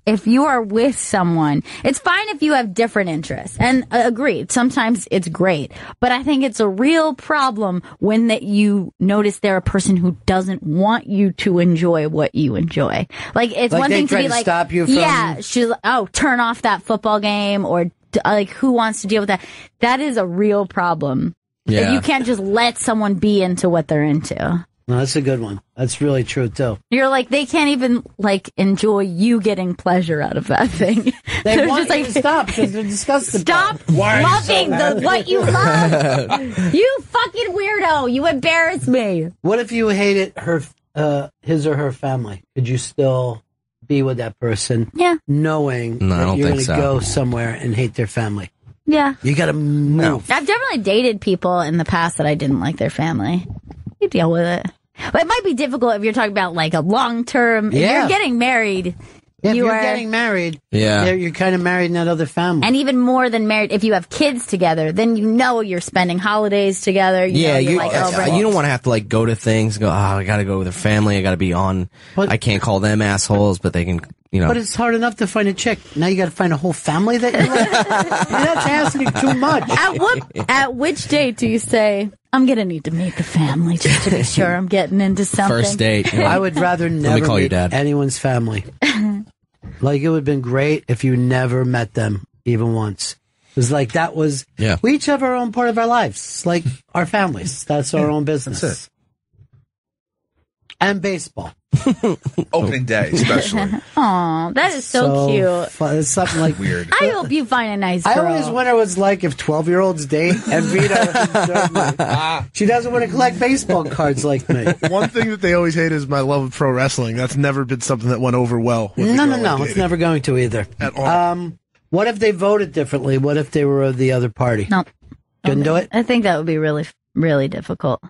if you are with someone, it's fine if you have different interests. And agreed, sometimes it's great. But I think it's a real problem when that you notice they're a person who doesn't want you to enjoy what you enjoy. It's one thing to be like, stop you from... yeah, she's like, oh, turn off that football game, or like who wants to deal with that? That is a real problem. Yeah. You can't just let someone be into what they're into. No, that's a good one. That's really true too. You're like, they can't even like enjoy you getting pleasure out of that thing. They want you to stop because they're disgusted. Stop loving what you love. You fucking weirdo. You embarrass me. What if you hated his or her family? Could you still be with that person? Yeah. Knowing No, I that don't you're think going to so. go somewhere and hate their family. Yeah. You got to move. I've definitely dated people in the past that I didn't like their family. You deal with it. But it might be difficult if you're talking about like a long term. If you're getting married. If you're getting married, you're kind of married in that other family. And even more than married, if you have kids together, then you know you're spending holidays together. You don't want to have to like go to things. Go, I got to go with their family. I got to be on. I can't call them assholes, but they can. But it's hard enough to find a chick. Now you got to find a whole family that you like. That's asking too much. At which date do you say, I'm going to need to meet the family just to be sure I'm getting into something? First date. I would rather never call your meet dad. anyone's family. Like, it would have been great if you never met them even once. It was like, we each have our own part of our lives. It's like our families. That's our own business. That's it. And baseball. Opening day, especially. Aw, that is so cute. Fun. It's something like weird. I hope you find a nice girl. I always wonder what it's like if 12-year-olds date and Vito. She doesn't want to collect baseball cards like me. One thing that they always hate is my love of pro wrestling. That's never been something that went over well. With No. It's never going to either. At all. What if they voted differently? What if they were the other party? No. Couldn't do it? I think that would be really, really difficult.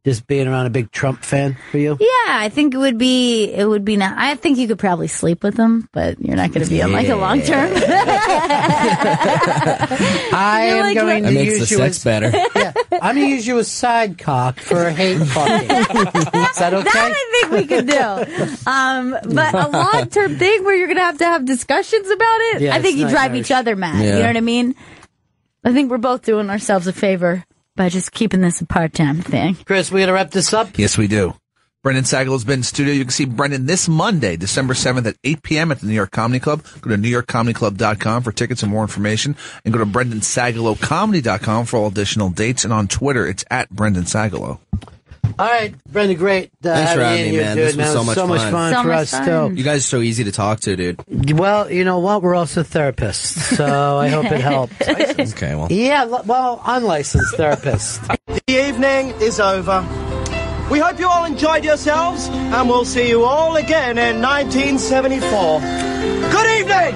Just being around a big Trump fan for you? Yeah, I think it would be not. I think you could probably sleep with them, but you're not going to be on like a long term. I am going to makes use the you sex as better. Yeah, I'm going to use you as side cock for hate fucking. Is that okay? That I think we could do. But a long term thing where you're going to have discussions about it, Yeah, I think it's you drive nightmarish. each other mad. Yeah. You know what I mean? I think we're both doing ourselves a favor by just keeping this a part-time thing. Chris, we got to wrap this up? Yes, we do. Brendan Sagalow's been in studio. You can see Brendan this Monday, December 7th at 8 p.m. at the New York Comedy Club. Go to NewYorkComedyClub.com for tickets and more information. And go to BrendanSagalowComedy.com for all additional dates. And on Twitter, it's at Brendan Sagalow. All right, Brendan, great. Thanks for having me, you, man. dude, This was so much fun. So for much us, fun. too. You guys are so easy to talk to, dude. Well, you know what? We're also therapists, so I hope it helped. Okay, well. Yeah, well, unlicensed therapists. The evening is over. We hope you all enjoyed yourselves, and we'll see you all again in 1974. Good evening!